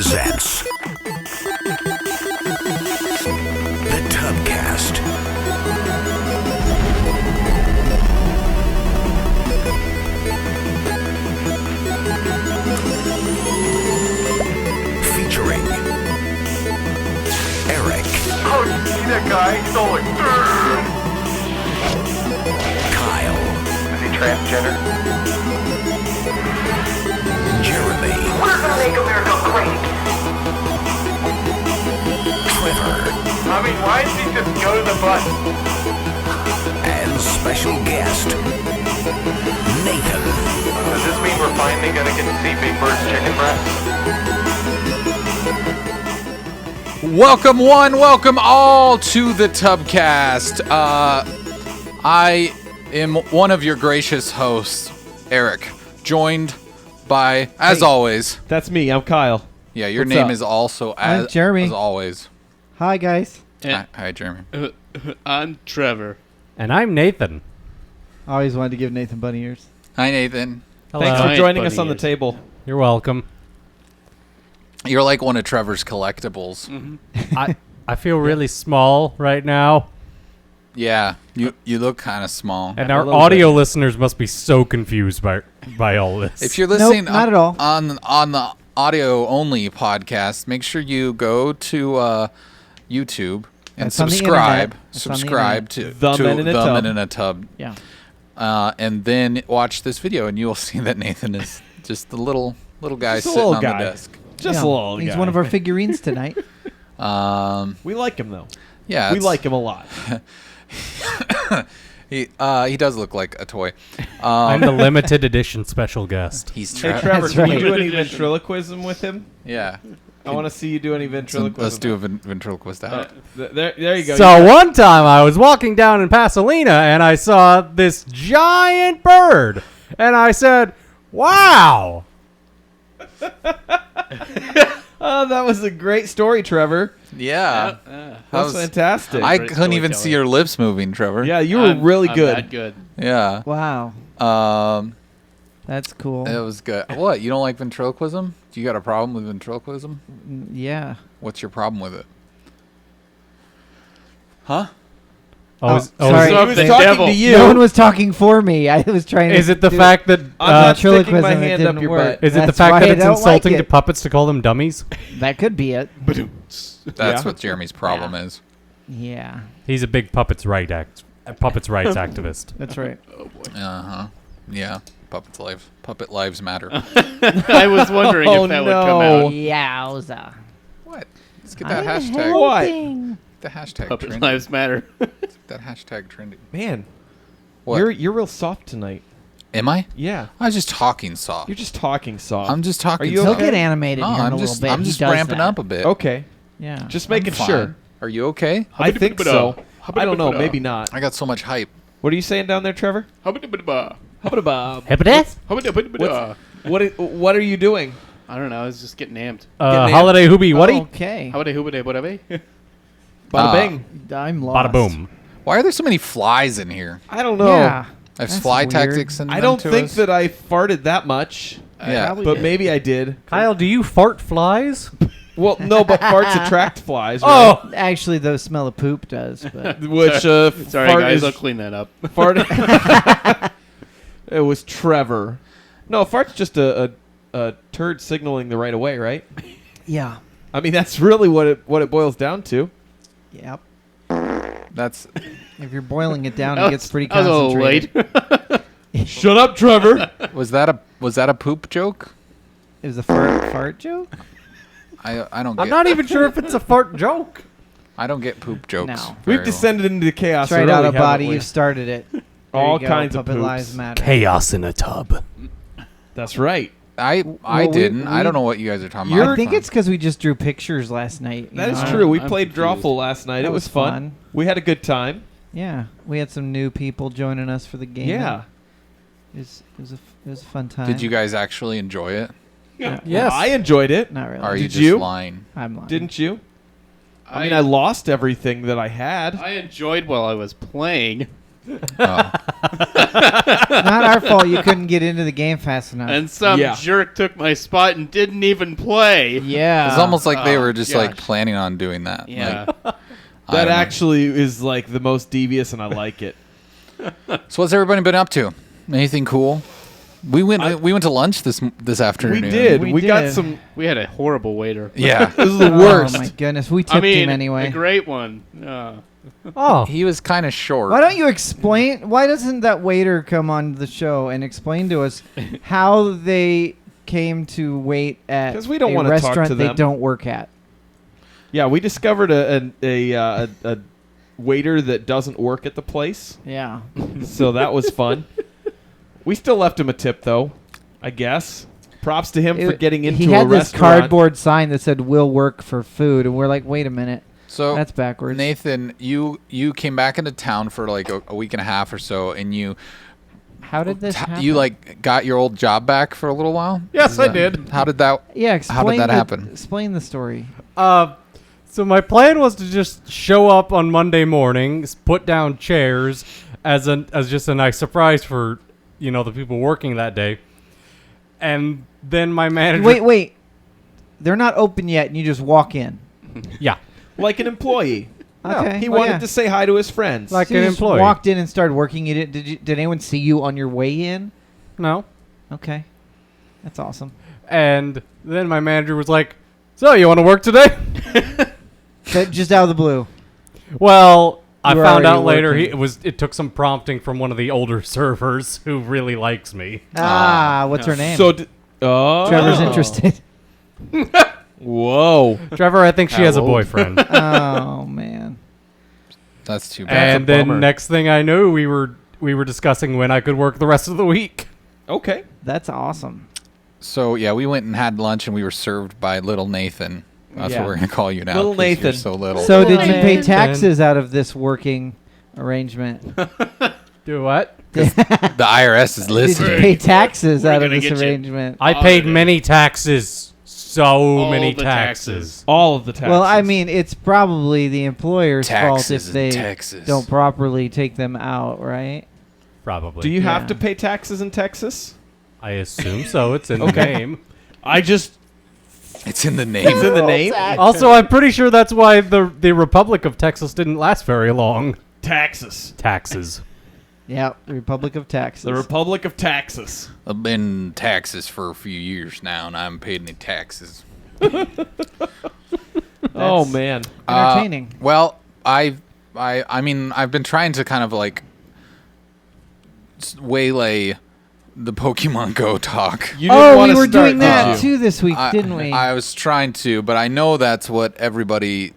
presents the Tubcast. Featuring Eric. Oh, you see that guy? He's all like, Kyle. Is he transgender? Jeremy. We're gonna make America great. Trevor. I mean, why did he just go to the bus? And special guest Nathan. Does this mean we're finally gonna get to see Big Bird's chicken breast? Welcome one, welcome all to the Tubcast. I am one of your gracious hosts, Eric, joined by, as always, That's me. I'm Kyle. yeah, your What's name up? is also I'm as Jeremy. as always. Hi, guys. Hi, Jeremy. I'm Trevor. And I'm Nathan. I always wanted to give Nathan bunny ears. Hi, Nathan. Hello. Thanks for Giant joining bunny us on the ears. table. You're welcome. You're like one of Trevor's collectibles. I feel really small right now, Yeah, you look kind of small. and A our little audio listeners must be so confused by all this. If you're listening not at all. on the audio only podcast, make sure you go to YouTube and That's on the subscribe. internet. That's on the Subscribe to The Men in a The Tub. Men in a Tub. Yeah. And then watch this video, and you will see that Nathan is just the little guy Just a sitting little on guy. the desk. Just Yeah. a little He's guy. one of our figurines tonight. We like him though. Yeah, We it's- like him a lot. He does look like a toy. I'm the limited edition special guest. He's Hey Trevor. Trevor, That's can you right. do any ventriloquism with him? Yeah. I want to see you do any So ventriloquism. let's do a ventriloquist out. There you go. So one time I was walking down in Pasadena and I saw this giant bird, and I said, "Wow!" Oh, that was a great story, Trevor. Yeah. That's was- fantastic. I Great couldn't even see storytelling. your lips moving, Trevor. yeah, you were really I'm good. that good. Yeah. Wow. That's cool. It was good. What? You don't like ventriloquism? Do you got a problem with ventriloquism? Yeah. What's your problem with it? Huh? sorry. He was The talking devil. to you. No one was talking for me. I was trying to. Is it the do fact that I'm not sticking my ventriloquism, it hand up didn't your work. butt. is it the That's fact why that I it's don't insulting like to it. puppets to call them dummies? That could be it. That's Yeah. what Jeremy's problem is. Yeah. He's a big puppets rights activist. That's right. Uh-huh. Yeah. Puppet lives matter. I was wondering Oh, if that would no. come out. Yowza. What? Let's get that hashtag. What? The hashtag Puppet trending. lives matter. That hashtag trending. Man, What? you're real soft tonight. Am I? Yeah, I was just talking soft. you're just talking soft. I'm just talking Are you soft. He'll okay? get animated No, here in I'm a just little bit. I'm He just does ramping that. up a bit. Okay, Yeah. just I'm making fine. sure. Are you okay? I think so. I don't know. Maybe not. I got so much hype. What are you saying down there, Trevor? Hubba-dubba-dubba. Hubba-dubba. Hippity? Hubba-dubba-dubba. What are you doing? I don't know. I was just getting amped. Holiday hoobie, whatty? Okay. Hubba-dubba-dubba. Bada bing. I'm lost. Bada boom. Why are there so many flies in here? I don't know. Yeah. There's That's fly weird. tactics in I them don't to think us? that I farted that much, Yeah. Probably but did. maybe I did. Kyle, do you fart flies? Well, no, but farts attract flies. Right? Oh, Actually, the smell of poop does. But Which Sorry, fart guys. is I'll clean that up. fart. It was Trevor. No, fart's just a turd signaling the right of way, right? yeah. I mean, that's really what it boils down to. Yep. That's If you're boiling it down, That it gets pretty I was a little concentrated. late. Shut up, Trevor. was that a poop joke? It was a fart joke? I don't I'm get not even sure if it's a fart joke. I don't get poop jokes. No. very We've well. descended into chaos. It's right early, out of body. haven't we? You started it. There All you go. kinds of Puppet poops. lives matter. Chaos in a tub. That's right. I Well, we- didn't. I we- don't know what you guys are talking You're- about. I think it's because we just drew pictures last night. you That is know? true. We I'm played confused. Drawful last night. That It was fun. We had a good time. Yeah, we had some new people joining us for the game. Yeah. it was a fun time. Did you guys actually enjoy it? Yes. I enjoyed it. Not really. Or are you Did just you? lying? I'm lying. Didn't you? I mean, I lost everything that I had. I enjoyed while I was playing. Oh. Not our fault you couldn't get into the game fast enough. And some Yeah. jerk took my spot and didn't even play. yeah. It's almost like they Oh, were just like gosh. planning on doing that. Yeah. Like, I That don't know. actually is like the most devious, and I like it. So what's everybody been up to? Anything cool? We went to lunch this afternoon. We did. We We got did. some. We had a horrible waiter. Yeah. This is the Oh worst. my goodness, we tipped I mean, him anyway. a great one. Oh, He was kind of short. Why don't you explain? Why doesn't that waiter come on the show and explain to us how they came to wait at 'Cause we don't a wanna talk restaurant to they them. don't work at? Yeah, we discovered a waiter that doesn't work at the place, Yeah. so that was fun. We still left him a tip, though. I guess. Props to him for getting into he a had this restaurant. cardboard sign that said "Will work for food," and we're like, "Wait a minute, So that's backwards." Nathan, you came back into town for like a week and a half or so, and you How did this happen? you like got your old job back for a little while. Yes, Is I that- did. How did that? yeah. Explain did that happen? Explain the story. So my plan was to just show up on Monday mornings, put down chairs as just a nice surprise for the people working that day, and then my manager. Wait. They're not open yet, and you just walk in. Yeah, Like an employee. Okay. He well, wanted yeah. to say hi to his friends. Like So you an just employee. walked in and started working. Did anyone see you on your way in? no, Okay, that's awesome. and then my manager was like, "So you want to work today?" Just out of the blue. Well, I You were found already out later working. it took some prompting from one of the older servers who really likes me. What's her name? So, Trevor's interested. Whoa. Trevor, I think she has a How old? boyfriend. Oh man. That's too bad. And then next thing I knew, we were discussing when I could work the rest of the week. Okay. That's awesome. So yeah, we went and had lunch, and we were served by Little Nathan. That's Yeah. what we're gonna call you now. Little 'cause you're Nathan. so little. So did you pay Nathan. taxes out of this working arrangement? Do what? the IRS is Did you listening. pay taxes We're out of gonna this get you. arrangement? I paid many taxes. So All many the taxes. All of the taxes. Well, I mean, it's probably the employer's fault Taxes if they and Texas. don't properly take them out, right? Probably. do you have Yeah. to pay taxes in Texas? I assume so. It's in the Okay. name. I just. It's in the It's name. in the name. Also, I'm pretty sure that's why the Republic of Texas didn't last very long. Taxes. Taxes. Yeah, the Republic of Taxes. The Republic of Texas. I've been in Texas for a few years now, and I haven't paid any taxes. Oh, man. Entertaining. Well, I mean, I've been trying to kind of like waylay the Pokemon Go talk. You didn't Oh, want we to were start, doing that did you? too this week, didn't we? I was trying to, but I know that's what everybody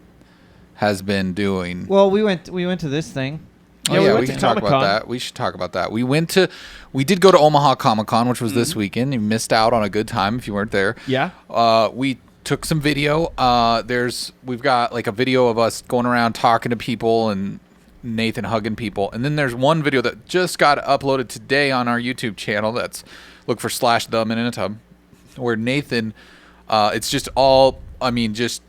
has been doing. Well, we went to this thing. Yeah, we went we to can talk about Comic-Con. that. We should talk about that. We did go to Omaha Comic-Con, which was this weekend. You missed out on a good time if you weren't there. Yeah. We took some video. We've got like a video of us going around talking to people and Nathan hugging people. And then there's one video that just got uploaded today on our YouTube channel. That's look for /the Men in a Tub, where Nathan, it's just all, I mean, just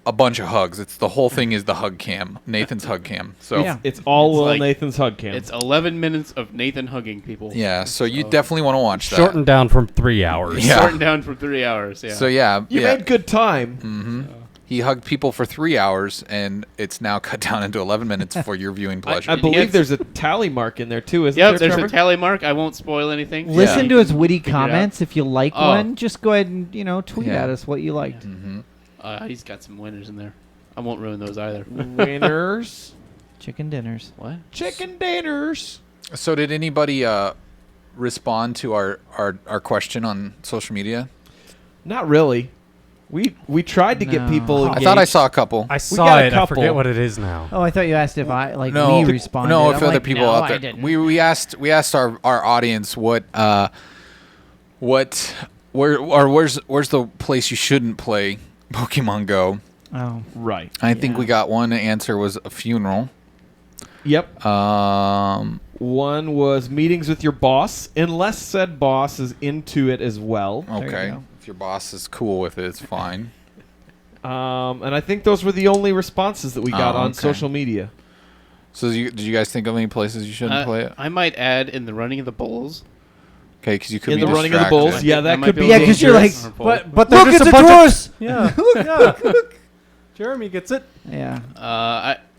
a bunch of hugs. It's the whole thing is the hug cam, Nathan's hug cam. So Yeah. It's all It's Will like- Nathan's hug cam. It's 11 minutes of Nathan hugging people. yeah, so you definitely want to watch that. Shortened down from 3 hours. Yeah. Shortened down for 3 hours. Yeah. So yeah, you yeah. made good time. He hugged people for 3 hours, and it's now cut down into 11 minutes for your viewing pleasure. I believe Yes. there's a tally mark in there too, isn't Yep, there, there's Trevor? a tally mark. I won't spoil anything. Listen You to his can witty figure it out. comments. If you like Oh. one, just go ahead and tweet Yeah. at us what you liked. He's got some winners in there. I won't ruin those either. Winners. Chicken dinners. What? Chicken dinners. So did anybody respond to our question on social media? Not really. We tried to get No. I people engaged. thought I saw a couple. I got saw a it. I couple. forget what it is now. Oh, I thought you asked if I we no, responded. no, I'm if other like, people no, out I there. didn't. We asked our audience where's the place you shouldn't play Pokemon Go. Oh, Right. I think Yeah. we got one answer was a funeral. Yep. Um, One was meetings with your boss, unless said boss is into it as well. you okay, go. if your boss is cool with it, it's fine. And I think those were the only responses that we got Oh, on okay. social media. So did you guys think of any places you shouldn't play it? I might add in the running of the bulls. Okay, because you could In be the running of the distracted. bulls, yeah, that might could be be a Yeah, little 'cause you're like, dangerous. But Look, there's it's just a bunch Taurus! Yeah. Jeremy gets it. Yeah.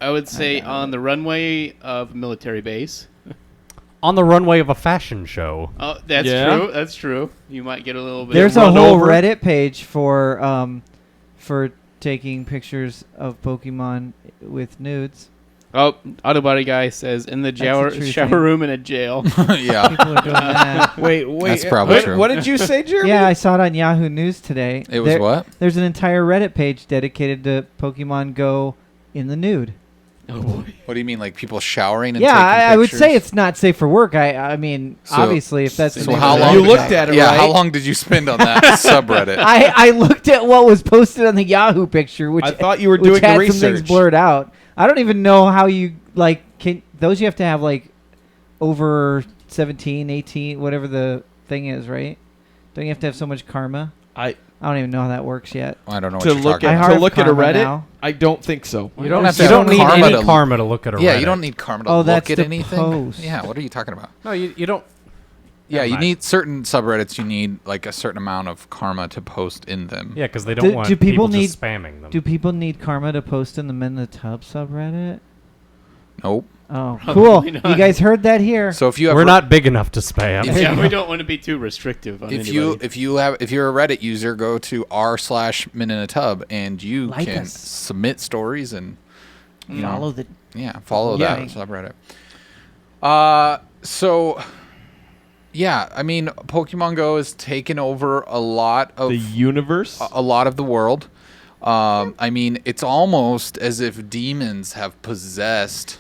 I would say on the runway of a military base. On the runway of a fashion show. Oh, that's Yeah. true. That's true. You might get a little bit. There's a run whole over. Reddit page for taking pictures of Pokemon with nudes. Oh, Auto Body Guy says in the That's shower, the true shower thing. room in a jail. Yeah, People are doing that. Wait. That's probably what, true. What did you say, Jeremy? Yeah, I saw it on Yahoo News today. it was what? There's an entire Reddit page dedicated to Pokemon Go in the nude. Oh boy. What do you mean, like people showering and Yeah, taking I would say pictures? it's not safe for work. I mean, So- obviously, if that's the So name how of the long? You Reddit looked page. at it, Yeah, right? how long did you spend on that subreddit? I looked at what was posted on the Yahoo picture, which I thought you were which doing had research. some things blurred out. I don't even know how you can those. You have to have like over 17, 18, whatever the thing is, right? Don't you have to have so much karma? I don't even know how that works yet. I don't know what To you're look talking I at about. have to look at a karma Reddit, now. I don't think so. You don't have to You have don't need karma any to karma to look at a Yeah, Reddit. you don't need karma to Oh, look that's at the anything. post. Yeah, what are you talking about? No, you don't. Yeah, Never you mind. need certain subreddits. You need like a certain amount of karma to post in them. Yeah, because they don't want do people just spamming them. Do people need karma to post in the Men in the Tub subreddit? Nope. Oh, Probably cool! not. You guys heard that here. So if you We're ever, not big enough to spam. Yeah, we don't want to be too restrictive on if anybody. if you're a Reddit user, go to r/men in a tub and you Like can us. submit stories and you know, Follow the follow that Yeah. subreddit. So yeah, I mean, Pokemon Go has taken over a lot of The universe. a lot of the world. I mean, it's almost as if demons have possessed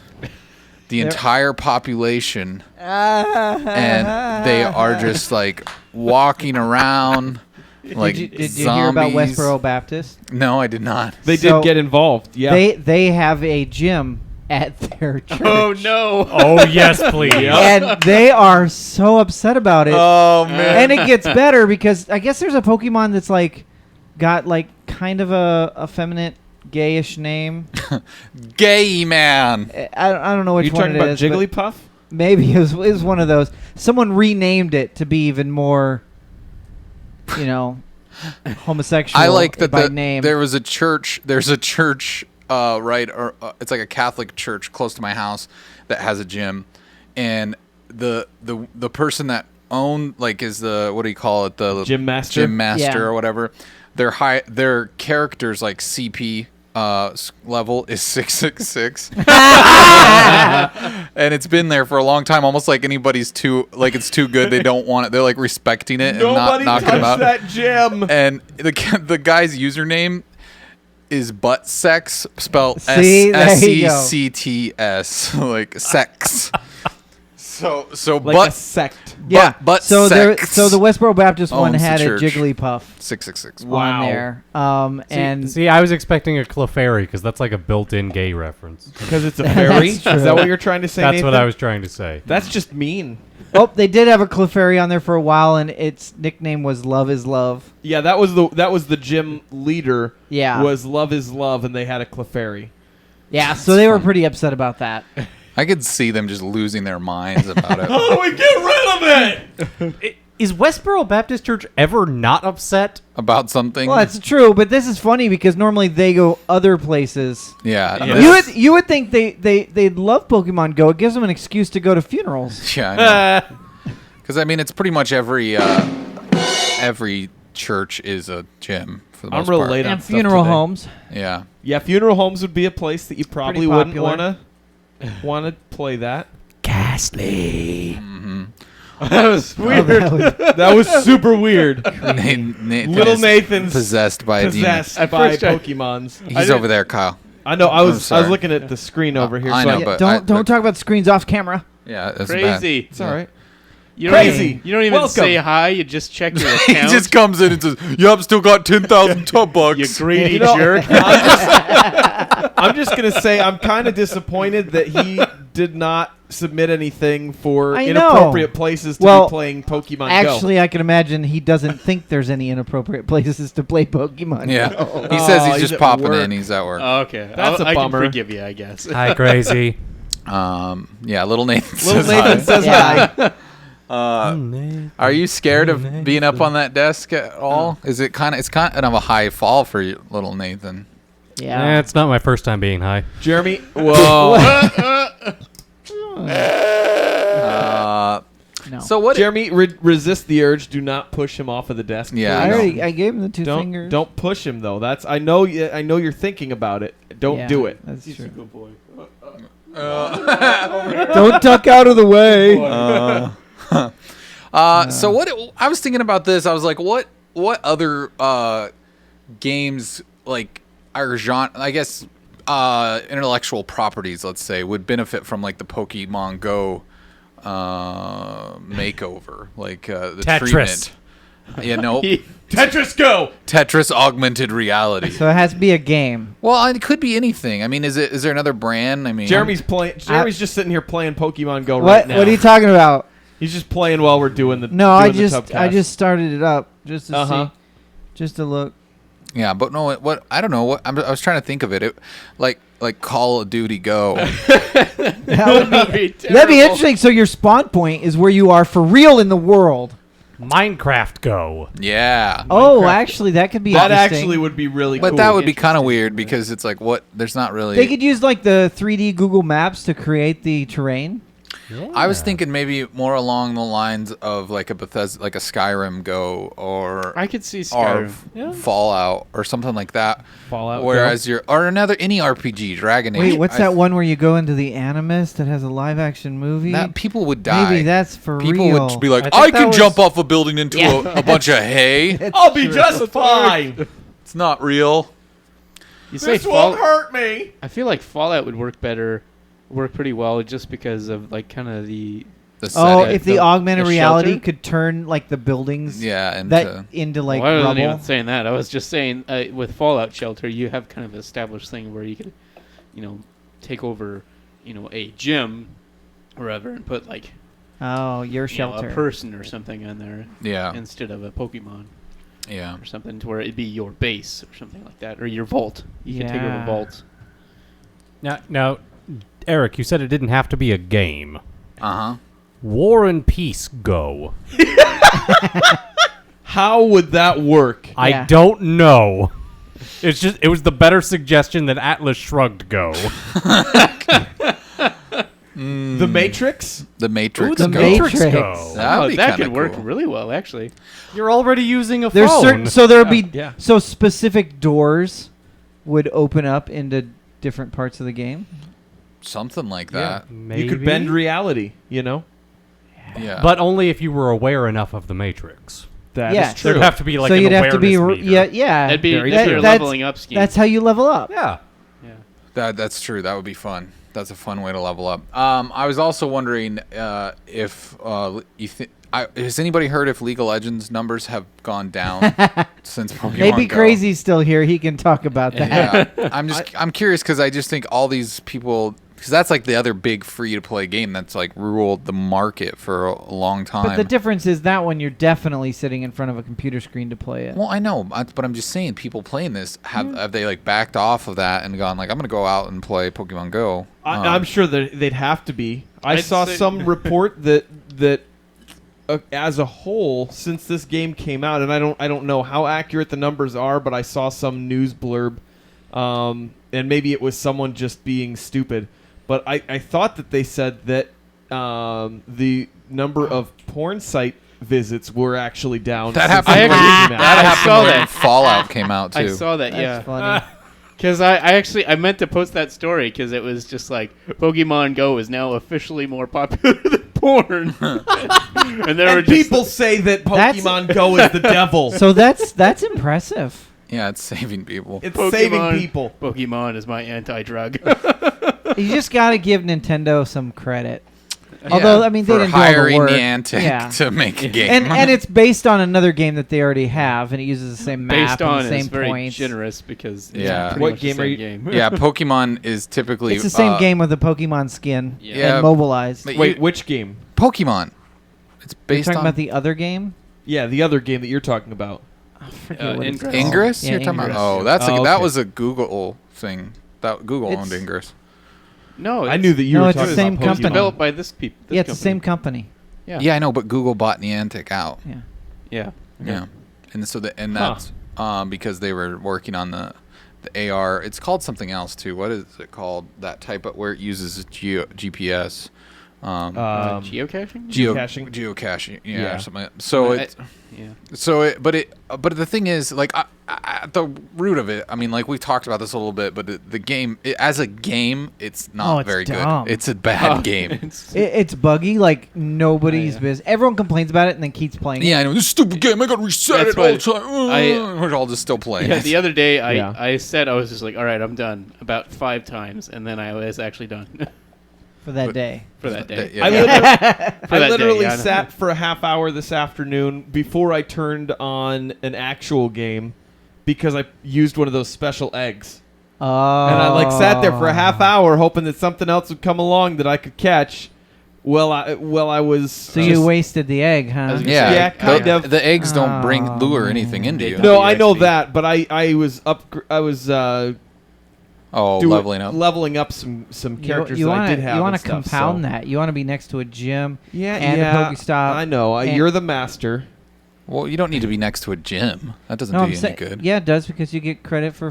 the entire population, and they are just like walking around like did you zombies. hear about Westboro Baptist? No, I did not. They So, did get involved. Yeah. They have a gym at their church. Oh no! Oh yes, please. And they are so upset about it. Oh man! And it gets better because I guess there's a Pokemon that's like got like kind of a effeminate gayish name. Gay man. I don't know which you one talking it about is, but Jigglypuff? maybe it was one of those. Someone renamed it to be even more, homosexual. I like that by name. there was a church. There's a church, right? Or it's like a Catholic church close to my house that has a gym, and the person that owned is the, what do you call it, the Gym master? gym master Yeah. or whatever. Their characters like CP level is 666, and it's been there for a long time. Almost like anybody's it's too good. They don't want it. They're like respecting it and not Nobody knocking them out. touched that gym. And the guy's username is butt sex, spelled See, there you go. SECTS, like sex. So Like butt a sect. yeah. butt so sex so the Westboro Baptist one owns the had a church. Jigglypuff 666. on Wow. there. And See, I was expecting a Clefairy because that's like a built-in gay reference. Because it's a fairy? Is That's that true. what you're trying to say, That's Nathan? what I was trying to say. That's just mean. they did have a Clefairy on there for a while, and its nickname was Love is Love. Yeah, that was the gym leader. Yeah. Was Love is Love, and they had a Clefairy. Yeah, so they were pretty upset about that. I could see them just losing their minds about it. Oh, we get rid of it! Is Westboro Baptist Church ever not upset? About something. Well, that's true, but this is funny because normally they go other places. Yeah. Yeah. You would think they'd love Pokemon Go. It gives them an excuse to go to funerals. Yeah, I know. Because I mean, it's pretty much every church is a gym for the I'm most real part. late on And stuff funeral today. homes. Yeah. Yeah, funeral homes would be a place that you probably Pretty wouldn't popular. wanna play that. Ghastly. That was weird. that That was super weird. Nathan Little is Nathan's possessed by a demon. Possessed At by first I- Pokemons. He's over there, Kyle. I know. I was sorry. looking at the screen over here. I so know, Yeah, but don't talk about screens off camera. Yeah, that's bad. Crazy. It's all right. You don't Crazy. Even, you don't even Welcome. say hi. You just check your He account. just comes in and says, "Yup, still got 10,000 tub bucks." you greedy You know, jerk. I'm just gonna say I'm kind of disappointed that he did not submit anything for I know. inappropriate places to Well, be playing Pokemon Go. Actually, I can imagine he doesn't think there's any inappropriate places to play Pokemon Yeah. Go. He says Oh, he's he's just at popping work. in. He's at work. Okay, That's a I bummer. can forgive you, I guess. Hi, crazy. Yeah, little Nathan Little says Nathan hi. says Yeah. hi. Are you scared of being up on that desk at all? Is it kind of? It's kind of a high fall for you, little Nathan. Yeah. It's not my first time being high. Jeremy, whoa. No. So what? Jeremy, resist the urge. Do not push him off of the desk. Yeah, please. I gave him the 2 fingers. Don't push him though. That's I know you're thinking about it. Don't Yeah, do it. That's true. Good boy. Don't duck out of the way. So what? I was thinking about this. I was like, what other games like are genre? I guess intellectual properties, let's say, would benefit from like the Pokemon Go makeover, like the Tetris. treatment. Yeah, no. Tetris Go. Tetris augmented reality. So it has to be a game. Well, it could be anything. I mean, is there another brand? I mean, Jeremy's just sitting here playing Pokemon Go What? right now. What are you talking about? He's just playing while we're doing the. No, I doing the I Tubcast. just started it up just to Uh-huh. see, just to look. Yeah, but no, what I don't know. What I was trying to think of it, like Call of Duty Go. That'd be interesting. So your spawn point is where you are for real in the world. Minecraft Go. Yeah, Oh, actually, that could be That interesting. actually would be really but cool. that would be kind of weird because it's like what? There's not really. They could use like the 3D Google Maps to create the terrain. I was thinking maybe more along the lines of like a Bethesda, like a Skyrim Go, or I could see or Skyrim. Fallout or something like that. Fallout. Whereas any RPG, Dragon Age. Wait, what's that one where you go into the Animus that has a live action movie? That people would die. Maybe that's for people real. would be like, I think I that can was- jump off a building into a bunch of hay. I'll be just fine. It's not real. You say This won't Fall- hurt me. I feel like Fallout would work pretty well just because of like kind of the The Oh, setting. if the the- augmented the reality shelter? could turn like the buildings Yeah, and that into like well, I wasn't rubble. even saying that. I was just saying with Fallout Shelter, you have kind of an established thing where you could, take over, a gym, or whatever, and put like Oh, your shelter. a person or something in there yeah, instead of a Pokemon yeah. or something, to where it'd be your base or something like that, or your vault. You can take over Yeah. vaults. Now, Eric, you said it didn't have to be a game. Uh huh. War and Peace Go. How would that work? I Yeah. don't know. It was the better suggestion than Atlas Shrugged Go. The Matrix? The Matrix. the Go. Matrix. Go. That'd be that kinda could work cool. really well, actually. You're already using a There's phone. certain so there'll be Yeah. so specific doors would open up into different parts of the game. Something like that. Maybe. You could bend reality, Yeah. But only if you were aware enough of the Matrix. That is Yeah. true. There'd have to be like so an you'd have to be awareness meter. yeah. That'd be Very that's true. your That's- leveling up scheme. That's how you level up. Yeah. yeah. That's true. That would be fun. That's a fun way to level up. I was also wondering if has anybody heard if League of Legends numbers have gone down since Pokemon Maybe Go? Crazy's still here. He can talk about that. Yeah, I'm curious because I just think all these people, because that's like the other big free to play game that's like ruled the market for a long time. But the difference is that one you're definitely sitting in front of a computer screen to play it. Well, I know, but I'm just saying, people playing this have they like backed off of that and gone like, I'm gonna go out and play Pokemon Go. I'm sure that they'd have to be. I I'd saw say- some report that as a whole, since this game came out, and I don't know how accurate the numbers are, but I saw some news blurb, and maybe it was someone just being stupid, but I thought that they said that the number of porn site visits were actually down. That since happened. the When, game came out. that I happened saw when that. Fallout came out too. I saw that, That's yeah. funny. Because I meant to post that story because it was just like Pokemon Go is now officially more popular than porn. and there were And just people say that That's- Pokemon Go is the devil. So that's impressive. Yeah, it's saving people. It's Pokemon, saving people. Pokemon is my anti-drug. You just got to give Nintendo some credit. Although, I mean, they for didn't do all the hiring work. Niantic Yeah. to make a game. And it's based on another game that they already have, and it uses the same map Based on and the is same very points. generous because Yeah. it's pretty What much the game are same you- game. yeah, Pokemon is typically It's the same game with the Pokemon skin Yeah. and mobilized. but Wait, you- which game? Pokemon. It's You're based talking on about the other game? Yeah, the other game that you're talking about. I forget what it's Ingress. called. Ingress. Yeah, You're talking Ingress. about? Oh, that's Oh, that okay. was a Google thing. That Google owned It's- Ingress. No, I knew that you No, were it's the talking same about company. Pokemon. developed by this people. Yeah, it's the same company. Yeah. Yeah, I know, but Google bought Niantic out. Yeah. Yeah. Yeah, and so Huh. that's because they were working on the AR. It's called something else too. What is it called? That type of where it uses GPS. Geocaching? Geocaching. Yeah, Yeah. or something like that. So Well, it. Yeah. But the thing is, like, at the root of it, I mean, like, we've talked about this a little bit, but the game, as a game, it's not it's very dumb. good. It's a bad game. It's buggy like nobody's yeah. business. Everyone complains about it and then keeps playing Yeah, I know. This stupid game, I gotta reset That's it all the what time. We're all just still playing. Yeah, the other day Yeah. I said I was just like, all right, I'm done about 5 times, and then I was actually done for that day. for that day. Yeah. I that literally day, yeah. sat for a half hour this afternoon before I turned on an actual game because I used one of those special eggs. Oh. And I like sat there for a half hour hoping that something else would come along that I could catch. Well, I was. So you wasted the egg, huh? I was gonna Yeah, Yeah, kind the, of. The eggs don't bring Oh, lure anything into you. No, I know XP. that, but I was leveling up some characters that I did have. You want and to stuff, compound so. that. You want to be next to a gym. Yeah, and yeah. a Pokestop. I know. and- You're the master. Well, you don't need to be next to a gym. That doesn't No, do I'm you saying, any good. yeah, it does because you get credit for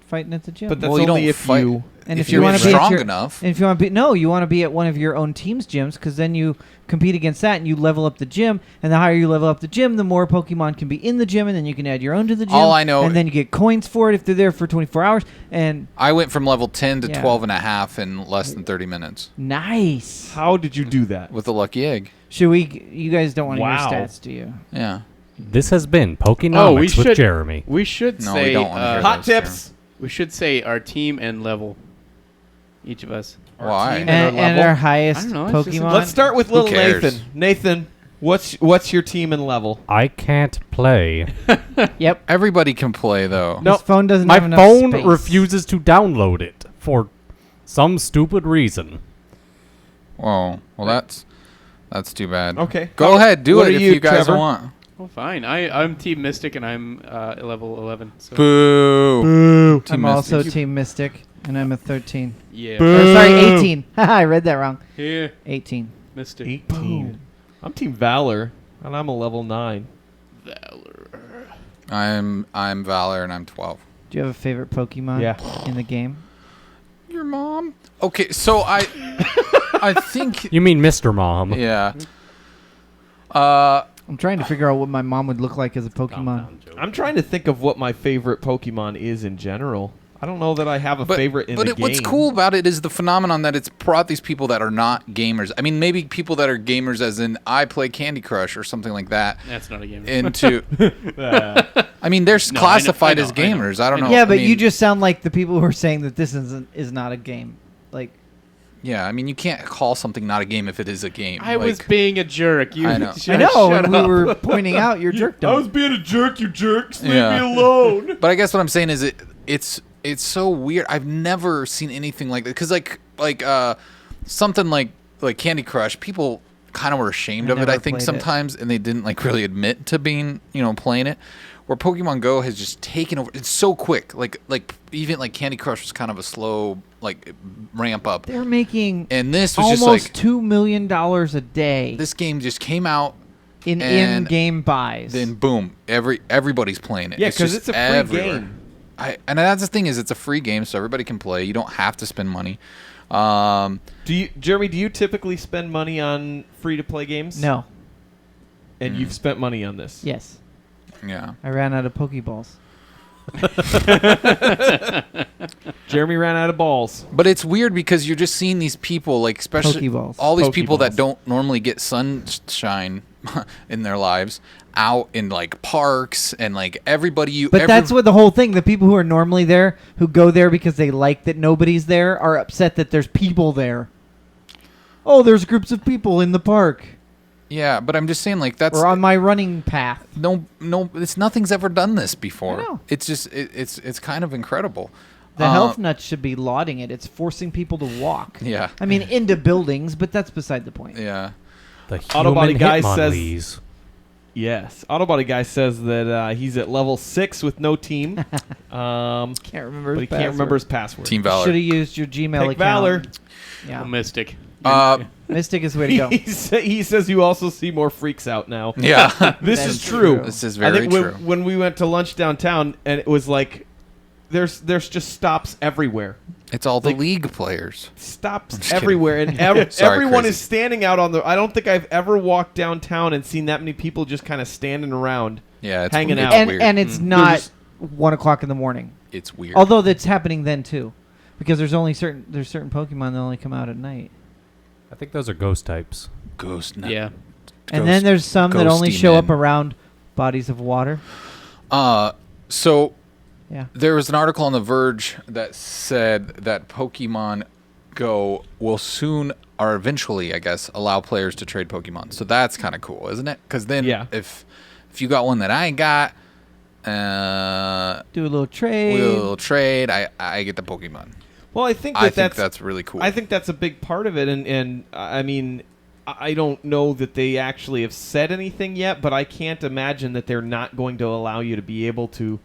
fighting at the gym. But that's Well, you only don't if fight- you. and if if you you're want to be strong at your, enough. and if you want to be you want to be at one of your own team's gyms because then you compete against that and you level up the gym. And the higher you level up the gym, the more Pokemon can be in the gym, and then you can add your own to the gym. All I know- and then you get coins for it if they're there for 24 hours. And I went from level 10 to Yeah. 12 and a half in less than 30 minutes nice. How did you do that? with a lucky egg. Should we? You guys don't want to Wow. hear stats, do you? Yeah. This has been Pokenomics Oh, we with should- Jeremy. We should No, say we don't want to hear Hot those, tips. we should say our team and level. Each of us. Why? team And, our and level? our highest I don't know, it's just a- Pokemon. Let's start with Who little cares? Nathan. Nathan, what's your team and level? I can't play. Yep. Everybody can play though. No, His phone doesn't My have enough phone space. refuses to download it for some stupid reason. Whoa. Well, that's too bad. Okay. Go ahead, do What it are if you, you guys Trevor? want. Well, fine. I'm Team Mystic, and I'm level 11. So. Boo. I'm Team also Mystic. Team Mystic, and I'm a 13. Yeah. Or, sorry, 18. Haha, I read that wrong. Here, 18. Mystic. 18. I'm Team Valor, and I'm a level 9. Valor. I'm Valor and I'm 12. Do you have a favorite Pokemon Yeah. in the game? Your mom? Okay, so I think You mean Mr. Mom? yeah. I'm trying to figure out what my mom would look like as a Pokemon. I'm trying to think of what my favorite Pokemon is in general. I don't know that I have a favorite in the game. What's cool about it is the phenomenon that it's brought these people that are not gamers. I mean, maybe people that are gamers, as in I play Candy Crush or something like that, That's not a game. into. I mean, they're No, classified I know, as I know. gamers. I don't know. Yeah, I but mean, you just sound like the people who are saying that this is not a game. Like, Yeah, I mean, you can't call something not a game if it is a game. I was being a jerk. You I know. I know, Shut and up. we were pointing out your jerk being a jerk, you jerks. Yeah. alone. But I guess what I'm saying is it's so weird. I've never seen anything like that because like something like Candy Crush, people kind of were ashamed I of it. never I think played it. sometimes, and they didn't like really admit to being playing it. Where Pokemon Go has just taken over. It's so quick. Like even like Candy Crush was kind of a slow like ramp up, They're making and this was almost just like $2 million a day this game just came out. in and in-game buys. Then boom, everybody's playing it. Yeah, because just it's a free everywhere. game. And that's the thing is it's a free game, so everybody can play. You don't have to spend money. Jeremy, do you typically spend money on free-to-play games? No. And you've spent money on this? Yes. Yeah. I ran out of Pokeballs. Jeremy ran out of balls. But it's weird because you're just seeing these people, like especially Pokeballs. all these people that Pokeballs. don't normally get sunshine in their lives out in like parks and like everybody. But that's what the whole thing. The people who are normally there, who go there because they like that nobody's there, are upset that there's people there. Oh, there's groups of people in the park Yeah, but I'm just saying like that's or on my running path. no. It's nothing's ever done this before. I know. It's just it's kind of incredible. The health nuts should be lauding it. It's forcing people to walk. Yeah. I mean, into buildings, but that's beside the point. Yeah. The Auto body human guy says- Hitmonlees. Yes. Autobody guy says that he's at level 6 with no team. Can't remember but he can't remember his password. Team Valor. Should have used your Gmail Pick account. Valor. Yeah. Mystic. Mystic is the way to go. He says you also see more freaks out now. Yeah. This That is is true. true. This is I very think true. when we went to lunch downtown, and it was like, there's just stops everywhere. It's all the league players. Stops just everywhere, and Sorry, everyone crazy. is standing out on the. I don't think I've ever walked downtown and seen that many people just kind of standing around. Yeah, it's Hanging it's out. and weird. and it's not 1 o'clock in the morning. It's weird. Although that's happening then too, because there's certain Pokemon that only come out at night, I think those are ghost types. Ghost. Yeah. and then there's some that only ghosty show up men. around bodies of water. So Yeah. there was an article on The Verge that said that Pokemon Go will soon or eventually, I guess, allow players to trade Pokemon. So that's kind of cool, isn't it? Because then if you got one that I ain't got, Do a little trade. we'll trade. I get the Pokemon. Well, I think I think that's that's really cool. I think that's a big part of it, and I mean, I don't know that they actually have said anything yet, but I can't imagine that they're not going to allow you to be able to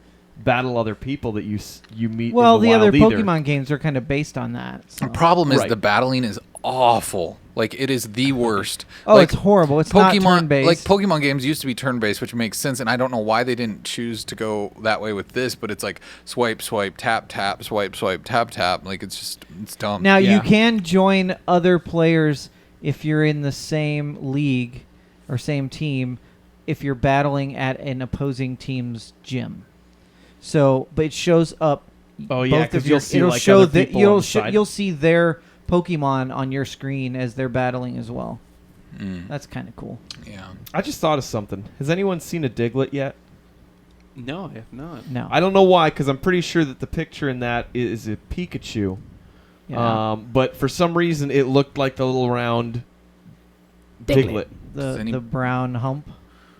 battle other people that you meet. Well, in the the other wild either. Pokemon games are kind of based on that. So. The problem is Right. the battling is awful. Like, it is the worst. Oh, like, it's horrible. It's not turn-based. Like, Pokemon games used to be turn-based, which makes sense, and I don't know why they didn't choose to go that way with this, but it's like swipe, swipe, tap, tap, swipe, swipe, tap, tap. Like, it's dumb. Now Yeah. you can join other players if you're in the same league or same team if you're battling at an opposing team's gym. So, but it shows up. Oh, yeah, both 'cause of your, you'll see, it'll like, show other that people on you'll the side. you'll see their Pokemon on your screen as they're battling as well. That's kind of cool. Yeah. I just thought of something. Has anyone seen a Diglett yet? No, I have not. No, I don't know why, because I'm pretty sure that the picture in that is a Pikachu. yeah. But for some reason, it looked like the little round Diglett. Does any- the brown hump.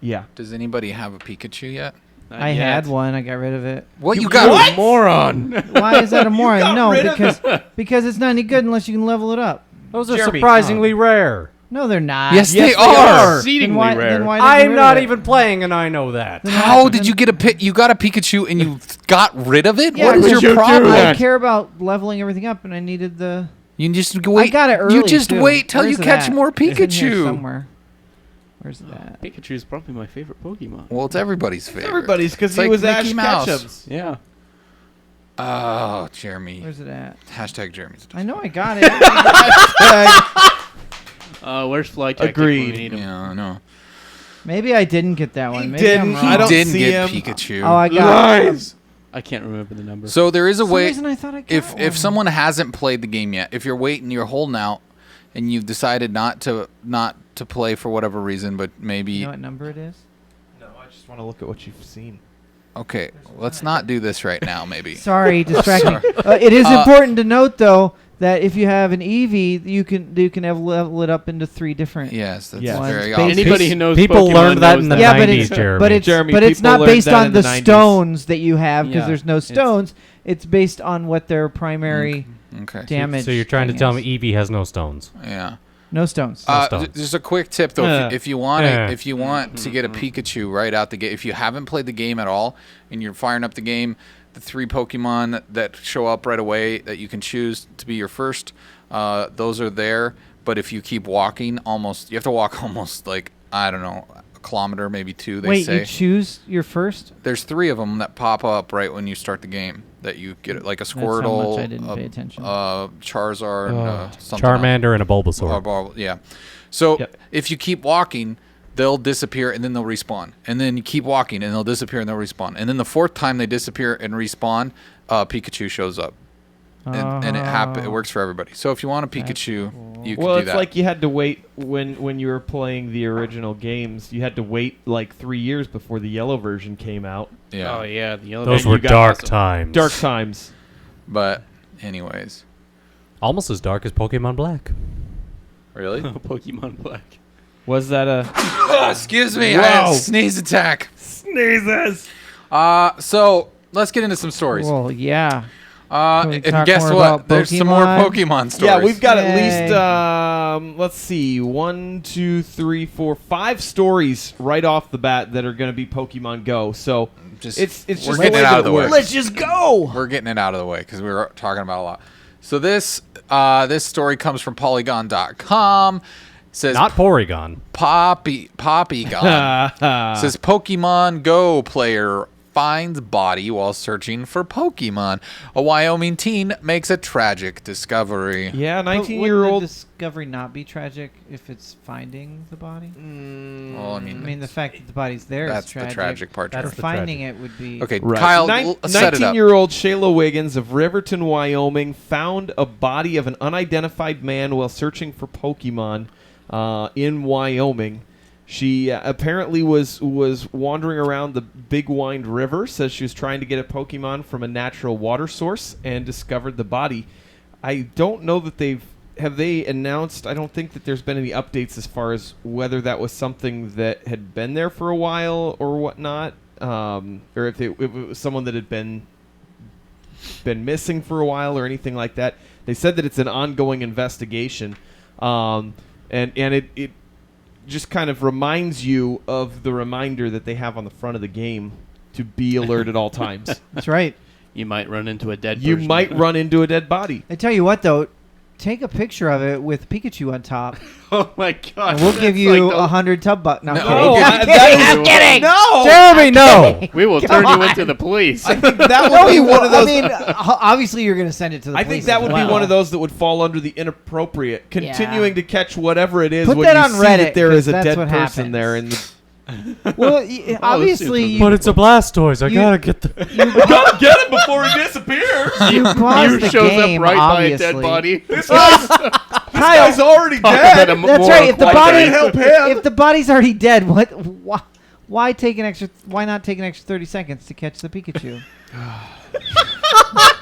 Yeah. Does anybody have a Pikachu yet? Not I yet. had one. I got rid of it. What? You got a moron! Why is that a moron? No, rid of because it's not any good unless you can level it up. Those are Jeremy, surprisingly rare. No, they're not. Yes, Yes, they they are. are. Exceedingly Then why rare. did you get I'm rid not of it? even playing, and I know that. How did you get you got a Pikachu and you got rid of it? Yeah, what is but your problem? I care about leveling everything up, and I needed the. You just wait. I got it early. You just too. wait till Where's you it catch at? more It's in here Pikachu. somewhere. Where's that? Pikachu is probably my favorite Pokemon. Well, it's everybody's favorite. Everybody's, because It's he like was Mickey Ash Mouse. Ketchum's. Yeah. Oh, Jeremy. Where's it at? Hashtag Jeremy's. I know I got it. Where's Flytech? Agreed. When we need him? Yeah, I know. Maybe I didn't get that one. Maybe didn't. I'm wrong. I don't Didn't see get him. Pikachu. Oh, I got Lies. I can't remember the number. So there is a For some way. reason I thought I got If one. someone hasn't played the game yet, if you're waiting, you're holding out, and you've decided not to play for whatever reason, but maybe You know what number it is? No, I just want to look at what you've seen. okay, let's not do this right now. Maybe. Sorry, distracting. It is important to note though that if you have an Eevee, you can have level it up into 3 different. Yes, that's Yes. very One's obvious. Anybody who knows People Pokemon learned that knows in the Yeah, 90s, Jeremy. but it's Jeremy, but it's people not learned based that on in the the 90s. stones that you have because Yeah, there's no it's- stones. It's based on what their primary Okay. damage. So you're trying to thing tell is. me Eevee has no stones. Yeah. No stones. stones. Just a quick tip though, Yeah. if you want Yeah. if you want to get a Pikachu right out the gate, if you haven't played the game at all and you're firing up the game, the 3 Pokemon that show up right away that you can choose to be your first, those are there. But if you keep walking, you have to walk almost like, I don't know, a kilometer, maybe 2. They Wait, say you choose your first? there's 3 of them that pop up right when you start the game. That you get like a how Squirtle, much I didn't pay attention. Charizard, something else. Charmander and a Bulbasaur. Yeah. So Yep. if you keep walking, they'll disappear and then they'll respawn. And then you keep walking and they'll disappear and they'll respawn. And then the 4th time they disappear and respawn, Pikachu shows up. And it works for everybody. So if you want a Pikachu, you can Well, do it's that. like you had to wait when you were playing the original games. You had to wait like 3 years before the yellow version came out. yeah. Oh yeah, the yellow. Those you were got dark awesome. times. Dark times. But anyways. Almost as dark as Pokemon Black. Really? Pokemon Black. Was that a Excuse me. I had Whoa. a sneeze attack. sneezes? So let's get into some stories. Well, yeah. Can we And talk guess more what? about There's some more Pokemon? Pokemon stories. Yeah, we've got at Yay. least let's see, 1, 2, 3, 4, 5 stories right off the bat that are going to be Pokemon Go. So Just it's we're just getting it out of the way. Let's just go. We're getting it out of the way because we were talking about a lot. So this story comes from Polygon.com. Says Not Porygon. Poppygon. Says Pokemon Go player finds body while searching for Pokemon. A Wyoming teen makes a tragic discovery. Yeah, But 19-year-old. wouldn't the discovery not be tragic if it's finding the body? Well, I I mean, the fact that the body's there is that's tragic. the tragic part. But That's the finding tragic. it would be Okay, Right. Kyle, set it up. 19-year-old Shayla Wiggins of Riverton, Wyoming, found a body of an unidentified man while searching for Pokemon in Wyoming. She apparently was wandering around the Big Wind River, says she was trying to get a Pokemon from a natural water source, and discovered the body. I don't know that have they announced, I don't think that there's been any updates as far as whether that was something that had been there for a while or whatnot, or if it was someone that had been missing for a while or anything like that. They said that it's an ongoing investigation, and it just kind of reminds you of the reminder that they have on the front of the game to be alert at all times. That's right. You might run into a dead You person. might run into a dead body. I tell you what, though, take a picture of it with Pikachu on top, Oh my god. and we'll give you 100 tub bucks. No, I'm kidding. No, I'm kidding. No! Jeremy, no! We will turn you into the police. I think that No, would be you one won't. of those. I mean, obviously you're going to send it to the I police. think that would as well. be one of those that would fall under the inappropriate, continuing to catch whatever it is Put when that you on see Reddit, that there 'cause is a that's dead what person happens. there. In the Well, obviously you, But it's a Blastoise. I You- gotta get the. gotta get him before he disappears. you paused You the shows game, up right obviously. by a dead body. This guy's Kyle, already Talk dead. about a that's moral right. If the quandary. body, help him. if the body's already dead, why take an extra? Why not take an extra 30 seconds to catch the Pikachu?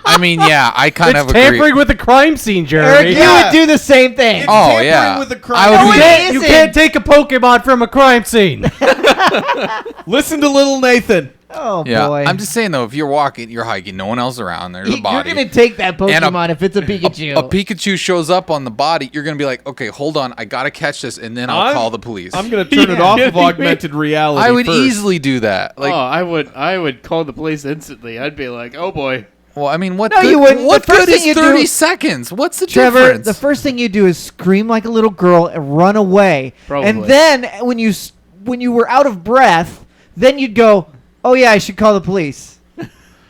I mean, yeah, I kind of It's agree. tampering with the crime scene, Jeremy. Eric, you would do the same thing. It's Oh, tampering yeah. with the I crime. would No, be- it You isn't. can't take a Pokemon from a crime scene. Listen to little Nathan. Oh Yeah, boy! I'm just saying though, if you're walking, you're hiking, no one else around, there's a You're body. gonna take that And Pokemon if it's a Pikachu. A Pikachu shows up on the body, you're gonna be like, okay, hold on, I gotta catch this, and then I'll I'm- call the police. I'm gonna turn it off of augmented reality. I would first. easily do that. Like, I would call the police instantly. I'd be like, oh boy. well, I mean, what? No, good, you wouldn't. What The first good is thing you 30 do- seconds? What's the Trevor, difference? the first thing you do is scream like a little girl and run away. Probably. And then when you were out of breath, then you'd go, "Oh yeah, I should call the police."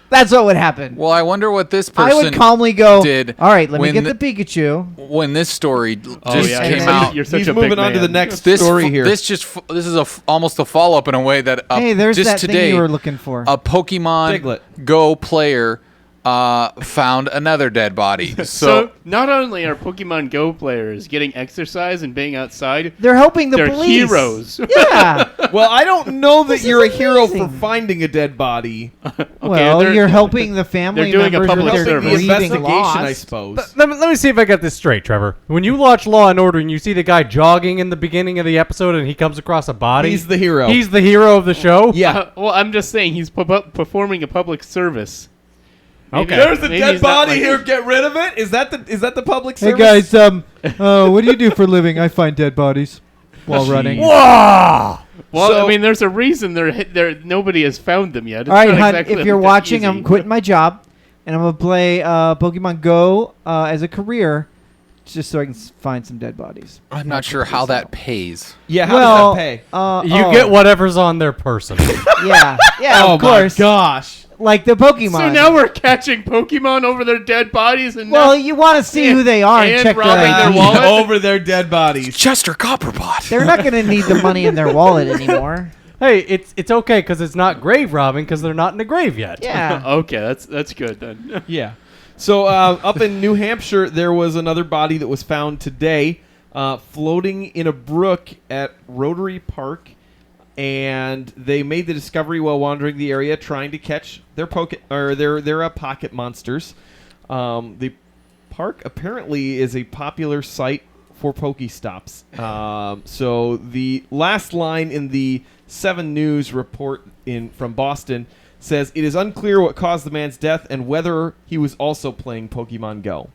That's what would happen. Well, I wonder what this I person would calmly go, did "All right, let me when get the Pikachu." when this story Oh just yeah, came you're out. Such, you're such He's a moving big on to the man. next This story here. This is almost a follow up in a way that Hey, there's just that today thing you were looking for. a Pokemon Diglett. Go player found another dead body. So not only are Pokemon Go players getting exercise and being outside, They're helping the they're police. heroes. Yeah. Well, I don't know that This is you're a hero for amazing. finding a dead body. well, they're- you're helping the family they're doing a members public with their service. The grieving investigation, I loss. suppose. let me see if I got this straight, Trevor. When you watch Law and Order and you see the guy jogging in the beginning of the episode and he comes across a body, He's the hero. He's the hero of the show. Yeah. Well, I'm just saying he's performing a public service. Maybe- Okay. There's a maybe dead he's not body like- here. Get rid of it. Is that the public Hey service? guys, what do you do for a living? I find dead bodies while running. Whoa! Well, So- I mean, there's a reason they're nobody has found them yet. It's All right, not hon, exactly if you're that watching, easy. I'm quitting my job, and I'm going to play Pokemon Go as a career just so I can find some dead bodies. I'm not sure how that pays. Yeah. How well, does that pay? You get whatever's on their person. Yeah, yeah, Oh of course. my gosh. Like the Pokemon. So now we're catching Pokemon over their dead bodies, and well, now you want to see And- who they are and, and check their robbing their ID. wallet? Over their dead bodies. Chester Copperbot. They're not going to need the money in their wallet anymore. Hey, it's okay because it's not grave robbing because they're not in the grave yet. Yeah. okay, that's good then. Yeah. So up in New Hampshire, there was another body that was found today, floating in a brook at Rotary Park, and they made the discovery while wandering the area, trying to catch their pocket monsters. The park apparently is a popular site for Pokestops. So the last line in the 7 News report from Boston says it is unclear what caused the man's death and whether he was also playing Pokemon Go.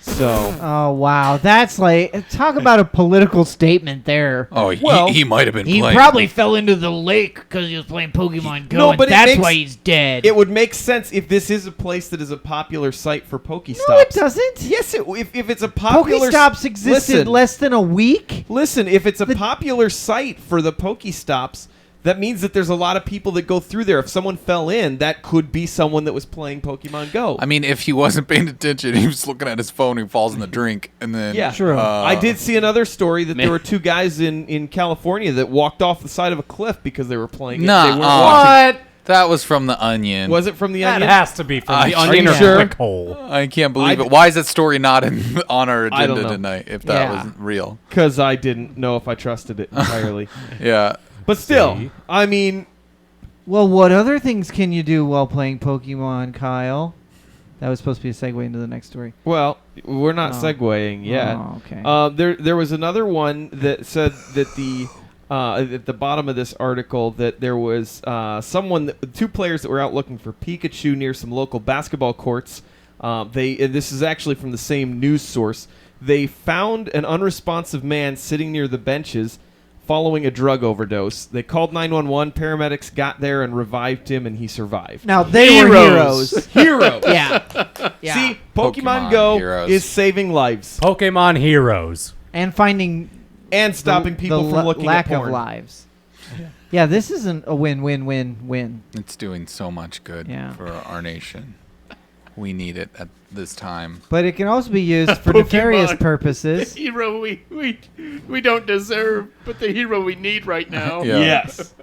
So Oh wow, that's like talk about a political statement there. Oh, Well, he might have been He playing. probably fell into the lake because he was playing Pokemon Go, No, and but it that's makes- why he's dead. it would make sense if this is a place that is a popular site for Pokestops. No, it doesn't. Yes, if it's a popular Pokestops existed Listen. less than a week. Listen, if it's a popular site for the Pokestops, that means that there's a lot of people that go through there. If someone fell in, that could be someone that was playing Pokemon Go. I mean, if he wasn't paying attention, he was looking at his phone. He falls in the drink, and then yeah, True. I did see another story that Man. there were two guys in California that walked off the side of a cliff because they were playing it. Nah, They weren't watching. What? That was from the Onion. Was it from the That Onion? has to be from Are the you Onion or sure? Clickhole. I can't believe I it. Why is that story not on our I don't agenda know. tonight? If that Yeah. was real, Because I didn't know if I trusted it entirely. yeah. But still, See? I mean, Well, what other things can you do while playing Pokemon, Kyle? That was supposed to be a segue into the next story. well, we're not Oh. segueing yet. Oh, okay. There was another one that said that at the bottom of this article that there was two players that were out looking for Pikachu near some local basketball courts. And this is actually from the same news source. They found an unresponsive man sitting near the benches following a drug overdose. They called 911. Paramedics got there and revived him, and he survived. Now they were heroes. Heroes. Yeah. Yeah. See, Pokemon Pokemon Go heroes. is saving lives Pokemon Heroes. And finding and stopping the people from looking lack at porn. of lives. Yeah, this isn't a win-win-win-win. It's doing so much good Yeah. for our nation. We need it at this time. But it can also be used for nefarious Pokemon. purposes. The hero we don't deserve, but the hero we need right now. Yeah. Yes.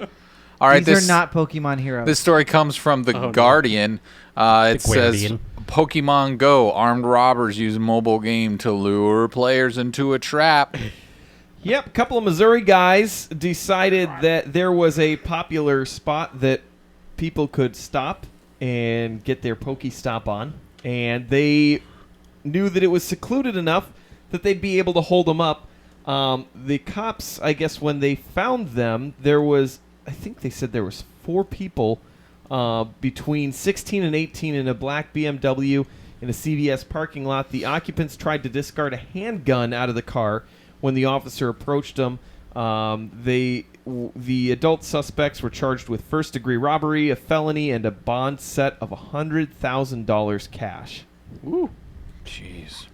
All right, These this are not Pokemon heroes. this story comes from the no. Guardian. It says Guardian. Pokemon Go armed robbers use mobile game to lure players into a trap. Yep, a couple of Missouri guys decided that there was a popular spot that people could stop and get their Pokestop on, and they knew that it was secluded enough that they'd be able to hold them up. The cops, I guess, when they found them, I think they said there was 4 people between 16 and 18 in a black BMW in a CVS parking lot. The occupants tried to discard a handgun out of the car when the officer approached them. The adult suspects were charged with first-degree robbery, a felony, and a bond set of $100,000 cash. Jeez.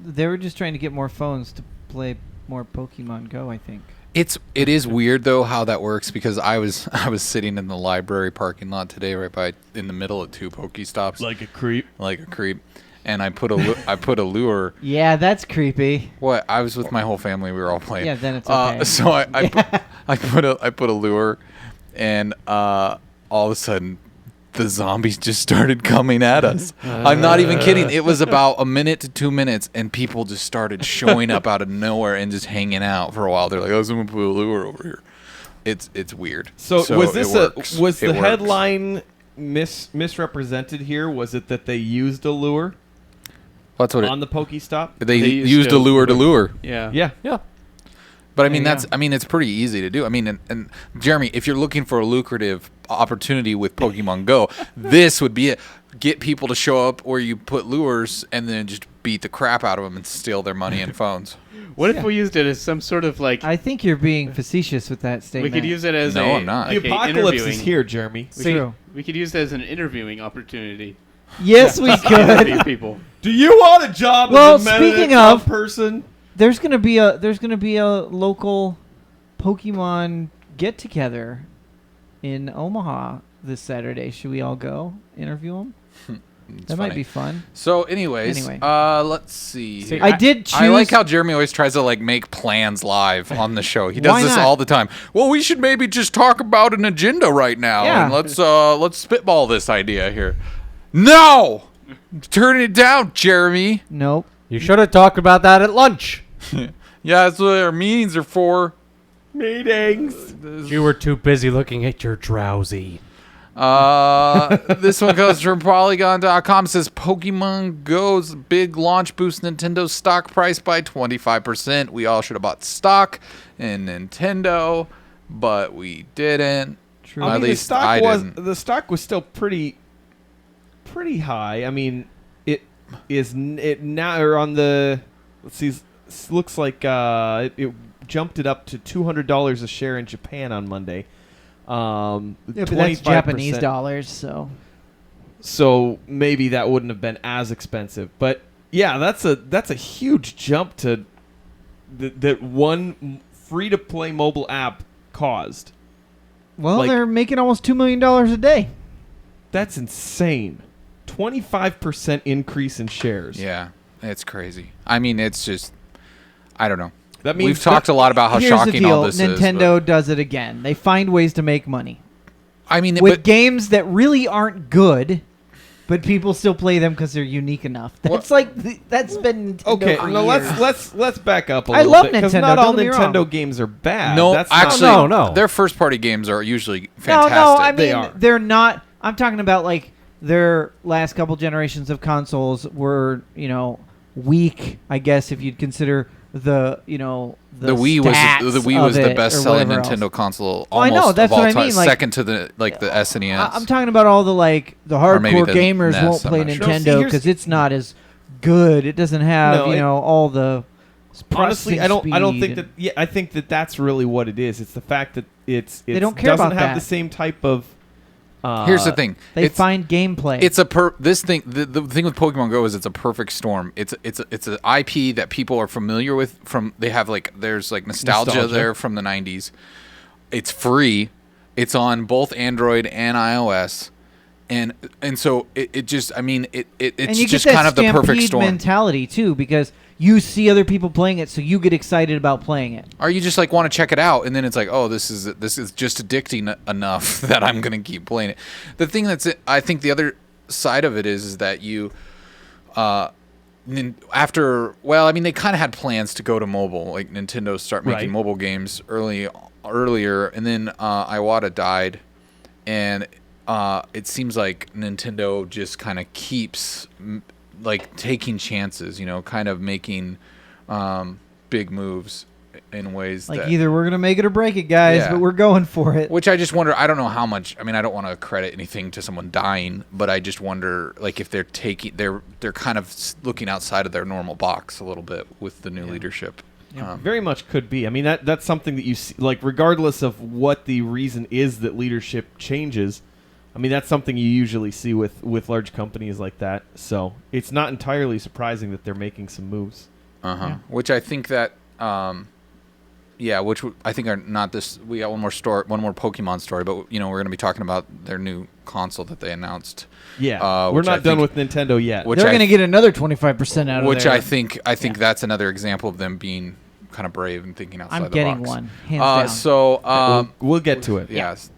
They were just trying to get more phones to play more Pokemon Go, I think. It is weird though how that works because I was sitting in the library parking lot today right in the middle of 2 Pokestops Like a creep. and I put a lure. Yeah, that's creepy. What? I was with my whole family. We were all playing. Yeah, then it's okay. So I put a lure, and all of a sudden, the zombies just started coming at us. I'm not even kidding. It was about a minute to 2 minutes, and people just started showing up out of nowhere and just hanging out for a while. They're like, "Oh, someone put a lure over here." It's weird. So was it this works. was It the works. headline misrepresented here? Was it that they used a lure That's what on the Pokestop? they used used a a lure to lure. Yeah. Yeah. But I mean, There you it's pretty easy to do. I mean, and Jeremy, if you're looking for a lucrative opportunity with Pokemon Go, this would be it. Get people to show up where you put lures and then just beat the crap out of them and steal their money and phones. What if we used it as some sort of like? I think you're being facetious with that We statement. could use it as No, a. I'm not. The like a apocalypse is interviewing- here, Jeremy. We True. we could use it as an interviewing opportunity. Yes, we could. Interview people. Do you want a job Well, as a Mennonite speaking of- person? There's gonna be a local Pokemon get together in Omaha this Saturday. Should we all go interview them? It's That might funny. be fun. So, anyways, Anyway. let's see. See, here. I did choose. I like how Jeremy always tries to like make plans live on the show. He does Why this not? all the time. Well, we should maybe just talk about an agenda right now Yeah. and let's spitball this idea here. No, turn it down, Jeremy. Nope. You should have talked about that at lunch. Yeah, that's what our meetings are for. Meetings. You were too busy looking at your drowsy. This one comes from Polygon.com. It says Pokemon Go's big launch boosts Nintendo's stock price by 25%. We all should have bought stock in Nintendo, but we didn't. True. I At mean, least I didn't. the stock was still pretty high. I mean, it now or on the let's see, looks like it jumped it up to $200 a share in Japan on Monday. Yeah, but that's Japanese dollars, so. So maybe that wouldn't have been as expensive, but yeah, that's a huge jump to that one free-to-play mobile app caused. Well, they're making almost $2 million a day. That's insane. 25% increase in shares. Yeah, it's crazy. I mean, it's just, I don't know. That means we've talked a lot about how Here's shocking the deal. all this is. Nintendo does it again. They find ways to make money I mean, with but games that really aren't good, but people still play them because they're unique enough. That's that's been Nintendo Okay, for now years. let's back up a I little love bit because Nintendo, not all don't get me wrong. Nintendo games are bad. no, That's not- actually, No. their first-party games are usually No, fantastic. I They mean are. they're not. I'm talking about like their last couple generations of consoles were, weak. I guess if you'd consider the The Wii was the best-selling Nintendo Nintendo console Well, I almost know, that's of all what I time, mean, like- second to the SNES. I'm talking about all the Or maybe hardcore the gamers NES, won't I'm play not sure. See, Nintendo here's- because it's not as good. It doesn't have all the. Honestly, I don't think that. speed Yeah, I think that that's really what it is. It's the fact that it They don't care doesn't about have that. the same type of. Here's the thing. They It's- find gameplay. It's a the thing with Pokemon Go is it's a perfect storm. It's an IP that people are familiar with there's nostalgia there from the 90s. It's free. It's on both Android and iOS. And so it just it's and you just get that kind of the perfect Stampede storm. mentality too, because you see other people playing it, so you get excited about playing it. Or you just want to check it out, and then it's like, oh, this is just addicting enough that I'm gonna keep playing it. The thing I think the other side of it is that you, they kind of had plans to go to mobile, like Nintendo start making Right. mobile games earlier, and then Iwata died, and it seems like Nintendo just kind of keeps taking chances, kind of making big moves in ways Like that either we're gonna make it or break it, guys, Yeah. but we're going for it. which I just wonder. I don't know how much. I mean, I don't want to credit anything to someone dying, but I just wonder, if they're they're kind of looking outside of their normal box a little bit with the new leadership. Very much could be. I mean, that's something that you see, regardless of what the reason is that leadership changes. I mean, that's something you usually see with large companies like that. So it's not entirely surprising that they're making some moves. Which I think that, which I think are not this. We got one more Pokemon story, but we're going to be talking about their new console that they announced. Yeah, we're which I not done think- with Nintendo yet. which They're I gonna get another 25% out of Which there. I think that's another example of them being kind of brave and thinking outside I'm the getting box. one, hands down. So we'll get to it. yes,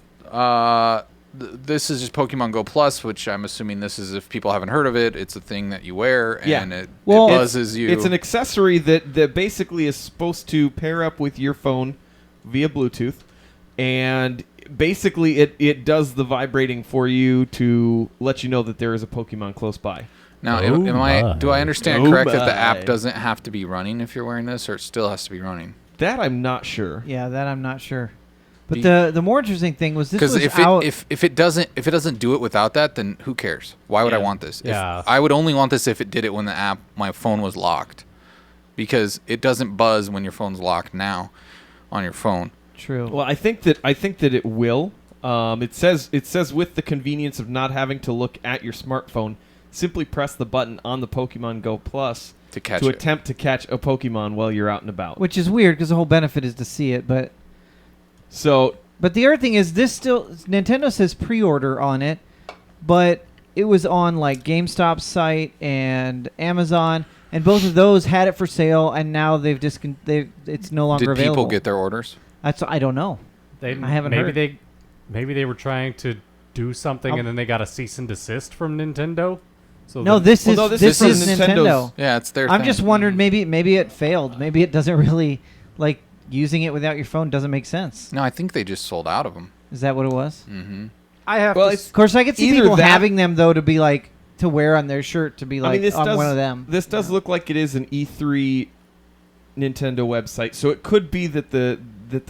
this is just Pokemon Go Plus, which I'm assuming this is, if people haven't heard of it, it's a thing that you wear and it buzzes you. It's an accessory that basically is supposed to pair up with your phone via Bluetooth, and basically it does the vibrating for you to let you know that there is a Pokemon close by. Now, do I understand correct that the app doesn't have to be running if you're wearing this, or it still has to be running? That I'm not sure. Yeah, that I'm not sure. But the more interesting thing was this was Because if it doesn't do it without that, then who cares? Why would I want this? Yeah. I would only want this if it did it when my phone was locked, because it doesn't buzz when your phone's locked now on your phone. True. Well, I think that it will. It says with the convenience of not having to look at your smartphone, simply press the button on the Pokemon Go Plus to attempt to catch a Pokemon while you're out and about. Which is weird because the whole benefit is to see it, but the other thing is Nintendo says pre-order on it, but it was on GameStop's site and Amazon, and both of those had it for sale, and now it's no longer Did available. people get their orders? I don't know. I haven't heard. Maybe they were trying to do something and then they got a cease and desist from Nintendo. So No, this is Nintendo. Nintendo's- Yeah, it's their I'm thing. just wondering, maybe it failed. Maybe it doesn't really using it without your phone doesn't make sense. No, I think they just sold out of them. Is that what it was? Mm-hmm. I have. Well, Of course, I could see either people that- having them though to be to wear on their shirt to be this on does, one of them. This does look like it is an E3 Nintendo website, so it could be that the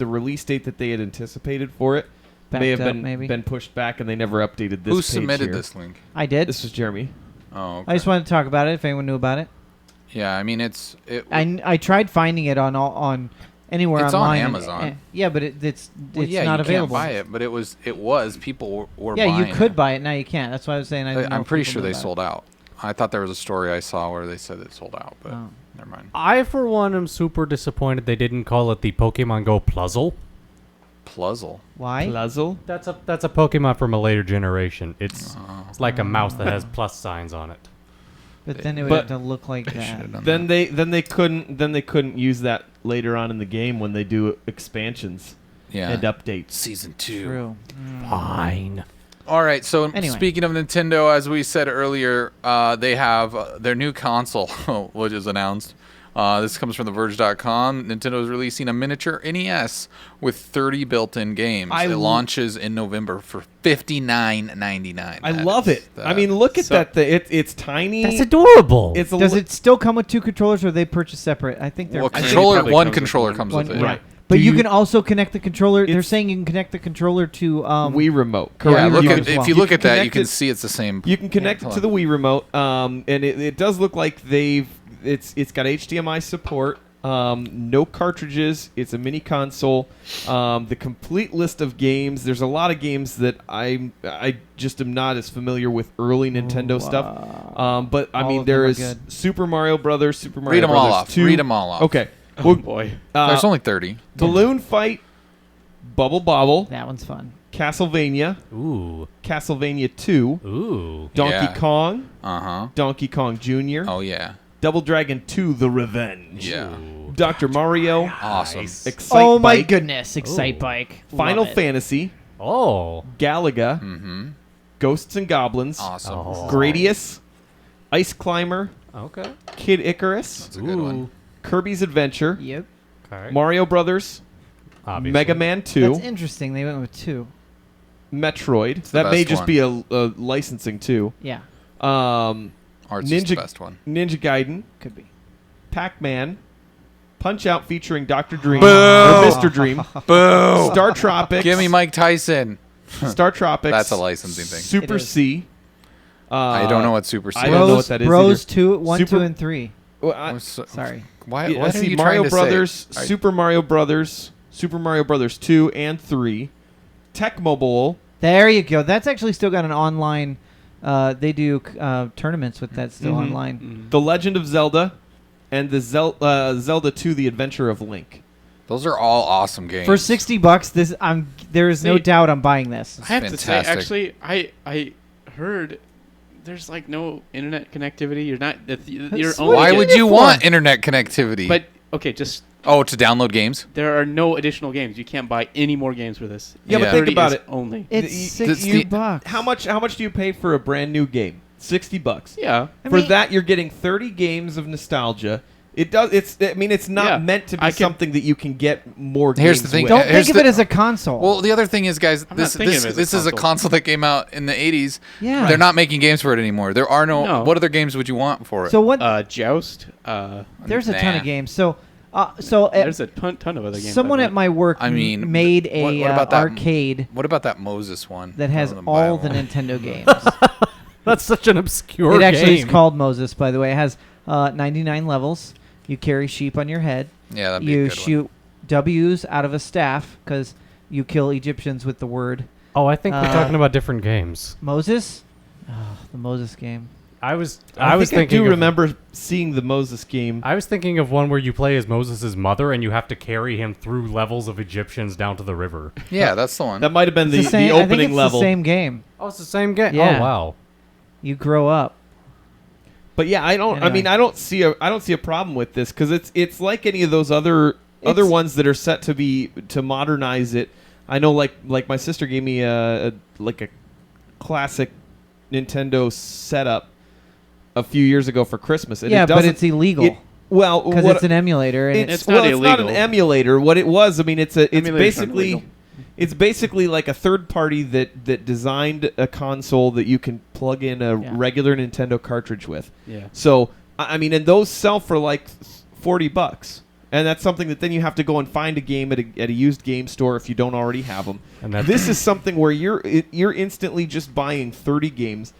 release date that they had anticipated for it may Backed have up, maybe. been pushed back, and they never updated this. Who page submitted here. this link? I did. This was Jeremy. Oh, okay. I just wanted to talk about it if anyone knew about it. Yeah, I mean I tried finding it on anywhere It's on online. Amazon. Yeah, but it's well, yeah, not you available. can't buy it, but it was people were Yeah, buying you could it. buy it. Now you can't. That's why I was saying I didn't know I'm if pretty people sure knew they about it. sold out. I thought there was a story I saw where they said it sold out, but Oh. never mind. I, for one, am super disappointed they didn't call it the Pokemon Go Puzzle. Puzzle. Why? Puzzle. That's a Pokemon from a later generation. It's like a mouse that has plus signs on it. But then it would But- have to look like that. should've done Then they couldn't use that later on in the game when they do expansions Yeah. and updates. Season 2. True. Fine. All right, so Anyway. speaking of Nintendo, as we said earlier, they have their new console, which is announced. This comes from TheVerge.com. Nintendo is releasing a miniature NES with 30 built-in games. It launches in November for $59.99. I love it. I mean, look at that. It's tiny. That's adorable. It's a Does li- it still come with 2 controllers, or are they purchased separate? I think they're. well, I think it controller probably one comes with controller one. comes One- with it. yeah. Right. But Do you you- can also connect the controller. They're It's- saying you can connect the controller to Wii remote. Yeah, Correct. look You at, can- if you you look can at that, you connect can it- see it's the same. You can connect it to the Wii remote, and it does look like it's got HDMI support. No cartridges. It's a mini console. The complete list of games. There's a lot of games that I just am not as familiar with early Nintendo stuff. But I All mean, of there them are is good. Super Mario Brothers, Super Mario Read them Brothers all off. 2. Read them all off. Okay. Oh Well, boy. There's only 30. Balloon Fight, Bubble Bobble, That one's fun. Castlevania, Ooh. Castlevania 2, Ooh. Donkey Yeah. Kong, Uh-huh. Donkey Kong Jr., Oh, yeah. Double Dragon 2: The Revenge, Yeah. Dr. Mario, Awesome. Excite Oh my Bike, goodness! Excite Bike. Final Love it. Fantasy, Oh. Galaga, Mm-hmm. Ghosts and Goblins, Awesome. Oh. Gradius, Ice Climber, Okay. Kid Icarus, That's a good one. Kirby's Adventure, Yep. Okay. Mario Brothers, Obviously. Mega Man 2, That's interesting. They went with 2. Metroid. the That may best just one. be a licensing too. Yeah, Art's is the Ninja best one. Ninja Gaiden, could be. Pac-Man, Punch Out featuring Dr. Dream Boo! or Mr. Dream, Boo! Star Tropics, Give me Mike Tyson. Star Tropics. That's a licensing thing. Super It is. C. I don't know what Super C I is. don't know Bros, what that is Bros either. 2, 1, Super- 2, and 3. Well, I'm so- Sorry. Why? I What are see you Mario trying to Brothers, say? Super Mario Brothers, Super Mario Brothers 2 and 3, Tecmo Bowl. There you go. That's actually still got an online. They do tournaments with that still Mhm. online. The Legend of Zelda, and the Zelda 2: The Adventure of Link. Those are all awesome games. For $60, there is no See- doubt I'm buying this. I have to say, fantastic. actually, I heard there's like no internet connectivity. You're not. You're What only. Why you would get you it want for? internet connectivity? But okay, just to download games. there are no additional games. You can't buy any more games for this. Yeah, but Yeah. think 30 about is it. Only. It's The- $60. How much do you pay for a brand new game? $60. Yeah. For mean- that, you're getting 30 games of nostalgia. It does. It's not Yeah. meant to be I can- something that you can get more. Here's games the thing. with. Don't Here's think of the- it as a console. Well, the other thing is, guys, I'm this not thinking this of it as a this is a console. console that came out in the 80s. Yeah. They're not making games for it anymore. There are no. No. What other games would you want for it? so what? Joust. There's a ton Nah. of games. So There's a ton of other games. someone I at my work I mean, made a what about that- arcade What about that Moses one? that has I wanna buy all the one. Nintendo games. That's such an obscure It actually game. is called Moses, by the way. It has 99 levels. You carry sheep on your head. Yeah, that'd be a You good one. shoot W's out of a staff because you kill Egyptians with the word Oh, I think we're Uh, talking about different games. Moses. Oh, the Moses game. I was I was think thinking I do of, remember seeing the Moses game. I was thinking of one where you play as Moses' mother and you have to carry him through levels of Egyptians down to the river. Yeah, that's the one. That might have been It's the same, I think opening it's level. the same game. Oh, it's the same game. Yeah. Oh, wow. You grow up. But yeah, I don't. I Anyway. mean, I don't see a problem with this because it's like any of those other It's- ones that are set to modernize it. I know, like my sister gave me a classic Nintendo setup a few years ago for Christmas. And Yeah, it but doesn't- it's illegal it- well, because what- it's an emulator. And it's, It's not well, it's not an illegal. emulator. What it was, I mean, it's Emulators basically aren't it's basically like a third party that designed a console that you can plug in a Yeah. regular Nintendo cartridge with. Yeah. So I mean, and those sell for like $40, and that's something that then you have to go and find a game at a used game store if you don't already have them. And that's This is something where you're instantly just buying 30 games.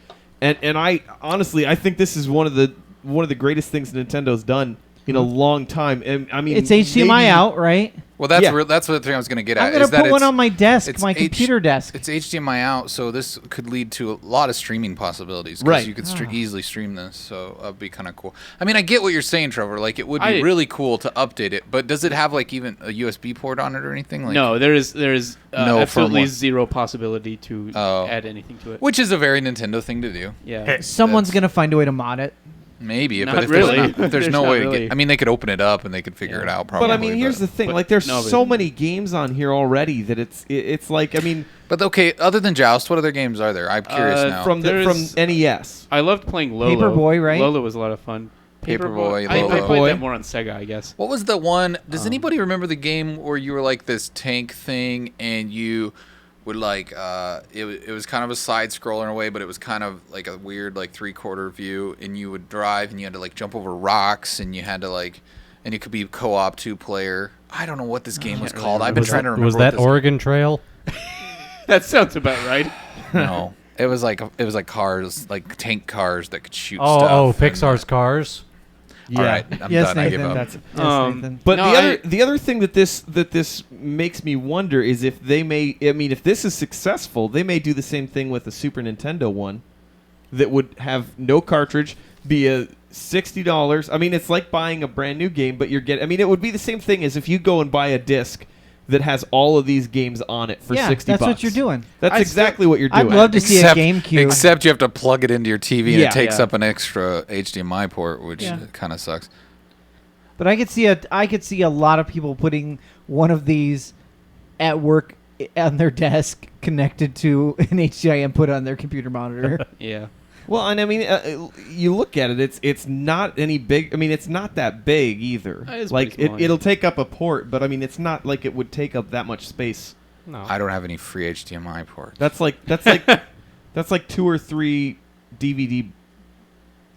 And I honestly, I think this is one of the greatest things Nintendo's done in a long time. And I mean, It's HDMI maybe- out, right? Well, that's Yeah. that's what the thing I was going to get at. I'm gonna is that put one it's- on my desk, it's my computer desk. It's HDMI out, so this could lead to a lot of streaming possibilities. 'Cause Right. You could easily stream this, so that'd be kind of cool. I mean, I get what you're saying, Trevor. Like, it would be really cool to update it, but does it have like even a USB port on it or anything? Like, No, there is No absolutely firmware. zero possibility to Oh. add anything to it. which is a very Nintendo thing to do. Yeah. Someone's That's- gonna find a way to mod it. Maybe, Not but if really. there's, if there's There's no not way to really. get. I mean, they could open it up and they could figure it out. Probably. But I mean, here's the thing: But like, there's nobody- so many games on here already that it's like, I mean, But okay, other than Joust, what other games are there? I'm curious now. from There's- NES. I loved playing Lolo. Paperboy, right? Lolo was a lot of fun. Paperboy, I Lolo. played that more on Sega, I guess. What was the one? Does anybody remember the game where you were like this tank thing and you would like it was kind of a side scroller in a way, but it was kind of like a weird like 3/4 view, and you would drive and you had to like jump over rocks and you had to like, and it could be co-op 2-player. I don't know what this game was can't really called. I've remember. been trying to remember. Was what that this- Oregon Trail? That sounds about right. No, it was like cars, like tank cars that could shoot Oh, stuff. oh, and- Pixar's Cars. All right, I'm yes, done. I give Nathan. up. That's yes, Um, Nathan. But No, the other thing that this makes me wonder is if they may. I mean, if this is successful, they may do the same thing with the Super Nintendo one, that would have no cartridge, be a $60. I mean, it's like buying a brand new game, but you're getting. I mean, it would be the same thing as if you go and buy a disc that has all of these games on it for Yeah, $60. that's what you're doing. That's I exactly what you're doing. I'd love to see a GameCube. Except you have to plug it into your TV and Yeah. it takes Yeah. up an extra HDMI port, which Yeah. kind of sucks. But I could see a lot of people putting one of these at work on their desk connected to an HDMI input on their computer monitor. Yeah. Well, and I mean, you look at it; it's not any big. I mean, it's not that big either. It's Like pretty small, yeah. it'll take up a port, but I mean, it's not like it would take up that much space. No. I don't have any free HDMI ports. That's like that's like 2 or 3 DVD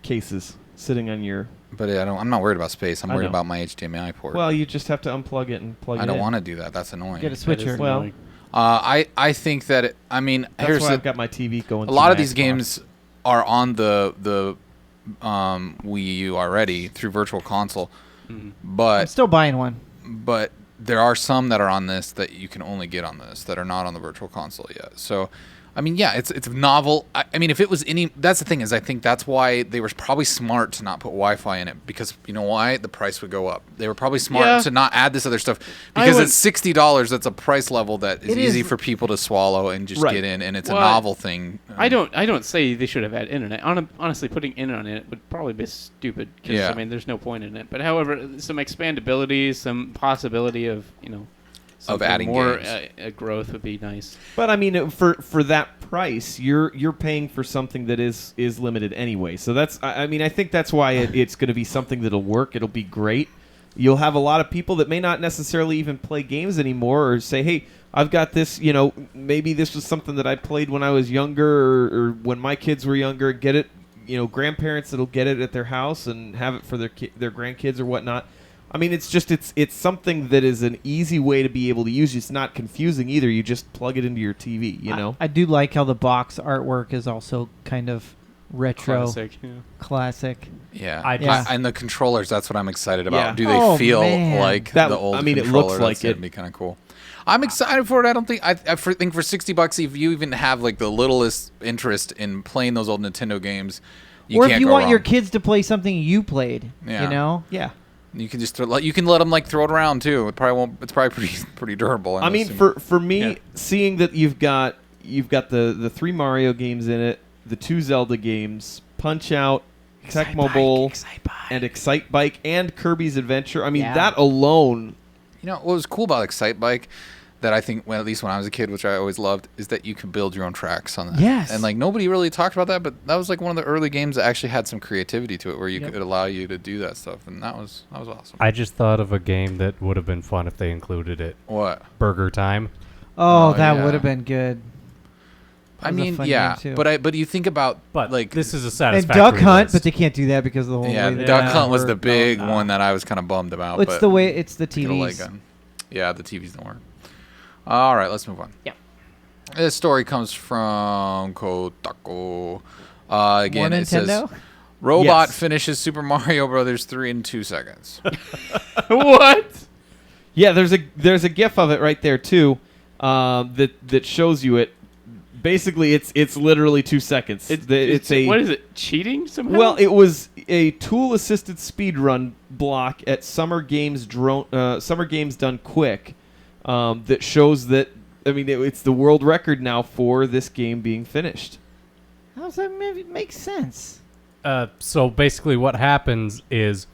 cases sitting on your. But I'm not worried about space. I'm I worried know. about my HDMI port. Well, you just have to unplug it and plug it I in. don't want to do that. That's annoying. Get a switcher. Well, I think that here's that's why the, I've got my TV going. a to lot my of these Xbox. games are on the Wii U already through Virtual Console, I'm but still buying one. there are some that are on this that you can only get on this that are not on the Virtual Console yet. So, I mean, yeah, it's novel. I mean, if it was any, that's the thing is, I think that's why they were probably smart to not put Wi-Fi in it, because you know why? The price would go up. They were probably smart Yeah. to not add this other stuff, because would- at $60, that's a price level that is It easy is- for people to swallow and just Right. get in, and it's Well, a novel thing. I don't say they should have had internet. Honestly, putting internet on it would probably be stupid. 'Cause, Yeah. I mean, there's no point in it. But however, some expandability, some possibility of something adding more games. growth would be nice. But I mean, for that price, you're paying for something that is limited anyway. So that's I mean, I think that's why it's going to be something that'll work. It'll be great. You'll have a lot of people that may not necessarily even play games anymore, or say, hey, I've got this. You know, maybe this was something that I played when I was younger, or when my kids were younger. Get it. You know, grandparents that'll get it at their house and have it for their grandkids or whatnot. I mean, it's just it's something that is an easy way to be able to use. It's not confusing either. You just plug it into your TV. You know. I do like how the box artwork is also kind of retro, classic. Yeah. Yeah. And the controllers, that's what I'm excited about. Yeah. Do they Oh, feel man. like That- the old I mean, it controller? looks like That's gonna it. be kind of cool. I'm excited for it. I don't think I think for $60, if you even have like the littlest interest in playing those old Nintendo games, you Or can't if you go want wrong. your kids to play something you played, Yeah. you know? Yeah. You can just you can let them like throw it around too. It probably won't. It's probably pretty durable. I mean, assuming. for me, Yeah. seeing that you've got the 3 Mario games in it, the 2 Zelda games, Punch Out, Tecmo Bowl, and Excite Bike, and Kirby's Adventure. I mean, Yeah. that alone. You know what was cool about Excite Bike, that I think, well, at least when I was a kid, which I always loved, is that you can build your own tracks on that. Yes. And like nobody really talked about that, but that was like one of the early games that actually had some creativity to it, where you could allow you to do that stuff, and that was awesome. I just thought of a game that would have been fun if they included it. What? Burger Time. Oh, Oh, that yeah. would have been good. I That was a mean, fun yeah, game, too. but you think about But like this is a And satisfactory Duck Hunt, list. but they can't do that because of the whole yeah, way Duck that Hunt was the worked. big no. one that I was kind of bummed about. It's but the way it's the get a leg TVs. gun. Yeah, the TVs don't work. All right, let's move on. Yeah. This story comes from Kotaku. Again, More it says Nintendo? robot Yes. finishes Super Mario Brothers 3 in 2 seconds. What? Yeah, there's a GIF of it right there too, that shows you it. Basically, it's literally 2 seconds. It's a What is it? Cheating somehow? well, it was a tool-assisted speedrun block at Summer Games Done Quick that shows that. I mean, it's the world record now for this game being finished. How does that make sense? So basically, what happens is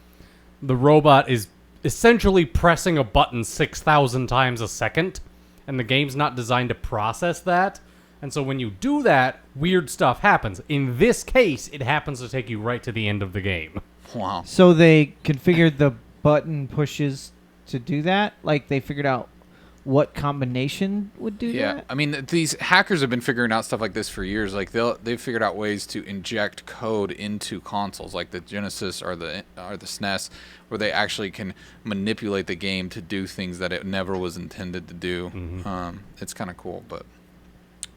the robot is essentially pressing a button 6,000 times a second, and the game's not designed to process that. And so when you do that, weird stuff happens. In this case, it happens to take you right to the end of the game. Wow. So they configured the button pushes to do that? Like they figured out what combination would do Yeah, that? I mean, these hackers have been figuring out stuff like this for years. Like they've figured out ways to inject code into consoles, like the Genesis or the SNES, where they actually can manipulate the game to do things that it never was intended to do. It's kind of cool, but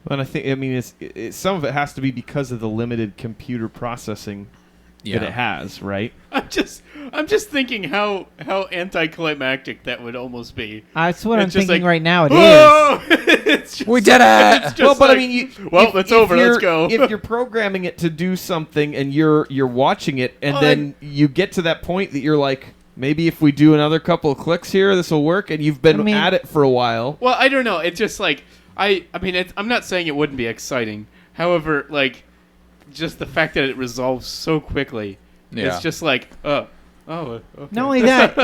And I mean, some of it has to be because of the limited computer processing that it has, right? I'm just thinking how anticlimactic that would almost be. That's what I'm It's just thinking like, right now. It is. "Whoa!" It's just- we did it's it. just Well, but like, I mean, it's over. Let's go. If you're programming it to do something and you're watching it, and then you get to that point that you're like, maybe if we do another couple of clicks here, this will work, and you've been at it for a while. Well, I don't know. It's just like I mean, I'm not saying it wouldn't be exciting. However, like just the fact that it resolves so quickly, it's just like, okay. Not only that,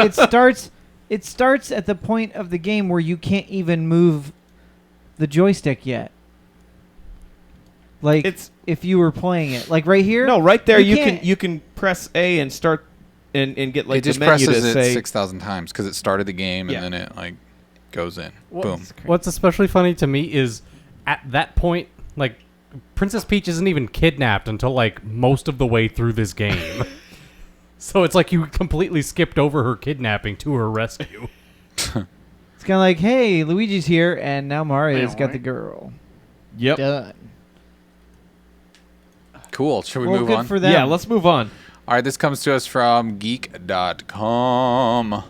it starts at the point of the game where you can't even move the joystick yet. Like if you were playing it, like right here. No, right there can't- you can press A and start and get like it just the menu presses to it say 6,000 times because it started the game and Yeah. then it like goes in. Boom. What's especially funny to me is at that point, like, Princess Peach isn't even kidnapped until like most of the way through this game. So it's like you completely skipped over her kidnapping to her rescue. It's kind of like, hey, Luigi's here, and now Mario's got the girl. Yep. Done. Cool. Should we Well, move good on? for them. Yeah, let's move on. All right, this comes to us from geek.com.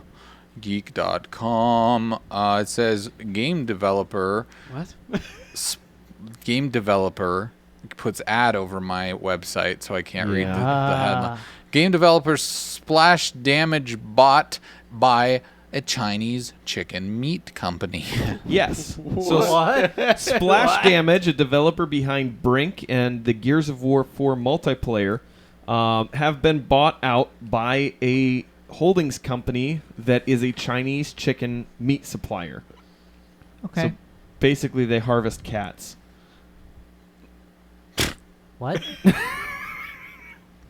Geek.com. It says game developer puts ad over my website, so I can't read the headline. Game developer splash damage bought by a Chinese chicken meat company. Yes. So Splash Damage, a developer behind Brink and the Gears of War 4 multiplayer, have been bought out by a holdings company that is a Chinese chicken meat supplier. Okay. So basically, they harvest cats. What?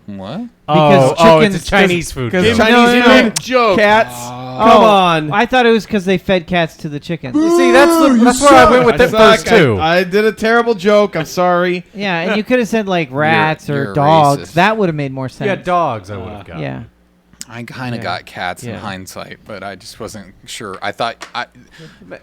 What? Because It's chickens- a Chinese food. Because joke. Chinese no. food cats. Oh, Come on. I thought it was because they fed cats to the chickens. See, that's where I went with it first too. I did a terrible joke. I'm sorry. Yeah, and you could have said like rats you're or dogs. racist. That would have made more sense. Yeah, dogs I would have got. Yeah. I kind of got cats in hindsight, but I just wasn't sure. I thought,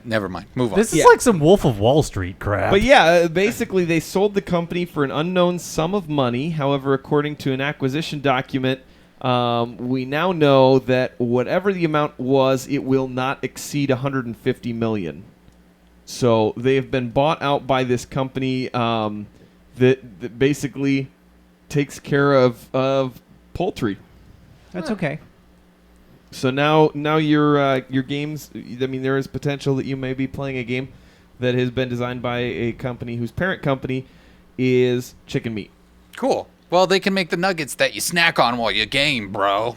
never mind. Move on. This is like some Wolf of Wall Street crap. But yeah, basically they sold the company for an unknown sum of money. However, according to an acquisition document, we now know that whatever the amount was, it will not exceed $150 million. So they have been bought out by this company that basically takes care of poultry. That's okay. So now your games. I mean, there is potential that you may be playing a game that has been designed by a company whose parent company is chicken meat. Cool. Well, they can make the nuggets that you snack on while you game, bro.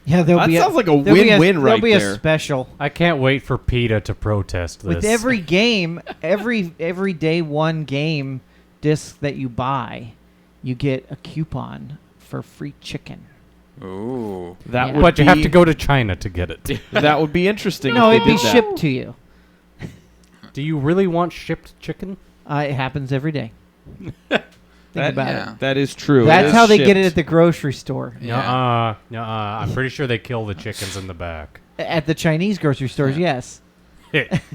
Yeah, That sounds like a win-win right There'll be there. a special. I can't wait for PETA to protest this. With every game, every day one game disc that you buy, you get a coupon for free chicken. Ooh. That Yeah. would But be, you have to go to China to get it. That would be interesting. No, if it'd they be did that. shipped to you. Do you really want shipped chicken? It happens every day. Think about yeah. it. That is true. That's It is how they get it shipped. at the grocery store. Yeah. I'm pretty sure they kill the chickens in the back. At the Chinese grocery stores, yes.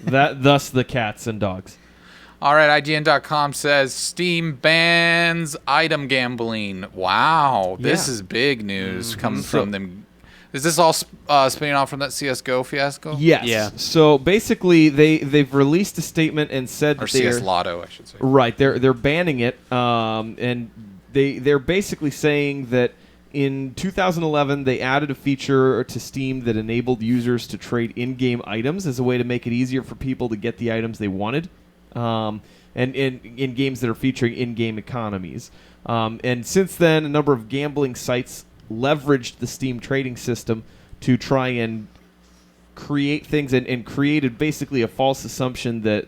Thus the cats and dogs. All right, IGN.com says Steam bans item gambling. Wow, this Yeah. is big news coming from them. Is this all spinning off from that CS:GO fiasco? Yes. Yeah. So basically, they've released a statement and said Or that they're CS Lotto, I should say. right. They're banning it, and they're basically saying that in 2011 they added a feature to Steam that enabled users to trade in-game items as a way to make it easier for people to get the items they wanted, and in games that are featuring in-game economies. And since then, a number of gambling sites leveraged the Steam trading system to try and create things and created basically a false assumption that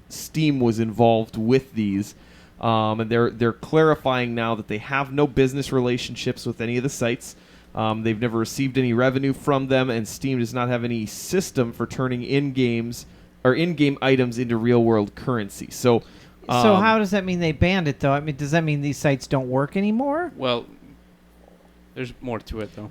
Steam was involved with these. And they're clarifying now that they have no business relationships with any of the sites. They've never received any revenue from them, and Steam does not have any system for turning in-game items into real-world currency. So how does that mean they banned it, though? I mean, does that mean these sites don't work anymore? Well, there's more to it though.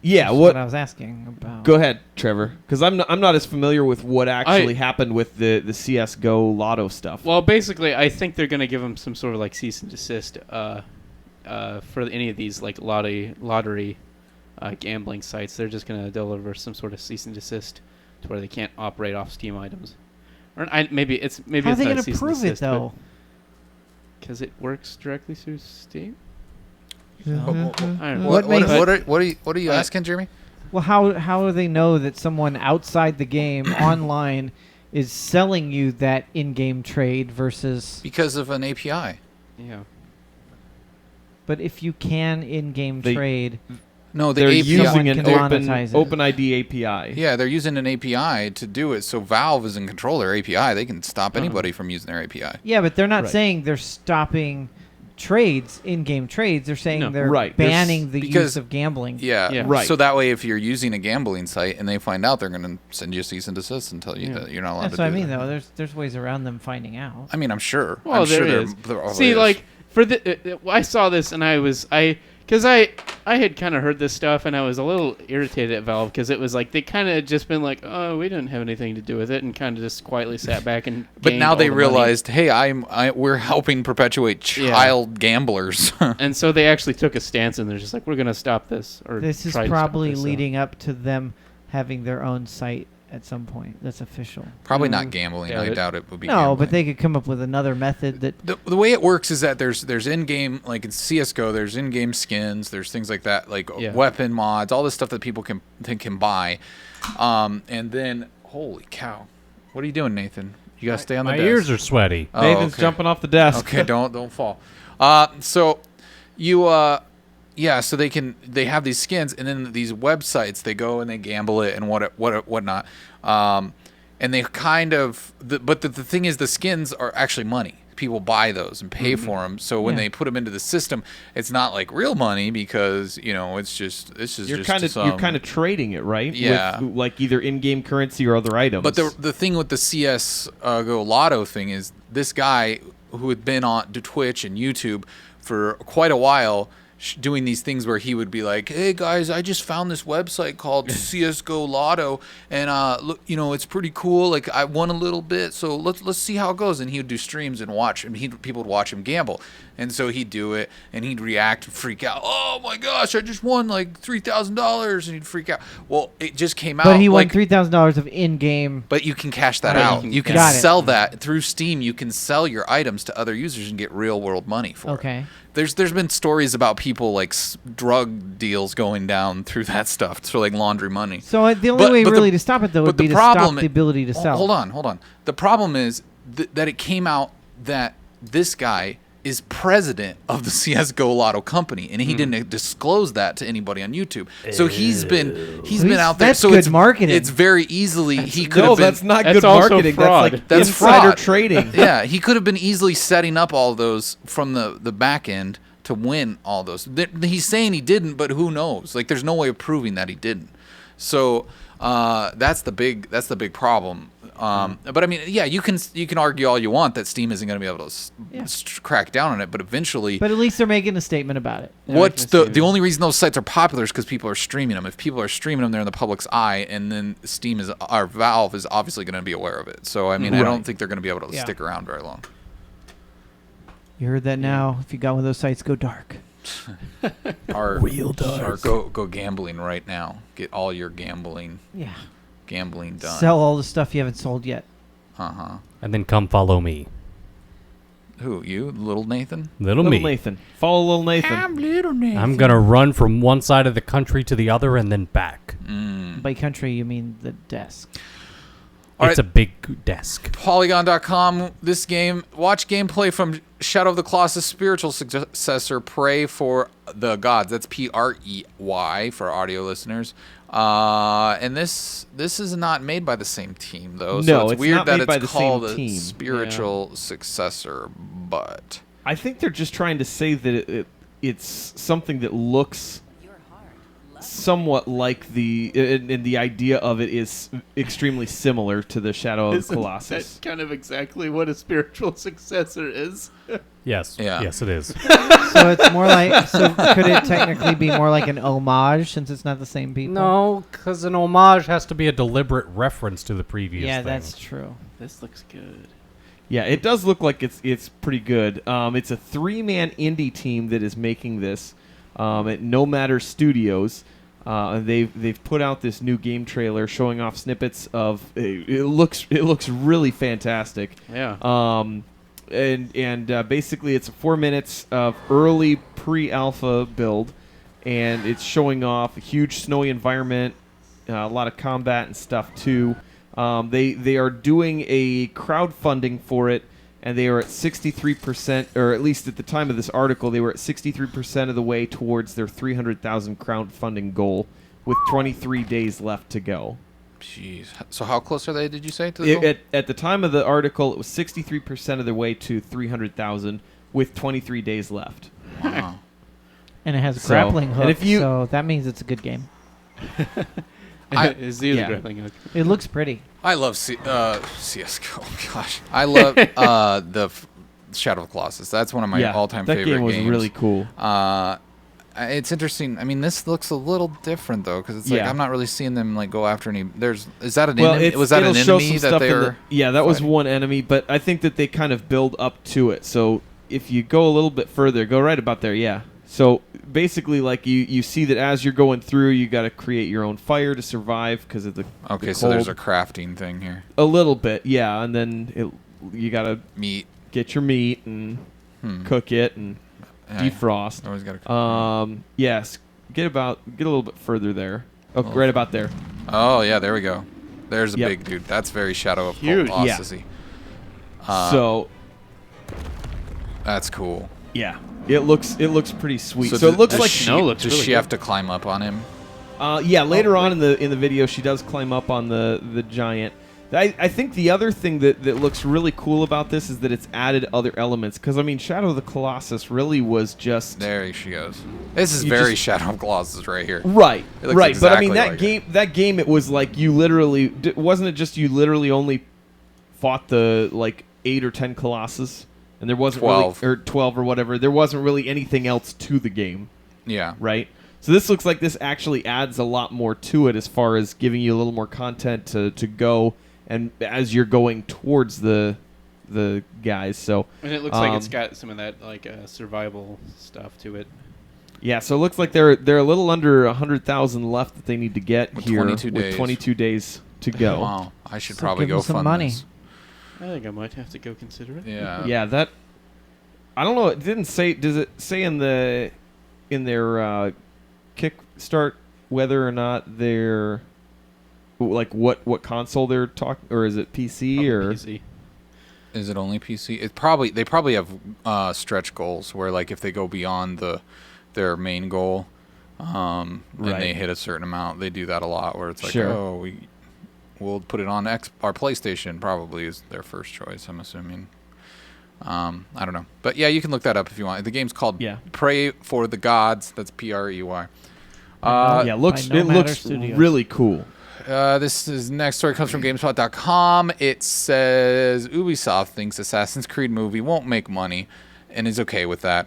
yeah, That's what I was asking about. Go ahead, Trevor, because I'm not as familiar with what actually happened with the CS:GO Lotto stuff. Well, basically, I think they're gonna give them some sort of like cease and desist for any of these like lottery gambling sites. They're just gonna deliver some sort of cease and desist to where they can't operate off Steam items. Or maybe it's How are it's they not going a to cease and prove it, desist, though? Because it works directly through Steam. I Mhm. don't know. What makes- What are you asking, Jeremy? Well, how do they know that someone outside the game online is selling you that in-game trade versus? Because of an API. Yeah. But if you can in-game They- trade, No, the They're API. using an Someone can monetize it. OpenID API. Yeah, they're using an API to do it. So Valve is in control of their API. They can stop anybody from using their API. yeah, but they're not Right. saying they're stopping trades, in-game trades. They're saying No. they're Right. banning the Because- use of gambling. Yeah, Yeah. Right. So that way, if you're using a gambling site and they find out, they're going to send you a cease and desist and tell you Yeah. that you're not allowed That's to what I do mean, that. though. There's ways around them finding out. I mean, I'm sure. Well, I'm sure there is. there probably See, is. like for the, I saw this and because I had kind of heard this stuff and I was a little irritated at Valve because it was like they kind of just been like, oh, we didn't have anything to do with it, and kind of just quietly sat back and. But gained now all they the money. realized, hey, we're helping perpetuate child gamblers. And so they actually took a stance and they're just like, we're gonna stop this. Or This is try to stop probably this, so. leading up to them having their own site at some point. That's official. Probably not gambling. Yeah, I but- doubt it would be. No, gambling. but they could come up with another method that. The way it works is that there's in-game, like in CS:GO, there's in-game skins, there's things like that, like Yeah. weapon mods, all this stuff that people can buy, and then holy cow, what are you doing, Nathan? You gotta stay on the My desk. ears are sweaty. Oh, Nathan's okay. jumping off the desk. Okay, don't fall. So you yeah, so they have these skins, and then these websites they go and they gamble it and whatnot. And they kind of, but the thing is, the skins are actually money. People buy those and pay for them. So when Yeah. they put them into the system, it's not like real money because it's just You're just kind of trading it, right? Yeah. With, like either in-game currency or other items. But the thing with the CS:GO Lotto thing is this guy who had been on to Twitch and YouTube for quite a while doing these things where he would be like, hey guys, I just found this website called CS:GO Lotto, and look, it's pretty cool. Like I won a little bit, so let's see how it goes. And he would do streams and watch, and people would watch him gamble, and so he'd do it, and he'd react, and freak out. Oh my gosh, I just won like $3,000, and he'd freak out. Well, it just came out. But he won like, $3,000 of in-game. But you can cash that Right, out. you You can can Got it. sell that through Steam. You can sell your items to other users and get real world money for it. Okay. There's been stories about people like drug deals going down through that stuff. It's for like laundry money. So the only way really to stop it, though, would be to stop the ability to sell. Hold on. The problem is that it came out that this guy is president of the CS:GO Lotto company, and he didn't disclose that to anybody on YouTube. So he's been out there. That's so good it's marketing. It's very easily he could no, have been. that's not That's good also marketing. fraud. That's like That's insider fraud. trading. Yeah, he could have been easily setting up all those from the back end to win all those. He's saying he didn't, but who knows? Like, there's no way of proving that he didn't. So that's the big problem. But I mean, yeah, you can argue all you want that Steam isn't going to be able to crack down on it, but eventually. But at least they're making a statement about it. What's the only reason those sites are popular is because people are streaming them. If people are streaming them, they're in the public's eye, and then Valve is obviously going to be aware of it. So I mean, I don't think they're going to be able to stick around very long. You heard that now. If you got one of those sites, go dark. Real dark. Or go gambling right now. Get all your gambling done. Sell all the stuff you haven't sold yet. And then come follow me. Who, you? Little Nathan? Little me. Nathan. Follow little Nathan. I'm little Nathan. I'm going to run from one side of the country to the other and then back. By country, you mean the desk. It's a big desk. Polygon.com. This game, watch gameplay from Shadow of the Colossus' spiritual successor, Pray for the Gods. That's Prey for audio listeners. And this is not made by the same team, though. So No, it's it's weird not that made by it's the same called a team. spiritual successor, but I think they're just trying to say that it's something that looks somewhat like and the idea of it is extremely similar to the Shadow of the Colossus. That's kind of exactly what a spiritual successor is. Yes. Yeah. Yes, it is. So it's more like. So could it technically be more like an homage since it's not the same people? No, because an homage has to be a deliberate reference to the previous Yeah, thing. that's true. This looks good. Yeah, it does look like it's pretty good. It's a 3-man indie team that is making this at No Matter Studios. They've put out this new game trailer showing off snippets of it looks really fantastic. Yeah. And basically it's 4 minutes of early pre-alpha build, and it's showing off a huge snowy environment, a lot of combat and stuff too. They are doing a crowdfunding for it, and they are at 63%, or at least at the time of this article, they were at 63% of the way towards their 300,000 crowdfunding goal, with 23 days left to go. jeez. So how close are they? Did you say to the goal? At the time of the article, it was 63% of the way to 300,000, with 23 days left. Wow. And it has a So- grappling and hook, if you- so that means it's a good game. Is the yeah. grappling hook. It looks pretty. I love CS:GO. Gosh, I love Shadow of the Colossus. That's one of my all-time favorite That game was games. really cool. It's interesting. I mean, this looks a little different though, because it's like Yeah. I'm not really seeing them like go after any. Is that an Well, enemy? Was that an it'll show enemy some that stuff they in the- were? Yeah, that was fighting? one enemy, but I think that they kind of build up to it. So if you go a little bit further, go right about there, yeah. So basically, like you see that as you're going through, you got to create your own fire to survive because of the Okay, the so there's a cold. crafting thing here. A little bit, yeah, and then you got to Meat. get your meat and cook it and Yeah, defrost. Always got to. Yes, get a little bit further there. Oh, right about there. Oh yeah, there we go. There's a Yep. big dude. That's very Shadow of Huge. Colossus-y. So That's cool. yeah, it looks pretty sweet. So, does- it looks does like she, snow looks does really she good. have to climb up on him? Yeah, later on in the video, she does climb up on the giant. I think the other thing that looks really cool about this is that it's added other elements. Because, I mean, Shadow of the Colossus really was just... There she goes. This is You very just- Shadow of Colossus right here. Right, It looks right. But, I mean, exactly like that game, it was like you literally... Wasn't it just you literally only fought the, like, 8 or 10 Colossus? And there wasn't 12. really... Or 12 or whatever. There wasn't really anything else to the game, Yeah. right? So this looks like this actually adds a lot more to it as far as giving you a little more content to go... And as you're going towards the guys, so And it looks like it's got some of that like survival stuff to it. yeah, so it looks like they're a little under 100,000 left that they need to get With here 22 with days. 22 days to go. Wow. I should So probably give go them some fund money. this. I think I might have to go consider it. Yeah. Yeah, that I don't know. It didn't say. Does it say in their Kickstart whether or not they're like what console they're talking, or is it PC or? PC. Is it only PC? They probably have stretch goals where like if they go beyond their main goal, and Right. they hit a certain amount, they do that a lot. Where it's like, Sure. oh, we'll put it on our PlayStation. Probably is their first choice. I'm assuming. I don't know, but yeah, you can look that up if you want. The game's called Yeah. Pray for the Gods. That's Prey. Yeah, By No it Matter looks Studios. really cool. Next story comes from GameSpot.com. It says Ubisoft thinks Assassin's Creed movie won't make money and is okay with that.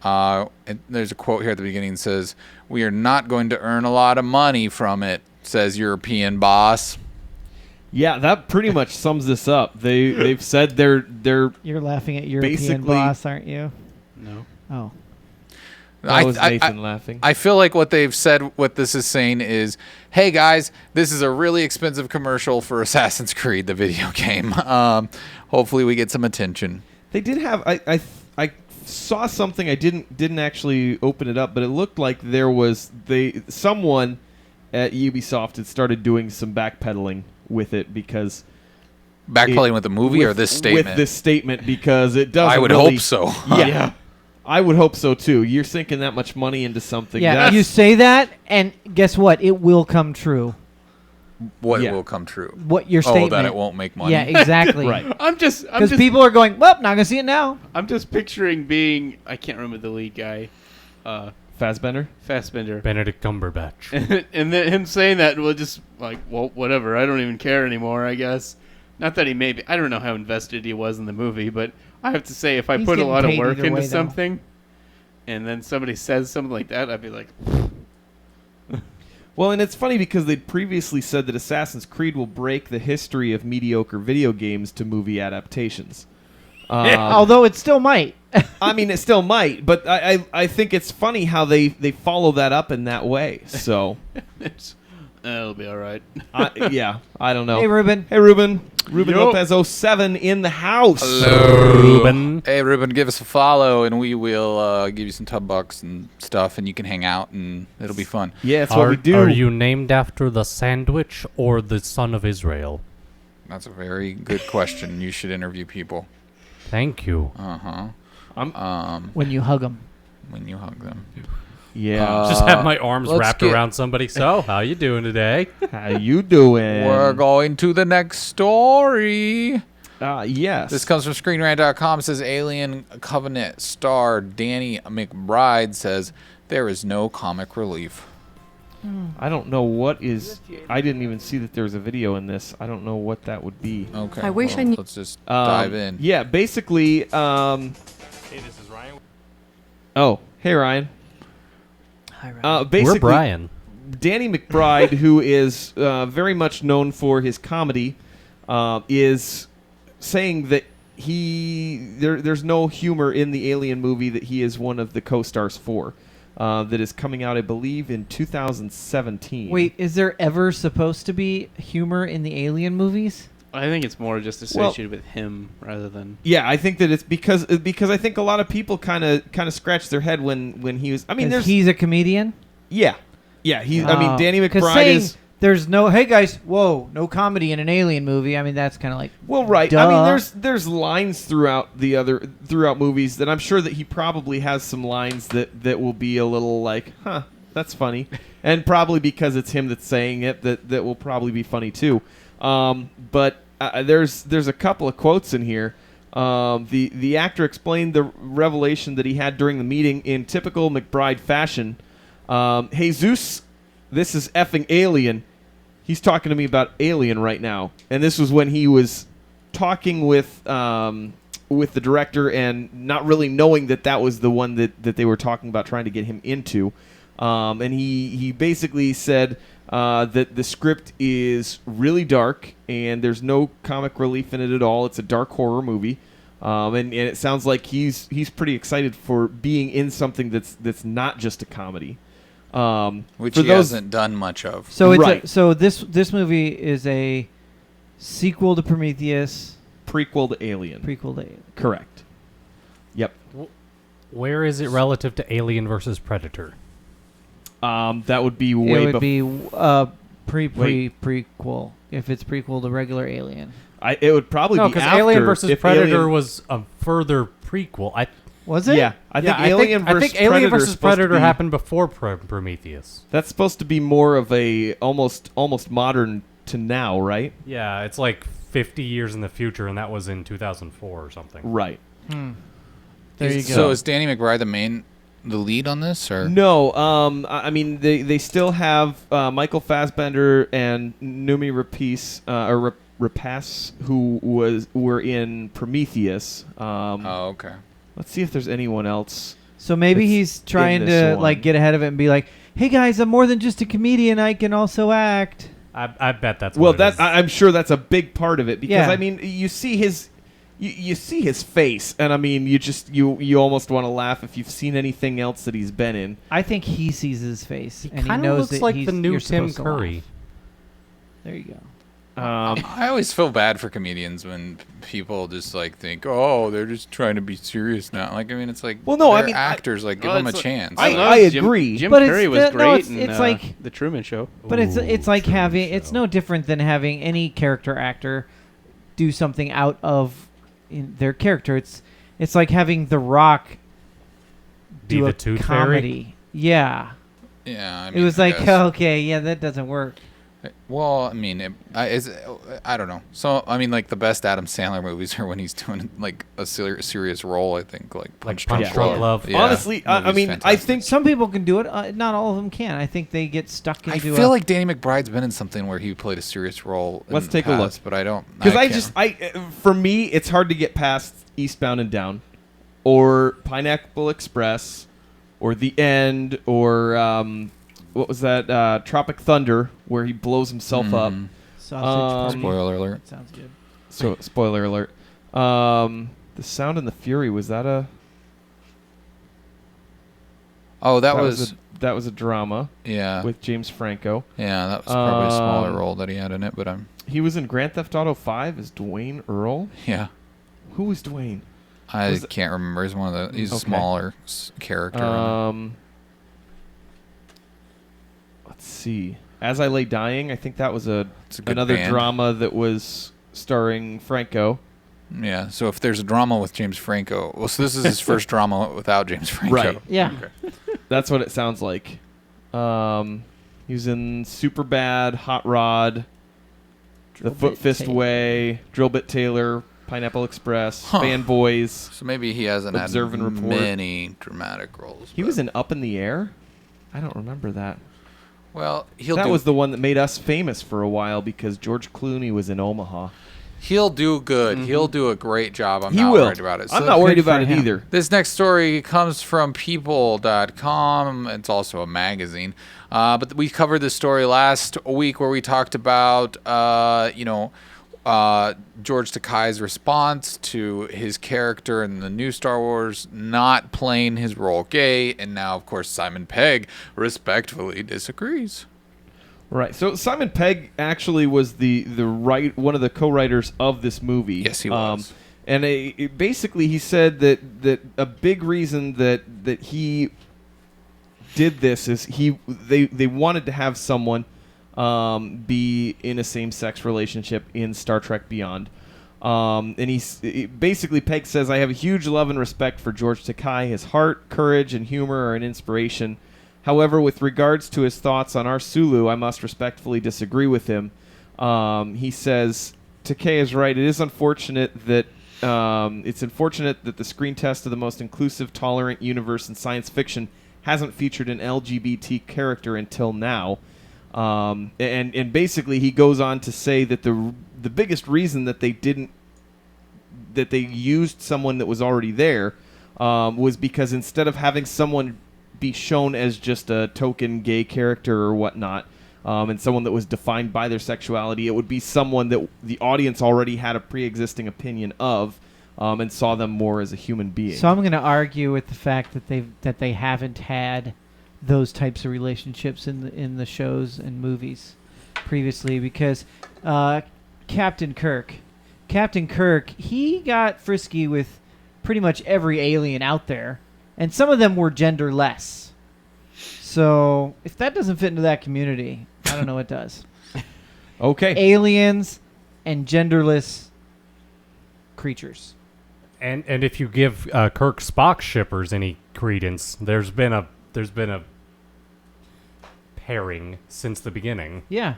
And there's a quote here at the beginning that says, "We are not going to earn a lot of money from it," says European boss. Yeah, that pretty much sums this up. They've said they're You're laughing at European basically- boss, aren't you? No. Oh. that was Nathan laughing. I feel like what they've said, what this is saying is, hey guys, this is a really expensive commercial for Assassin's Creed, the video game. Hopefully we get some attention. They did have I saw something. I didn't actually open it up, but it looked like there was someone at Ubisoft had started doing some backpedaling with it because Backpedaling with the movie or this statement? With this statement because it doesn't. I would really, hope so. Yeah. I would hope so too. You're sinking that much money into something. Yeah, that's- you say that, and guess what? It will come true. What Yeah. will come true? What your statement? Oh, that it won't make money. Yeah, exactly. Right. I'm just Because people are going, well, not gonna see it now. I'm just picturing being, I can't remember the lead guy, Fassbender. Fassbender. Benedict Cumberbatch. And then him saying that will just like, well, whatever. I don't even care anymore. I guess. Not that he maybe. I don't know how invested he was in the movie, but I have to say, if I He's put a getting lot of paid work either into way, though. something, and then somebody says something like that, I'd be like, Well, and it's funny because they'd previously said that Assassin's Creed will break the history of mediocre video games to movie adaptations. Although it still might. I mean, it still might, but I think it's funny how they follow that up in that way. So, it'll be all right. I don't know. Hey, Ruben. Hey, Ruben. Ruben Yo. Lopez 07 in the house. Ruben. Hey, Ruben, give us a follow, and we will give you some tub bucks and stuff, and you can hang out, and it'll be fun. Yeah, that's what we do. Are you named after the sandwich or the son of Israel? That's a very good question. You should interview people. Thank you. When you hug them. When you hug them. Yeah. Just have my arms let's wrapped get- around somebody. So, how you doing today? How you doing? We're going to the next story. Yes. This comes from ScreenRant.com. It says Alien Covenant star Danny McBride says there is no comic relief. I don't know what is. I didn't even see that there was a video in this. I don't know what that would be. Okay. I wish I knew- Let's just dive in. Yeah, basically. Hey, this is Ryan. Oh, hey Ryan. Hi, Ryan. Basically, We're Brian. Danny McBride, who is very much known for his comedy, is saying that there's no humor in the Alien movie that he is one of the co-stars for. That is coming out, I believe, in 2017. Wait, is there ever supposed to be humor in the Alien movies? I think it's more just associated with him rather than. Yeah, I think that it's because I think a lot of people kind of scratched their head when he was. I mean, 'Cause there's he's a comedian. yeah. I mean, Danny 'Cause McBride saying is. There's no. Hey guys, whoa, no comedy in an Alien movie. I mean, that's kind of like. Well, right. Duh. I mean, there's lines throughout movies that I'm sure that he probably has some lines that will be a little like, huh, that's funny, and probably because it's him that's saying it, that will probably be funny too. But there's a couple of quotes in here. The actor explained the revelation that he had during the meeting in typical McBride fashion. Hey Zeus, this is effing Alien. He's talking to me about Alien right now, and this was when he was talking with the director and not really knowing that was the one that they were talking about trying to get him into. And he basically said that the script is really dark and there's no comic relief in it at all. It's a dark horror movie. And it sounds like he's pretty excited for being in something that's not just a comedy. Which for he those- hasn't done much of. So it's Right. so this movie is a sequel to Prometheus, prequel to Alien. prequel to Alien. Correct. Yep. Where is it relative to Alien versus Predator? That would be way It would be Wait. prequel if it's prequel to regular Alien. It would probably No, be because after Alien versus if Predator Alien- was a further prequel. Was it? Yeah, I think Alien versus I think Alien Predator versus is supposed to Predator be- happened before Prometheus. That's supposed to be more of a almost modern to now, right? Yeah, it's like 50 years in the future, and that was in 2004 or something. Right. There you go. So is Danny McBride the main the lead on this, or No, I mean they still have Michael Fassbender and Noomi Rapace, who were in Prometheus. Oh, okay. Let's see if there's anyone else. So maybe It's he's trying in this to one. like get ahead of it and be like, "Hey guys, I'm more than just a comedian. I can also act." I bet that's Well, what it is. I'm sure that's a big part of it because Yeah. I mean you see his. You see his face, and I mean, you almost want to laugh if you've seen anything else that he's been in. I think he sees his face and he Kind of knows looks that like he's, the new you're Tim supposed to Curry. laugh. There you go. I always feel bad for comedians when people just like think, oh, they're just trying to be serious now. Like, I mean, it's like, Well, no, I they're mean, actors. Like, give Well, them a it's like- chance. I Like, agree. Jim But it's Carrey was the- great no, in it's like- The Truman Show. But it's like Truman having it's Show. no different than having any character actor do something out of their character. It's like having The Rock Be do the a Tooth Fairy? comedy. Yeah. yeah, I It mean, was I like, guess. oh, okay, yeah, that doesn't work. Well, I mean, I don't know. So, I mean, like the best Adam Sandler movies are when he's doing like a serious role. I think like Punch Punch Drunk Love. Yeah, Honestly, I movie's mean, I fantastic. think Some people can do it. Not all of them can. I think they get stuck I into. feel like Danny McBride's been in something where he played a serious role. in Let's the take a look. past, but I don't because can't- for me, it's hard to get past Eastbound and Down, or Pineapple Express, or The End, or what was that? Tropic Thunder, where he blows himself up. sausage party. Spoiler alert. Sounds good. So, spoiler alert. The Sound and the Fury, was that a? Oh, that was that was a drama yeah, with James Franco. yeah. That was probably a smaller Um, role that he had in it, but He was in Grand Theft Auto 5 as Dwayne Earl. yeah. Who was Dwayne? I Was- can't remember. He's one of the. He's a Okay. smaller character. Let's see. As I Lay Dying, I think that was It's a good another band. drama that was starring Franco. Yeah. So if there's a drama with James Franco, well, so this is his first drama without James Franco. Right. Yeah. That's what it sounds like. He was in Superbad, Hot Rod, The Drill Foot Bit Fist Taylor. Way, Drill Bit Taylor, Pineapple Express, Huh. Fanboys. So maybe he hasn't Observe had and Report. many dramatic roles. He but- was in Up in the Air. I don't remember that. Well, he'll That do. was the one that made us famous for a while because George Clooney was in Omaha. He'll do good. He'll do a great job. I'm He not will. worried about it. I'm So not worried good for about it him. either. This next story comes from people.com. It's also a magazine. But we covered this story last week where we talked about, George Takei's response to his character in the new Star Wars not playing his role gay. And now, of course, Simon Pegg respectfully disagrees. Right. So Simon Pegg actually was one of the co-writers of this movie. Yes, he was. And basically, he said that a big reason that he did this is they wanted to have someone be in a same-sex relationship in Star Trek Beyond. And basically Pegg says, I have a huge love and respect for George Takei. His heart, courage, and humor are an inspiration. However, with regards to his thoughts on our Sulu, I must respectfully disagree with him. He says, Takei is right. It is unfortunate that the screen test of the most inclusive, tolerant universe in science fiction hasn't featured an LGBT character until now. And basically, he goes on to say that the biggest reason that they used someone that was already there was because instead of having someone be shown as just a token gay character or whatnot, and someone that was defined by their sexuality, it would be someone that the audience already had a pre-existing opinion of, and saw them more as a human being. So I'm going to argue with the fact that they haven't had those types of relationships in the shows and movies previously, because Captain Kirk, he got frisky with pretty much every alien out there, and some of them were genderless. So if that doesn't fit into that community, I don't know what does. Okay. Aliens and genderless creatures. And if you give Kirk Spock shippers any credence, there's been a pairing since the beginning. Yeah.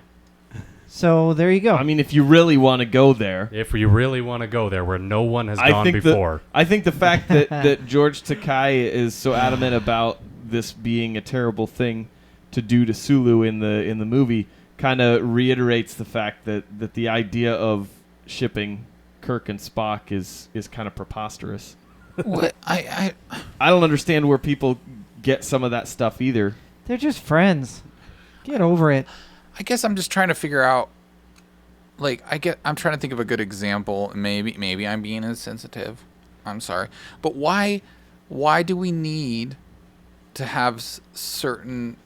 So there you go. I mean, if you really want to go there, If you really want to go there where no one has I gone think before. I think the fact that George Takei is so adamant about this being a terrible thing to do to Sulu in the movie kind of reiterates the fact that the idea of shipping Kirk and Spock is kind of preposterous. What I don't understand where people get some of that stuff either. They're just friends. Get over it. I guess I'm just trying to figure out. Like I'm trying to think of a good example. Maybe I'm being insensitive. I'm sorry, but why do we need to have certain,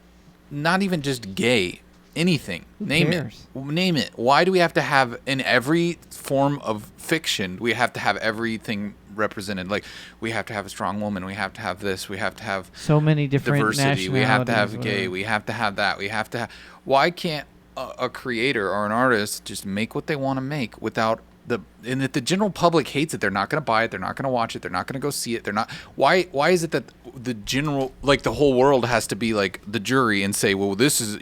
not even just gay, anything? Who Name cares? it. Name it. Why do we have to have in every form of fiction? We have to have everything represented. Like we have to have a strong woman. We have to have this. We have to have So many different diversity. We have to have nationalities, gay. whatever. We have to have that. We have to have. Why can't a creator or an artist just make what they want to make without and if the general public hates it, they're not going to buy it, they're not going to watch it, they're not going to go see it, they're not. Why is it that the general, like the whole world has to be like the jury and say, well, this is,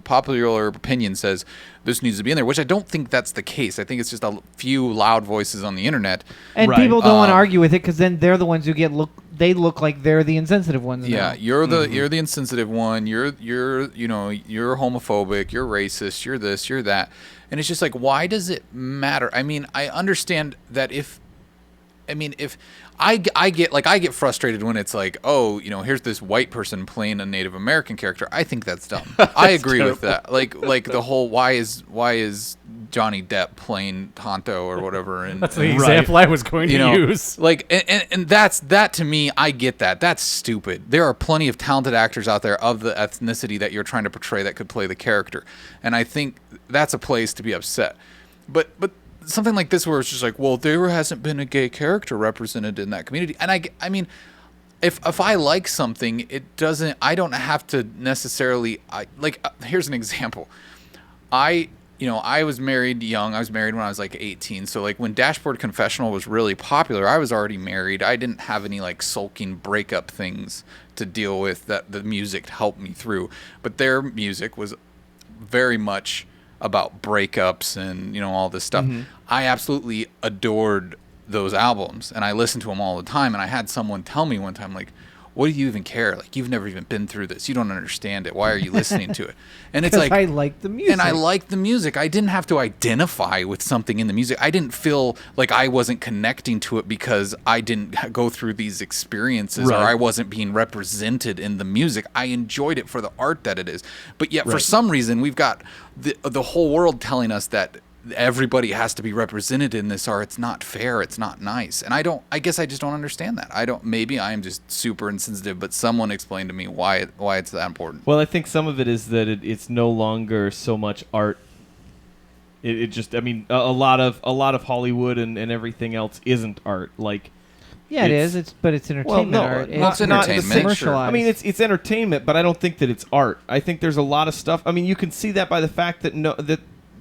popular opinion says this needs to be in there, which I don't think that's the case. I think it's just a few loud voices on the internet. And Right. people don't want to argue with it because then they're the ones who they look like they're the insensitive ones. Yeah, now. you're the insensitive one. You're homophobic. You're racist. You're this. You're that. And it's just like, why does it matter? I mean, I understand that if I get frustrated when it's like, oh, here's this white person playing a Native American character. I think that's dumb. I agree with that. Like the whole why is Johnny Depp playing Tonto or whatever? And That's the example I was going to use. Like, and that to me, I get that. That's stupid. There are plenty of talented actors out there of the ethnicity that you're trying to portray that could play the character, and I think that's a place to be upset. But something like this where it's just like, well, there hasn't been a gay character represented in that community, and I mean, if I like something, I don't have to necessarily. Here's an example. I was married young. I was married when I was like 18. So like when Dashboard Confessional was really popular, I was already married. I didn't have any like sulking breakup things to deal with that the music helped me through. But their music was very much about breakups and all this stuff. Mm-hmm. I absolutely adored those albums and I listened to them all the time. And I had someone tell me one time, like, what do you even care? Like, you've never even been through this. You don't understand it. Why are you listening to it? And it's like, I like the music. and I like the music. I didn't have to identify with something in the music. I didn't feel like I wasn't connecting to it because I didn't go through these experiences or Right. I wasn't being represented in the music. I enjoyed it for the art that it is. But yet, for Right. some reason, we've got the whole world telling us that everybody has to be represented in this, or it's not fair, it's not nice. And I guess I just don't understand that. Maybe I am just super insensitive, but someone explained to me why it's that important. Well, I think some of it is that it's no longer so much art. It just, I mean, a lot of Hollywood and everything else isn't art. Like, Yeah, it is. But it's entertainment no, art. well, it's entertainment, sure. commercialized. I mean, it's entertainment, but I don't think that it's art. I think there's a lot of stuff. I mean, you can see that by the fact that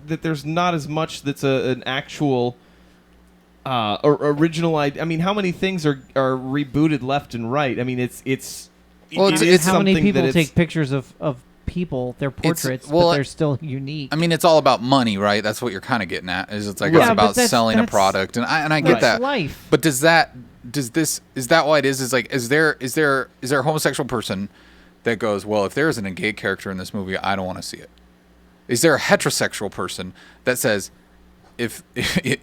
that there's not as much that's an actual original idea. I mean, how many things are rebooted left and right? I mean, Well, it is how many something people that take pictures of people, their portraits, well, but they're still unique. I mean, it's all about money, right? That's what you're kind of getting at. It's like Yeah, it's but about that's- selling a that's- product, and I get that's that. life. But is that why it is? Is like, is there a homosexual person that goes, well, if there isn't a gay character in this movie, I don't want to see it? Is there a heterosexual person that says, if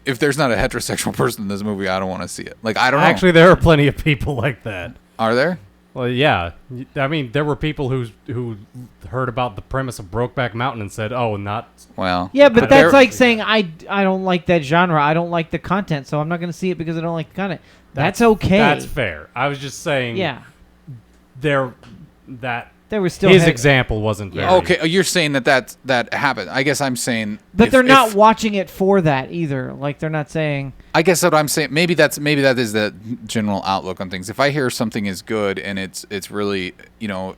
there's not a heterosexual person in this movie, I don't want to see it? Like, I don't know. Actually, there are plenty of people like that. Are there? Well, yeah. I mean, there were people who heard about the premise of Brokeback Mountain and said, "Oh, not." Well, Yeah, but there- that's like saying I don't like that genre. I don't like the content, so I'm not going to see it because I don't like the content. That's okay. That's fair. I was just saying. Yeah, There was still his example wasn't very. Okay, you're saying that happened. I guess I'm saying, but they're not watching it for that either. Like they're not saying. I guess what I'm saying, maybe that is the general outlook on things. If I hear something is good and it's really an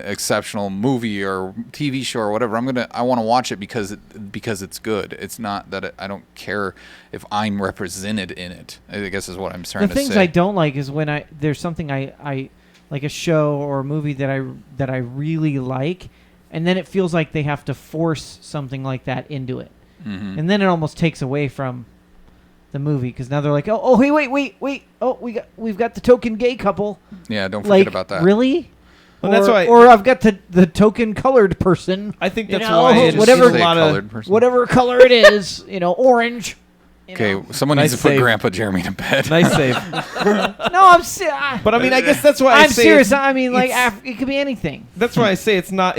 exceptional movie or TV show or whatever, I want to watch it because it's good. It's not that I don't care if I'm represented in it. I guess is what I'm trying to say. The things I don't like is when there's something I like, a show or a movie that I really like, and then it feels like they have to force something like that into it, and then it almost takes away from the movie because now they're like, oh, hey, wait, oh, we've got the token gay couple. Yeah, don't forget Like, about that. really? Well, that's why- or I've got the token colored person. I think You that's know, why Did it's you whatever- say a lot colored of. person? Whatever color it is, orange. you Okay, know. someone Nice needs to put save. Grandpa Jeremy to bed. Nice save. No, I'm serious. But I mean, I guess that's why I I'm say serious. it's- I mean, like, it's- it could be anything. That's why I say it's not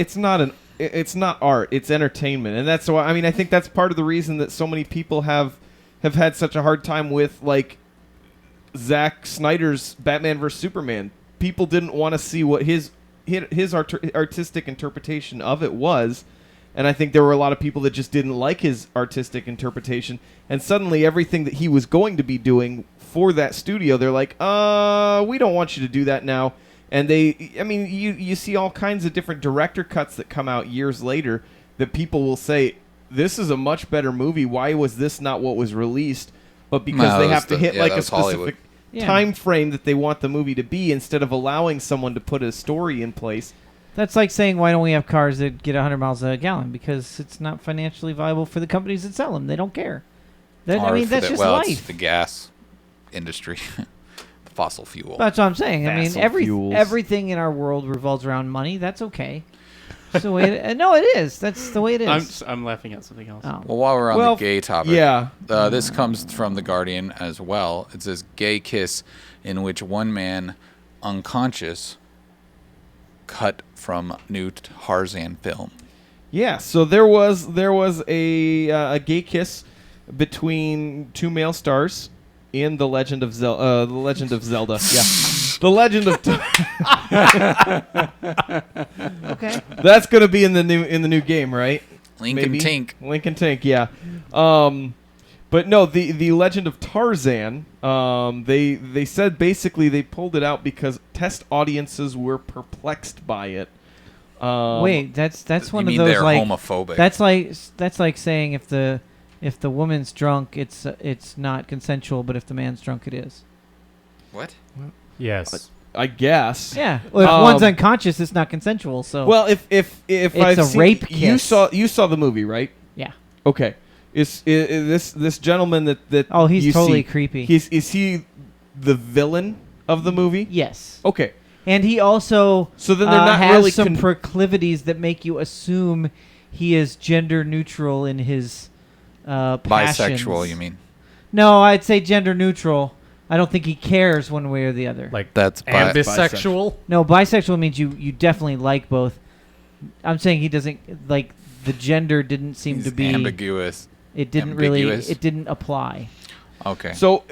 art. It's entertainment, and that's why. I mean, I think that's part of the reason that so many people have had such a hard time with like Zack Snyder's Batman vs Superman. People didn't want to see what his artistic interpretation of it was, and I think there were a lot of people that just didn't like his artistic interpretation. And suddenly, everything that he was going to be doing for that studio, they're like, we don't want you to do that now. And you see all kinds of different director cuts that come out years later that people will say, this is a much better movie. Why was this not what was released? But because No, they that have was to hit yeah, like that a was Hollywood. specific Yeah. time frame that they want the movie to be instead of allowing someone to put a story in place. That's like saying, why don't we have cars that get 100 miles a gallon? Because it's not financially viable for the companies that sell them. They don't care. I Or mean, for that's the- just well, it's life. the gas industry, the fossil fuel. That's what I'm saying. I mean, Fossil fuels. everything in our world revolves around money. That's okay. That's the way no, it is. That's the way it is. I'm laughing at something else. Oh. Well, while we're on Well, the gay topic, yeah. This comes from The Guardian as well. It says gay kiss in which one man unconscious cut from new Tarzan film. Yeah, so there was a gay kiss between two male stars in The Legend of Zelda. The Legend of Zelda. Yeah. The Legend of Okay. That's going to be in the new game, right? Link and Maybe? Tink. Link and Tink, yeah. But no, the Legend of Tarzan, they said basically they pulled it out because test audiences were perplexed by it. Wait, that's one You mean of those they're like homophobic? that's like saying if the woman's drunk, it's not consensual, but if the man's drunk, it is. What? Yes. I guess. Yeah. Well, if one's unconscious, it's not consensual. So Well, if It's I've a seen, rape you kiss. saw the movie, right? yeah. Okay. Is this gentleman that Oh, he's you totally see, creepy. is he the villain of the movie? Yes. Okay. And he also So then they're not has really some proclivities that make you assume he is gender neutral in his passions. Bisexual, you mean? No, I'd say gender neutral. I don't think he cares one way or the other. Like That's ambisexual. No, bisexual means you definitely like both. I'm saying he doesn't like the gender didn't seem He's to be ambiguous. It didn't ambiguous. it didn't apply. Okay. So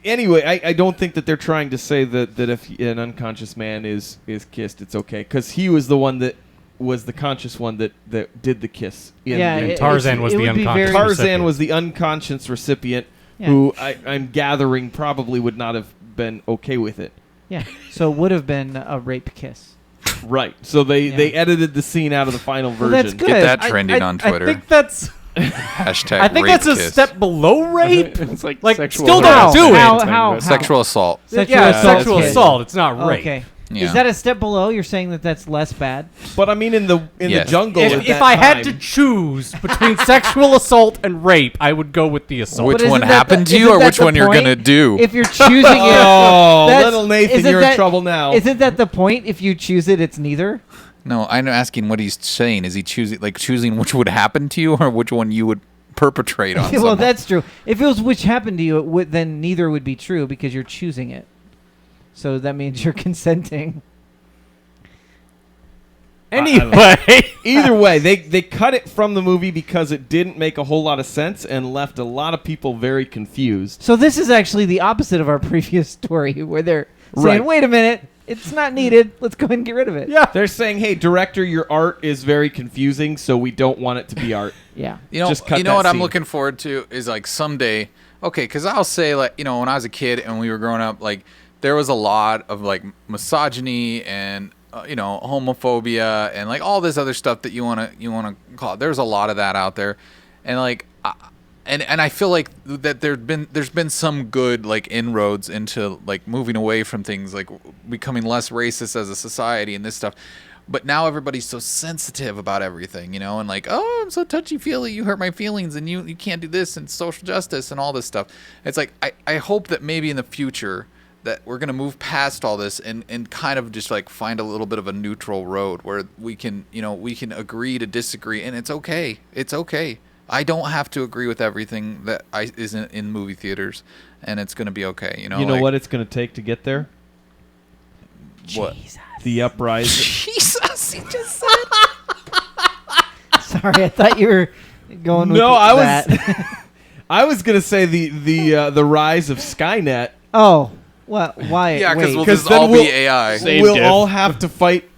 anyway, I don't think that they're trying to say that if an unconscious man is kissed, it's okay, because he was the one that was the conscious one that did the kiss. Yeah, And it- Tarzan it's- was it the would be unconscious very- Tarzan recipient. was the unconscious recipient, Yeah. who I'm gathering probably would not have been okay with it. Yeah. So it would have been a rape kiss. Right. So they Yeah. edited the scene out of the final Well, version. that's good. Get that I- trending I- on Twitter. I think that's Hashtag I think rape that's a kiss. step below rape. It's like Like, sexual still harassment. don't do it. How? Sexual assault. Sexual yeah, assault sexual kiss. assault. It's not rape. Okay. Yeah. Is that a step below? You're saying that's less bad? But I mean, in the Yes. jungle. at If that I had to time- choose between sexual assault and rape, I would go with the assault. Which But one isn't that happened the- to you, isn't or that which the one you're point? gonna do? If you're choosing it, Oh, that's- little Nathan, isn't you're in that- trouble now. Isn't that the point? If you choose it, it's neither. No, I'm asking what he's saying. Is he choosing which would happen to you, or which one you would perpetrate on well, someone? that's true. If it was which happened to you, it would, then neither would be true because you're choosing it. So that means you're consenting. Anyway, Either way, they cut it from the movie because it didn't make a whole lot of sense and left a lot of people very confused. So this is actually the opposite of our previous story, where they're saying, Right. "Wait a minute, it's not needed. Let's go ahead and get rid of it." yeah. They're saying, "Hey, director, your art is very confusing, so we don't want it to be art." Yeah. Just cut you know that what I'm scene. looking forward to is like someday. Okay, because I'll say like when I was a kid and we were growing up, like there was a lot of like misogyny and homophobia and like all this other stuff that you wanna call it. There's a lot of that out there, and like and I feel like that there's been some good like inroads into like moving away from things like becoming less racist as a society and this stuff. But now everybody's so sensitive about everything, and like, oh, I'm so touchy-feely, you hurt my feelings, and you can't do this, and social justice, and all this stuff. It's like, I hope that maybe in the future that we're going to move past all this and kind of just like find a little bit of a neutral road where we can agree to disagree, and it's okay. It's okay. I don't have to agree with everything that isn't in movie theaters, and it's going to be okay. You know what it's going to take to get there? What? The uprising. Jesus, he just said. Sorry, I thought you were going with No, I that. was. I was going to say the rise of Skynet. Oh, what? Why? Yeah, because Wait. we'll just then all we'll- be AI. Same we'll diff. all have to fight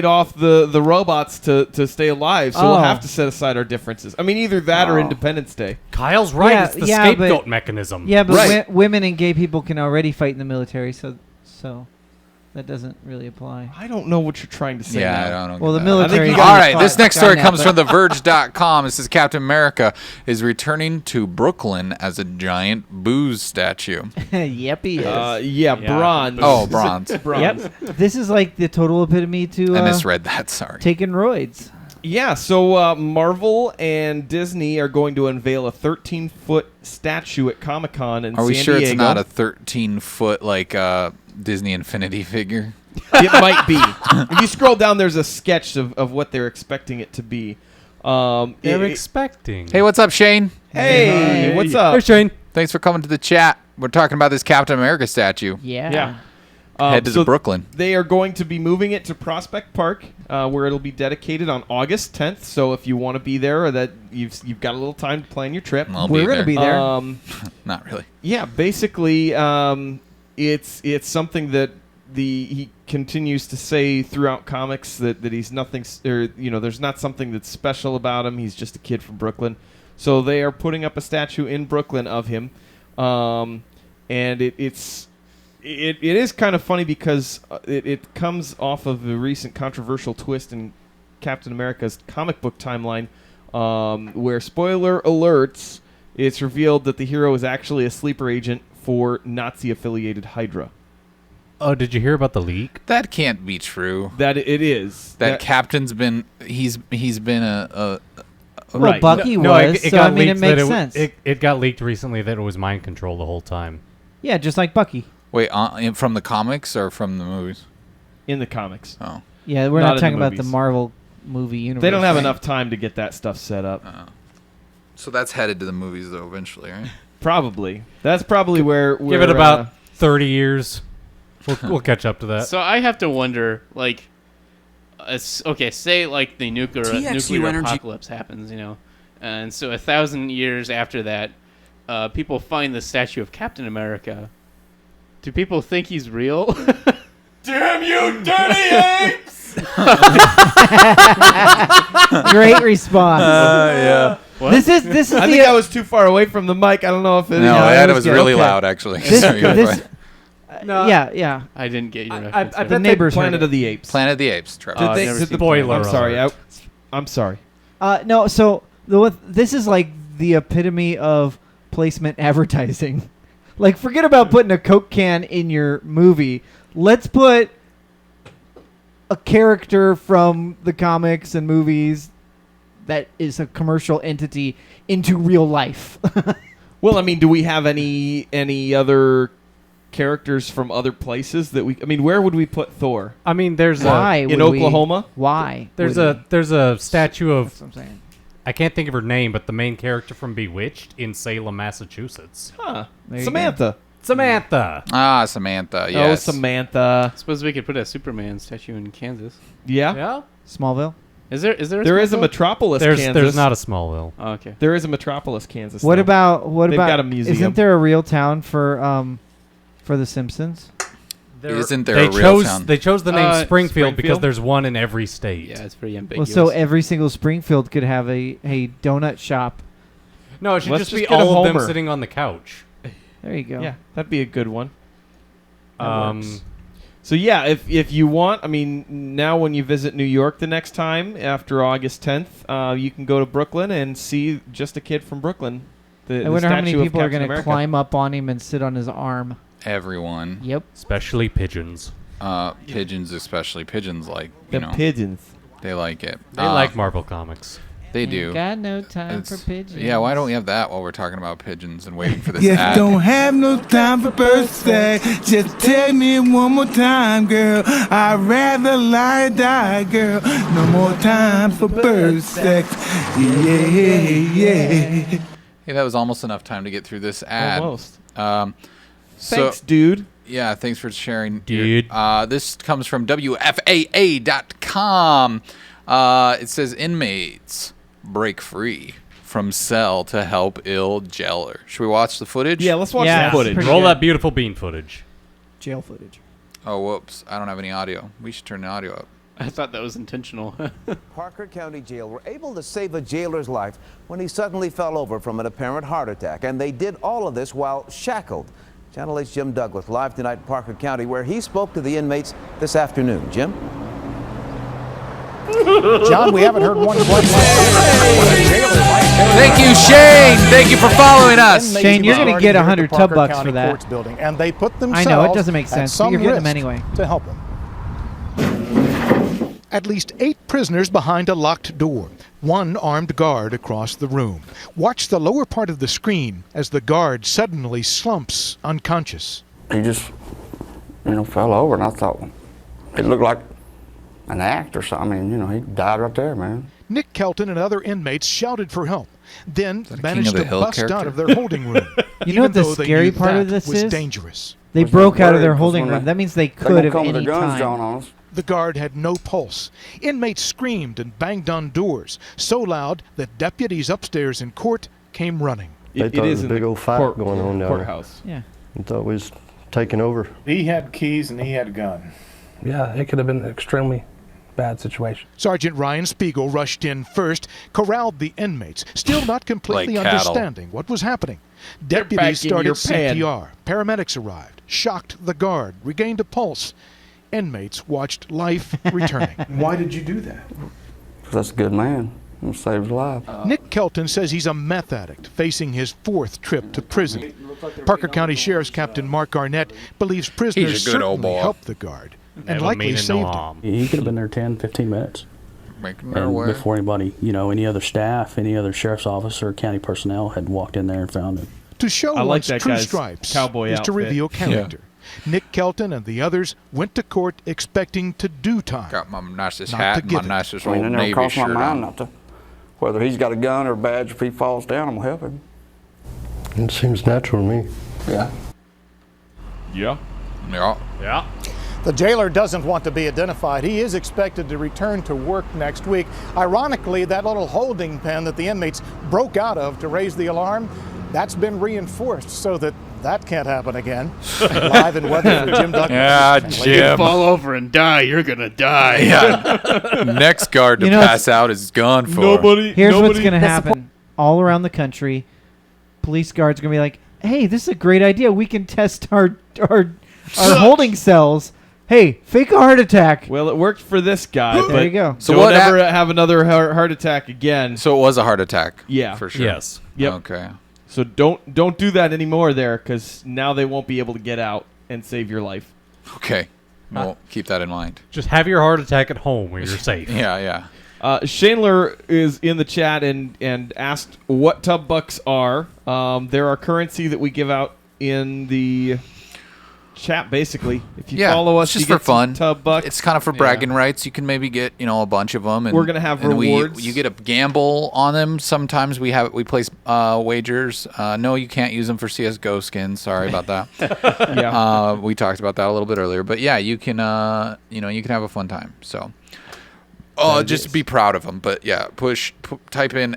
off the robots to stay alive. So we'll Oh. have to set aside our differences. I mean, either that or Oh. Independence Day. Kyle's right. Yeah, It's the yeah, scapegoat but- mechanism. Yeah, but Right. women and gay people can already fight in the military, so that doesn't really apply. I don't know what you're trying to say. Yeah, now. I don't. Well, the get that. military. you can got- All right, fight this next story Skynet, comes but- from TheVerge.com. It says Captain America is returning to Brooklyn as a giant booze statue. Yep, he is. Yeah, bronze. Oh, bronze. Bronze. Yep. This is like the total epitome to I misread that. Sorry. taking roids. Yeah, so Marvel and Disney are going to unveil a 13-foot statue at Comic-Con in Are we San sure Diego. it's not a 13-foot like Disney Infinity figure? It might be. If you scroll down, there's a sketch of what they're expecting it to be. They're expecting. Hey, what's up, Shane? Hey, what's up? Hey, Shane. Thanks for coming to the chat. We're talking about this Captain America statue. Yeah. Yeah. Head to so Brooklyn. They are going to be moving it to Prospect Park, where it'll be dedicated on August 10th. So if you want to be there, or that you've got a little time to plan your trip. I'll We're gonna there. be there. Not really. Yeah, basically, it's something that he continues to say throughout comics that he's nothing, or there's not something that's special about him. He's just a kid from Brooklyn. So they are putting up a statue in Brooklyn of him, and it is kind of funny because it comes off of a recent controversial twist in Captain America's comic book timeline, where, spoiler alerts, it's revealed that the hero is actually a sleeper agent for Nazi-affiliated Hydra. Oh, did you hear about the leak? That can't be true. That it is. That Captain's been he's been a Well, Right. Bucky No, was, so I mean, it leaked makes that sense. It got leaked recently that it was mind control the whole time. Yeah, just like Bucky. wait from the comics or from the movies? in the comics. Oh, Yeah, we're Not not, in the talking about the movies. Marvel movie universe. They don't have right? enough time to get that stuff set up. so that's headed to the movies though eventually, right? Probably. That's probably where Give it about 30 years. We'll catch up to that. So I have to wonder, like, okay, say like the nuclear apocalypse happens, and so 1,000 years after that, people find the statue of Captain America. Do people think he's real? Damn you, dirty apes! Great response. Yeah. What? This is I the think I was too far away from the mic. I don't know if it. No, it that was was good. really Okay. loud actually. this, So you're this fine. yeah. I didn't get your I reference. bet there. The neighbors heard Planet it. of the Apes. Planet of the Apes, Trevor. I've never seen Spoiler I'm sorry. alert. I'm sorry. No, so this is like the epitome of placement advertising. Like, forget about putting a Coke can in your movie. Let's put a character from the comics and movies that is a commercial entity into real life. Well, I mean, do we have any other characters from other places that we? I mean, where would we put Thor? I mean, there's Why? In would we- Oklahoma? Why? there's would a statue we? of, That's what I'm saying. I can't think of her name, but the main character from Bewitched in Salem, Massachusetts. Huh? There you Samantha. Samantha. Samantha. Oh, Yes. Samantha. Suppose we could put a Superman statue in Kansas. Yeah. Yeah. Smallville. Is there? There is a Smallville? Metropolis, There's Kansas. not a Smallville. Oh, okay. There is a Metropolis, Kansas. What though. about They've got a museum. Isn't there a real town for The Simpsons? Isn't there They a real chose town? they chose the name Springfield because Springfield? there's one in every state. Yeah, it's pretty Well, ambiguous. so every single Springfield could have a donut shop. No, it should Let's just just be get a all of them Homer. sitting on the couch. There you go. Yeah, that'd be a good one. That Um, works. So yeah, if you want, I mean, now when you visit New York the next time after August 10th, you can go to Brooklyn and see just a kid from Brooklyn. I wonder how many statue of people are Captain going to America. climb up on him and sit on his arm. Everyone. Yep. especially pigeons. Pigeons especially. Pigeons like, The pigeons. they like it. They like Marvel Comics. They do. Got no time for It's- pigeons. Yeah, why don't we have that while we're talking about pigeons and waiting for this Yes, ad? don't have no time for birthday. Just tell me one more time, girl. I'd rather lie die, girl. No more time for birth sex. Yeah. Hey, that was almost enough time to get through this ad. Almost. So, Thanks, dude. yeah, thanks for sharing. Dude. This comes from WFAA.com. It says inmates break free from cell to help ill jailer. Should we watch the footage? Yeah, let's watch Yeah, the footage. pretty Roll good. that beautiful bean footage. Jail footage. Oh, whoops. I don't have any audio. We should turn the audio up. I thought that was intentional. Parker County Jail were able to save a jailer's life when he suddenly fell over from an apparent heart attack. And they did all of this while shackled. Channel 8's Jim Douglas live tonight in Parker County, where he spoke to the inmates this afternoon. Jim? John, we haven't heard one complaint. Thank you, Shane. Thank you for following us. Shane, you're gonna get 100 tub bucks for that. Building, and they put I themselves know, it doesn't make at sense, but some you're getting them risk anyway. to help them. At least 8 prisoners behind a locked door. One armed guard across the room. Watch the lower part of the screen as the guard suddenly slumps unconscious. He just, fell over, and I thought it looked like an act or something. I mean, he died right there, man. Nick Kelton and other inmates shouted for help, then that a managed King of to the Hill bust character? out of their holding room. You know what the even though they scary knew part of that this was is? dangerous. They Was broke out of worried their 'cause holding when room. they- That means they They could have come with any their guns drawn time. on us. The guard had no pulse. Inmates screamed and banged on doors, so loud that deputies upstairs in court came running. It is a big old fight going on down courthouse. Yeah. I thought we was taking over. He had keys and he had a gun. Yeah, it could have been an extremely bad situation. Sergeant Ryan Spiegel rushed in first, corralled the inmates, still not completely Like cattle. understanding what was happening. back Deputies in your started pen. CPR. Paramedics arrived, shocked the guard, regained a pulse. Inmates watched life returning. Why did you do that? 'Cause that's a good man. He saved his life. Nick Kelton says he's a meth addict facing his 4th trip to prison. Parker County Sheriff's Captain Mark Garnett believes prisoners He's a good old certainly boy. helped the guard and Never likely meaning no saved him. harm. He could have been there 10, 15 minutes. Making their way. Before anybody, any other staff, any other sheriff's officer, county personnel had walked in there and found him. To show I like one's that true guy's stripes cowboy is to outfit. reveal character. Nick Kelton and the others went to court expecting to do time. Got my nicest Not hat to and my give it. nicest I mean, old it never Navy crossed my shirt mind on. not to. Whether he's got a gun or a badge, if he falls down, I'm gonna help him. It seems natural to me. Yeah. Yeah. Yeah. Yeah. The jailer doesn't want to be identified. He is expected to return to work next week. Ironically, that little holding pen that the inmates broke out of to raise the alarm, that's been reinforced so that that can't happen again. Live in weather for Jim Douglas. Yeah, You Jim. fall over and die, you're gonna die. Yeah. Next guard to You know, pass out is gone for. Here's what's going to happen. All around the country, police guards are going to be like, hey, this is a great idea. We can test our holding cells. Hey, fake a heart attack. Well, it worked for this guy. There but you go. So don't what ever have another heart attack again. So it was a heart attack. Yeah. For sure. Yes. Yep. Okay. So don't do that anymore there, because now they won't be able to get out and save your life. Okay. We'll keep that in mind. Just have your heart attack at home where you're safe. Yeah, yeah. Shandler is in the chat and asked what tub bucks are. They're our currency that we give out in the chat, basically. If you follow us, it's just you for get some fun. tub bucks. It's kind of for bragging rights. You can maybe get a bunch of them. And We're gonna have and rewards. You get a gamble on them. Sometimes we place wagers. No, you can't use them for CS:GO skins. Sorry about that. Yeah. We talked about that a little bit earlier. But yeah, you can you can have a fun time. So. Oh, just be proud of them. But yeah, type in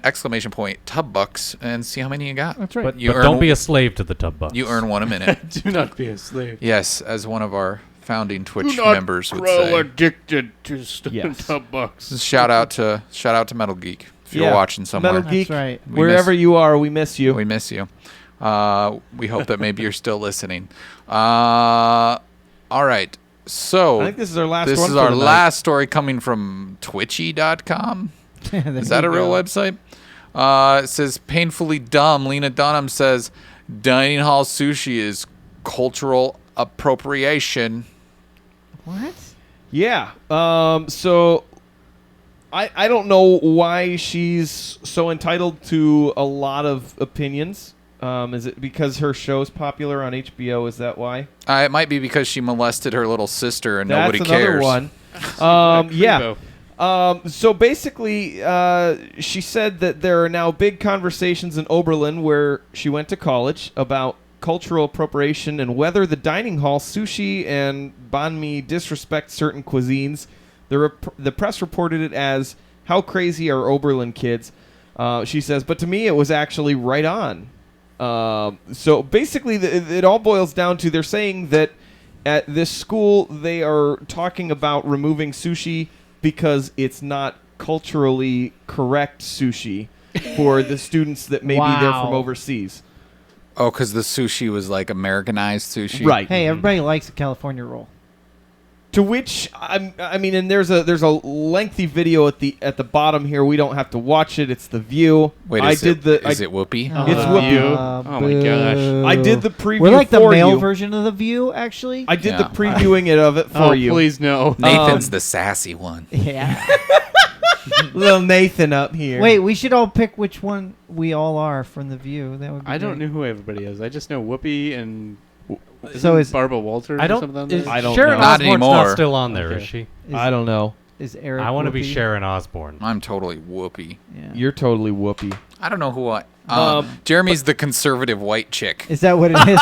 !tub bucks and see how many you got. That's right. But don't be a slave to the tub bucks. You earn one a minute. Do not be a slave. Yes, as one of our founding Twitch Do not members would grow say. addicted to Yes. tub bucks. Shout out to Metal Geek if you're watching somewhere. Metal Geek, That's right. We wherever you are, we miss you. We miss you. We hope that maybe you're still listening. All right. So I think this is our last This one is for our tonight. last story coming from twitchy.com. Is that a real website? It says painfully dumb. Lena Dunham says dining hall sushi is cultural appropriation. What? Yeah. So I don't know why she's so entitled to a lot of opinions. Is it because her show's popular on HBO? Is that why? It might be because she molested her little sister and That's nobody another cares. one. Yeah. So basically, she said that there are now big conversations in Oberlin, where she went to college, about cultural appropriation and whether the dining hall sushi and banh mi disrespect certain cuisines. The press reported it as, "How crazy are Oberlin kids?" She says, but to me it was actually right on. So basically it all boils down to, they're saying that at this school they are talking about removing sushi because it's not culturally correct sushi for the students that may be there from overseas. Oh, because the sushi was like Americanized sushi. Right. Hey, everybody likes a California roll. To which I mean, and there's a lengthy video at the bottom here. We don't have to watch it. It's The View. Wait, is it Whoopi? It's Whoopi. Oh my gosh! I did the preview. We're like the for male you. version of The View, actually. I did the previewing of it for you. Please no. Nathan's the sassy one. Yeah. Little Nathan up here. Wait, we should all pick which one we all are from The View. That would be I don't great. know who everybody is. I just know Whoopi and. So is Barbara Walters I or don't. something? on Is there? I don't Sharon know. Not Osbourne's anymore. not still on there, Okay. is she? I don't know. Is Eric? I want to be Whoopi? Sharon Osbourne. I'm totally Whoopi. Yeah. You're totally Whoopi. I don't know who I. Jeremy's the conservative white chick. Is that what it is?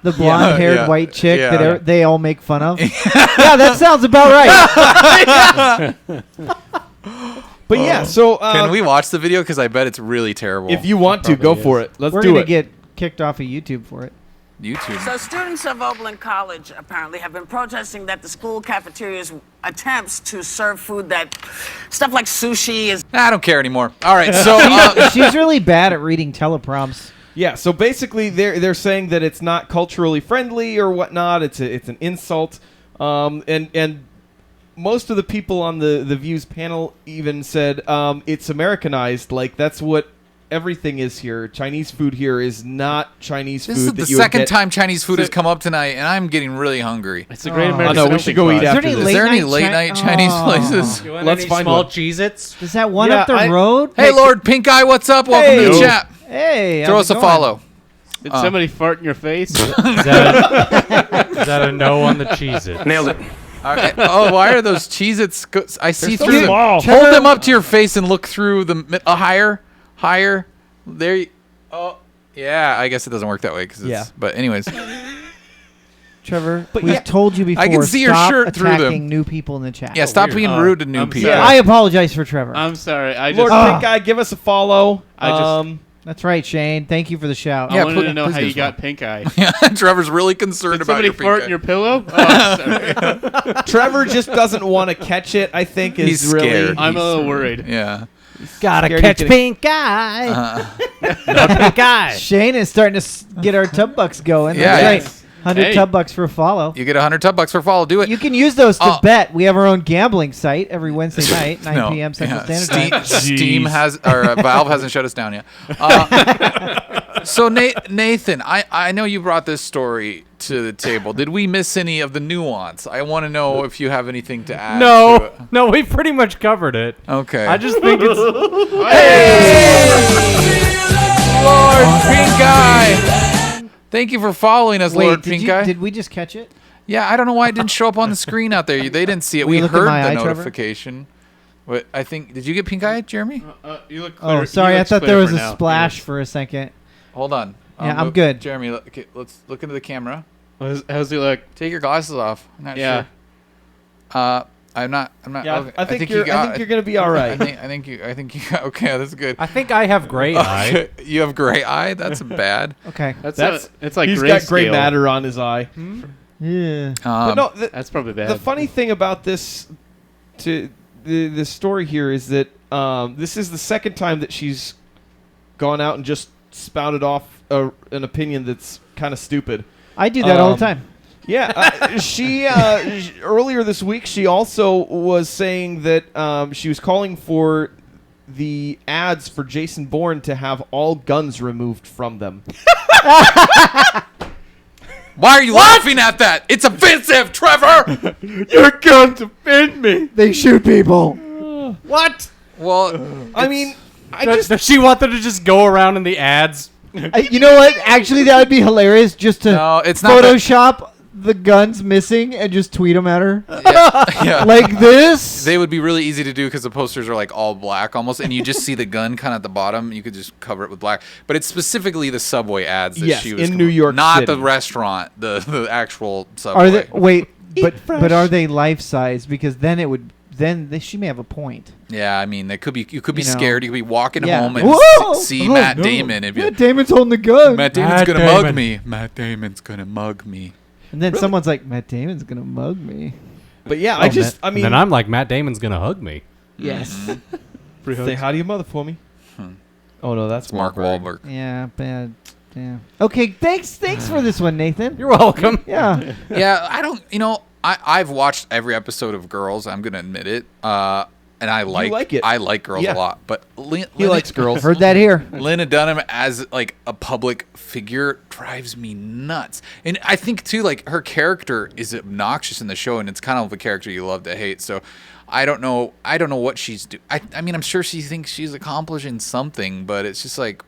The blonde-haired Yeah. white chick Yeah. that they all make fun of? Yeah, that sounds about right. But yeah, so Can we watch the video? Because I bet it's really terrible. if you want to, go for it. Let's We're do gonna it. get kicked off of YouTube for it. YouTube. So students of Oberlin College apparently have been protesting that the school cafeteria's attempts to serve food that stuff like sushi is. I don't care anymore. All right, so She's really bad at reading teleprompts. Yeah, so basically they're saying that it's not culturally friendly or whatnot. It's an insult, and most of the people on the Views panel even said it's Americanized. Like, that's what everything is here. Chinese food here is not Chinese this food. is that the you would second get. time Chinese food has come up tonight, and I'm getting really hungry. It's a great I American. know, we should go eat after this. Is there any late night Chinese places? You want Let's any find small one. Cheez-Its? Is that one Yeah, up the I- road? Hey, Lord Pink Eye, what's up? Welcome to the Hey. chat. Hey, Throw how's us it a going? follow. Did somebody fart in your face? Is that a no on the Cheez-It? Nailed it. All right. Oh, why are those Cheez-Its? I see so through them. small. Hold them up to your face and look through them. Higher. There. Oh, yeah. I guess it doesn't work that way. Yeah. But anyways, Trevor, But we've yeah, told you before. I can see your stop shirt through them. attacking new people in the chat. yeah. Stop being rude to new I'm people. sorry. I apologize for Trevor. I'm sorry. I Lord just. Pink Eye, give us a follow. That's right, Shane. Thank you for the shout. I Yeah, wanted to know please how give you us got pink eye. Yeah, Trevor's really concerned Did about somebody your pink fart eye. in your pillow? Oh, I'm sorry. Trevor just doesn't want to catch it. I think is He's really. scared. I'm a little worried. Yeah. Gotta Scared catch he's gonna- pink eye. Pink eye. Shane is starting to get our tub bucks going. Yeah, That's yeah. right. 100 Hey. tub bucks for a follow. You get 100 $100 for a follow. Do it. You can use those to Oh. bet. We have our own gambling site every Wednesday night, 9 No, p.m. Central yeah. Standard Time. Steam has, or Valve hasn't shut us down yet. So Nathan, I know you brought this story to the table. Did we miss any of the nuance? I want to know if you have anything to add. to it. No, we pretty much covered it. Okay. I just think it's. Lord Pink Eye. Thank you for following us, Wait, Lord Pink Eye. did we just catch it? Yeah, I don't know why it didn't show up on the screen out there. They didn't see it. Will We you look at heard my the eye, Trevor? notification. But I think, did you get pink eye, Jeremy? You look clear. Oh, sorry. you I look thought clear there was for a now. splash Yes. for a second. Hold on. Yeah, I'm good. Jeremy, okay, let's look into the camera. How's he look? Take your glasses off. I'm not Yeah. sure. I'm not. Yeah, okay. I think you're gonna be all right. I think you. Okay, that's good. I think I have gray eye. Okay, you have gray eye. That's bad. Okay. It's like he's gray got gray scale. matter on his eye. Yeah. But no, That's probably bad. the funny thing about this, the story here is that this is the second time that she's gone out and just spouted off an opinion that's kind of stupid. I do that all the time. Yeah, she earlier this week she also was saying that she was calling for the ads for Jason Bourne to have all guns removed from them. Why are you laughing at that? It's offensive, Trevor. Your guns offend me. They shoot people. What? Well, I mean, Does she want them to just go around in the ads? You know what? Actually, that would be hilarious. Just to No, it's not Photoshop the guns missing and just tweet them at her. Yeah. Like this. They would be really easy to do because the posters are like all black almost, and you just see the gun kind of at the bottom. You could just cover it with black. But it's specifically the subway ads that Yes, she was in New York not City. the restaurant, the actual subway. Are they wait? Eat But fresh. are they life size? Because then it would. She may have a point. Yeah, I mean, they could be. You could be You know. scared. You could be walking Yeah. home and Whoa! see Oh, Matt no. Damon. And be Matt like, Damon's holding the gun. Matt Damon's Matt gonna mug Damon. me. Matt Damon's gonna mug me. And then someone's like, Matt Damon's gonna mug me. But yeah, And I mean, then I'm like, Matt Damon's gonna hug me. Yes. say hi to your mother for me. Oh no, that's Mark Wahlberg. Yeah, bad. Yeah. Okay, thanks for this one, Nathan. You're welcome. Yeah. Yeah, I don't. You know, I've watched every episode of Girls. I'm gonna admit it. And I like it. I like Girls Yeah. a lot. But He likes girls. Heard that here. Lena Dunham as like a public figure drives me nuts. And I think too, like her character is obnoxious in the show, and it's kind of a character you love to hate. So I don't know what she's doing. I mean, I'm sure she thinks she's accomplishing something, but it's just like,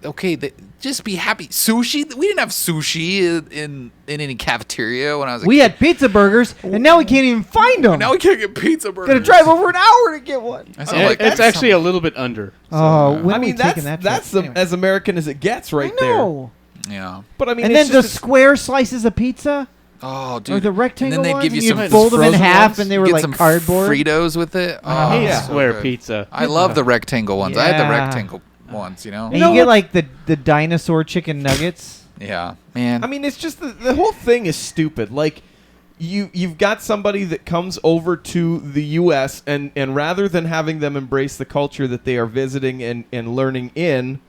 okay, just be happy. Sushi? We didn't have sushi in any cafeteria when I was a We kid. had pizza burgers, and now we can't even find them. Now we can't get pizza burgers. Gotta drive over an hour to get one. I sound like It's actually a little bit under. Oh, when I are we mean, taking that that's trip? as American as it gets, right I know. yeah. But I mean, And it's then the just square slices of pizza, Oh, dude. or the rectangle and then ones, they'd give you and some you'd fold them in frozen half, ones. and they were Get like some cardboard. Fritos with it. Oh, I hate it's so Square good. pizza. I love the rectangle ones. I had the Yeah. rectangle ones, you know? And you get like the dinosaur chicken nuggets. Yeah, man. I mean, it's just the whole thing is stupid. Like, you've got somebody that comes over to the U.S. and rather than having them embrace the culture that they are visiting and learning in,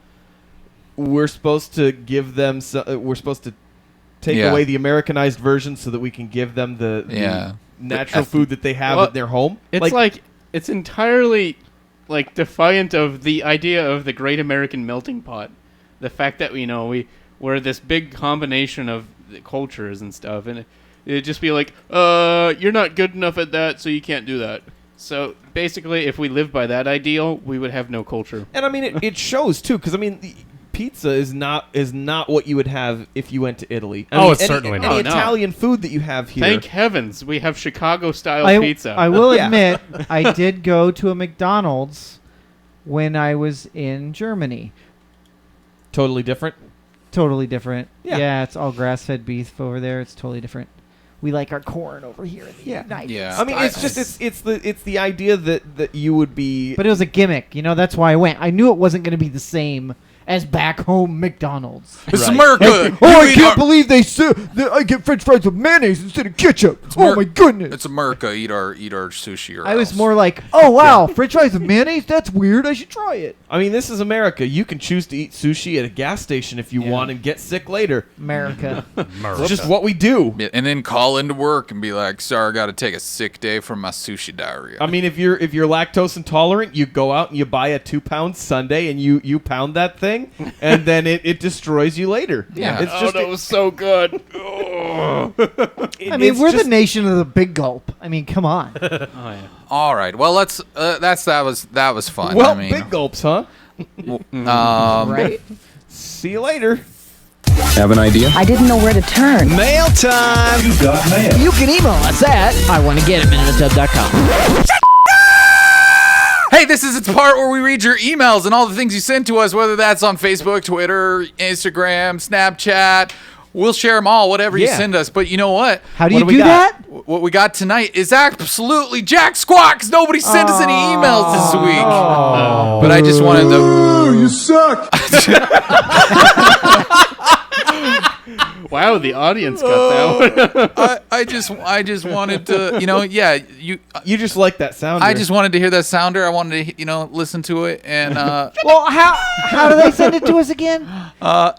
we're supposed to give them. We're supposed to take Yeah. away the Americanized version so that we can give them the Yeah. natural food that they have Well, at their home. It's like it's entirely like defiant of the idea of the Great American Melting Pot. The fact that we're this big combination of the cultures and stuff, and it'd just be like, you're not good enough at that, so you can't do that. So basically, if we lived by that ideal, we would have no culture. And I mean, it shows too, because I mean, pizza is not what you would have if you went to Italy. I mean, it's certainly any not. Oh, no. Italian food that you have here. Thank heavens, we have Chicago-style pizza. I will Yeah. admit, I did go to a McDonald's when I was in Germany. Totally different. Totally different. Yeah. Yeah, it's all grass-fed beef over there. It's totally different. We like our corn over here in the United Yeah. I mean, it's just it's the idea that you would be. But it was a gimmick, that's why I went. I knew it wasn't going to be the same as back home McDonald's. It's Right. America. I can't believe they said that I get French fries with mayonnaise instead of ketchup. Oh my goodness! It's America. Eat our sushi. Or I was else. more like, oh wow, French fries with mayonnaise? That's weird. I should try it. I mean, this is America. You can choose to eat sushi at a gas station if you want and get sick later. America. It's just what we do. Yeah, and then call into work and be like, "Sorry, I got to take a sick day from my sushi diarrhea." I mean, if you're lactose intolerant, you go out and you buy a 2-pound sundae and you pound that thing, and then it destroys you later. Yeah. It's just that was so good. I mean, we're the nation of the big gulp. I mean, come on. All right. Well, let's. That was fun. Well, I mean, big gulps, huh? Right? See you later. Have an idea? I didn't know where to turn. Mail time! You got mail. You can email us at iwannagetit@minutotub.com. Hey, this is the part where we read your emails and all the things you send to us, whether that's on Facebook, Twitter, Instagram, Snapchat. We'll share them all, whatever you Yeah. send us. But you know what? How do What you do we do got? that? What we got tonight is absolutely jack squat because nobody sent us any emails this week. But I just wanted to. Oh, you suck. Wow, the audience got that one. I just wanted to, You just like that sound. I just wanted to hear that sounder. I wanted to, listen to it. And Well, how do they send it to us again?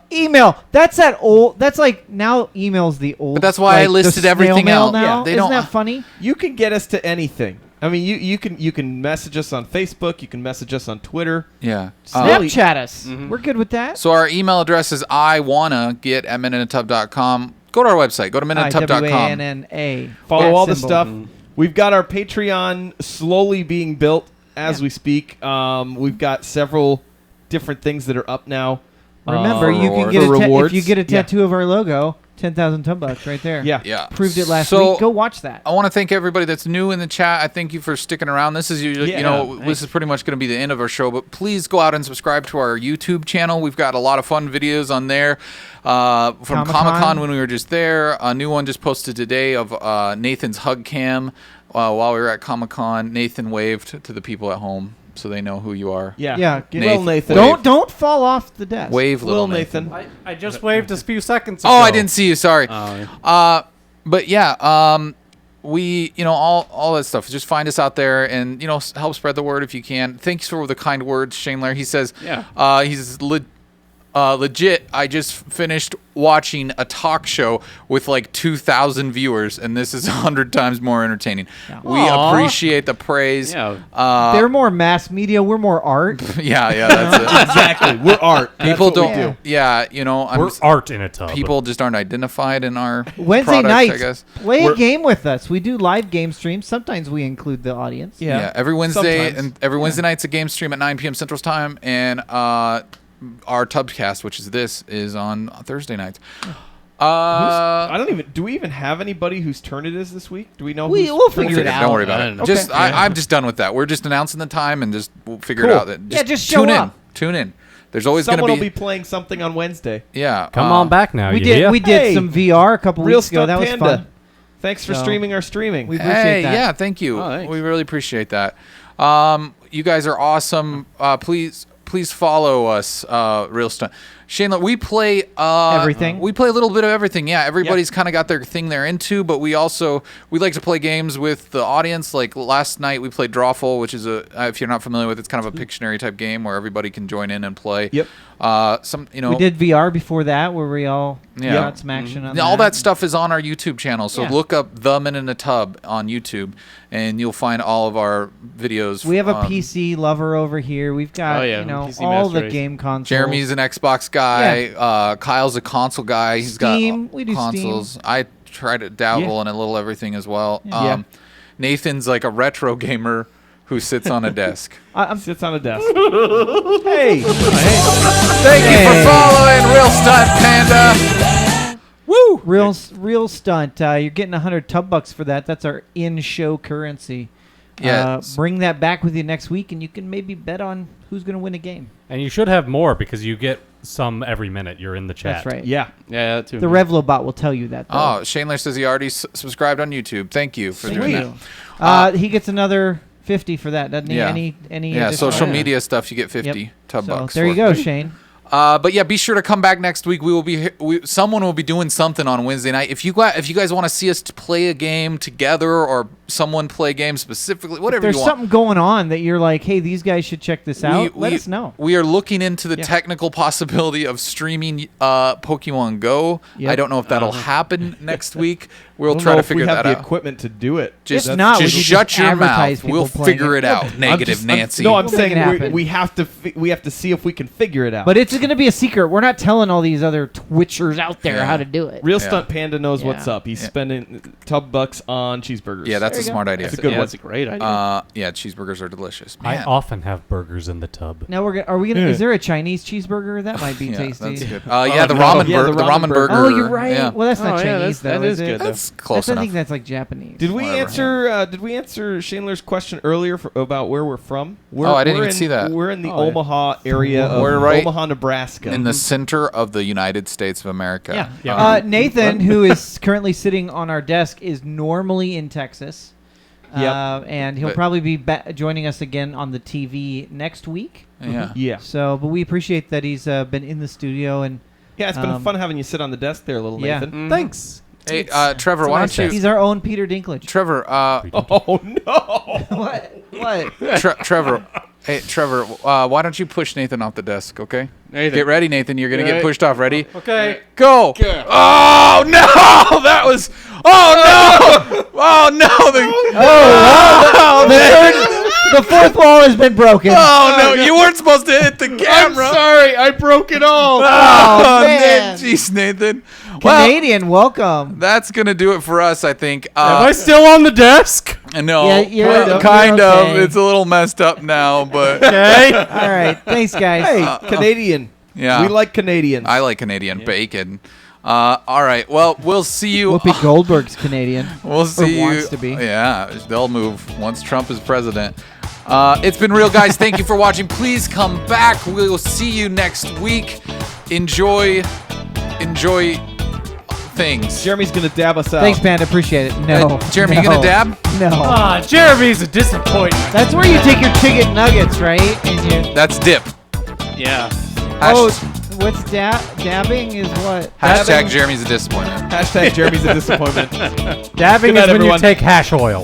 Email. That's that old. That's like now email's the old. But that's why I the listed snail everything mail else. Now. Yeah, they Isn't don't- that funny? You can get us to anything. I mean, you can message us on Facebook. You can message us on Twitter. yeah. Snapchat us. We're good with that. So our email address is iwannagit@minutotub.com. go to our website. Go to minutotub.com. IWANNA. Follow all the symbol. stuff. We've got our Patreon slowly being built as we speak. We've got several different things that are up now. Remember, you can get if you get a tattoo of our logo, 10,000 $10 right there. Yeah. Proved it last week. Go watch that. I want to thank everybody that's new in the chat. I thank you for sticking around. This is usually, this is pretty much going to be the end of our show. But please go out and subscribe to our YouTube channel. We've got a lot of fun videos on there. From Comic-Con when we were just there. A new one just posted today of Nathan's hug cam. While we were at Comic-Con, Nathan waved to the people at home so they know who you are. Yeah. Little Nathan. Don't fall off the desk. Wave, little Nathan. I just waved a few seconds ago. Oh, I didn't see you. Sorry. But yeah, we, all that stuff. Just find us out there and, help spread the word if you can. Thanks for the kind words, Shane Lair. He says, he's legit. I just finished watching a talk show with like 2,000 viewers, and this is 100 times more entertaining. Yeah. We appreciate the praise. Yeah. They're more mass media. We're more art. Yeah, that's it. Exactly. We're art. People don't. Do. Yeah, we're art in a tub. People just aren't identified in our Wednesday products, nights. I guess. Play a game with us. We do live game streams. Sometimes we include the audience. Yeah. Every Wednesday Wednesday night's a game stream at 9 p.m. Central Time, and our Tubcast, which is this, is on Thursday nights. Do we even have anybody whose turn it is this week? Do we know? We'll figure it out. Don't worry about it. Okay. I'm just done with that. We're just announcing the time and we'll figure it out. Just show up. Tune in. There's always going to Someone will be playing something on Wednesday. Yeah. Come on back now. We did some VR a couple weeks ago. That was fun. Thanks for streaming our streaming. We appreciate that. Yeah, thank you. We really appreciate that. You guys are awesome. Please follow us, Real Stunt. Shane, we play everything. We play a little bit of everything. Yeah, everybody's kind of got their thing they're into, but we like to play games with the audience. Like last night, we played Drawful, which is if you're not familiar with it, it's kind of a Pictionary type game where everybody can join in and play. Yep. We did VR before that, where we all got some action on all that stuff is on our YouTube channel. So look up The Men in a Tub on YouTube, and you'll find all of our videos. We have a PC lover over here. We've got all the game consoles. Jeremy's an Xbox guy. Kyle's a console guy. He's Steam. got we do consoles. Steam. I try to dabble in a little everything as well. Nathan's like a retro gamer who sits on a desk. Sits on a desk. Hey. Thank you for following Real Stunt Panda. Woo! Real Stunt. You're getting $100 for that. That's our in-show currency. Bring that back with you next week, and you can maybe bet on who's going to win a game. And you should have more because you get some every minute you're in the chat. That's right. Yeah, that too. The Revlobot will tell you that. Though. Oh, Shane Lair says he already subscribed on YouTube. Thank you for doing that. He gets another 50 for that, doesn't he? Yeah. Any social media stuff, you get 50 $10. There you go, Shane. But yeah, be sure to come back next week. Someone will be doing something on Wednesday night. If you guys want to see us play a game together, or someone play a game specifically, whatever if you want. There's something going on that you're like, hey, these guys should check this out. Let us know. We are looking into the technical possibility of streaming Pokemon Go. I don't know if that'll happen next week. We'll try to figure that out. We have the equipment to do it. Just shut your mouth. We'll figure it out. Negative Nancy. I'm saying we have to see if we can figure it out. But it's going to be a secret. We're not telling all these other Twitchers out there how to do it. Real Stunt Panda knows what's up. He's spending $10 on cheeseburgers. Yeah, that's a smart idea. That's a good one. That's a great idea. Cheeseburgers are delicious. Man. I often have burgers in the tub. Now are we gonna? Is there a Chinese cheeseburger that might be tasty? That's good. The ramen burger. Oh, you're right. Yeah. Well, that's not Chinese though. That is good. That's close enough. I think that's like Japanese. Did we answer Shane Lair's question earlier about where we're from? I didn't even see that. We're in the Omaha area of Omaha, Nebraska, in the center of the United States of America. Yeah. Nathan, who is currently sitting on our desk, is normally in Texas. And he'll probably be joining us again on the TV next week. Yeah. So, but we appreciate that he's been in the studio and. Yeah, it's been fun having you sit on the desk there, little Nathan. Mm-hmm. Thanks. Hey, Trevor, why don't you? He's our own Peter Dinklage. Trevor. Oh no! What? Trevor. Hey, Trevor. Why don't you push Nathan off the desk? Okay. Nathan. Get ready, Nathan. You're gonna get pushed off. Ready? Okay. Go. Okay. Oh no! That was. Oh no! Oh no! The fourth wall has been broken. Oh no, you weren't supposed to hit the camera. I'm sorry, I broke it all. Oh, man. Jeez, Nathan. Canadian, welcome. That's gonna do it for us, I think. Am I still on the desk? No, Yeah, you're kind of. okay. It's a little messed up now, but Okay. All right, thanks, guys. Hey, Canadian. yeah, We like Canadians. I like Canadian bacon. All right, well, we'll see you. Whoopi Goldberg's Canadian. We'll see you. Wants to be. Yeah, they'll move once Trump is president. It's been real, guys. Thank you for watching. Please come back. We will see you next week. Enjoy things. Jeremy's gonna dab us out. Thanks, Panda. Appreciate it. No. Jeremy, no. you gonna dab? No. Jeremy's a disappointment. That's where you take your chicken nuggets, right? And you. That's dip. Yeah. Oh, what's dabbing is what? Hashtag Jeremy's a disappointment. Hashtag Jeremy's a disappointment. Dabbing Good night, is when everyone. you take hash oil.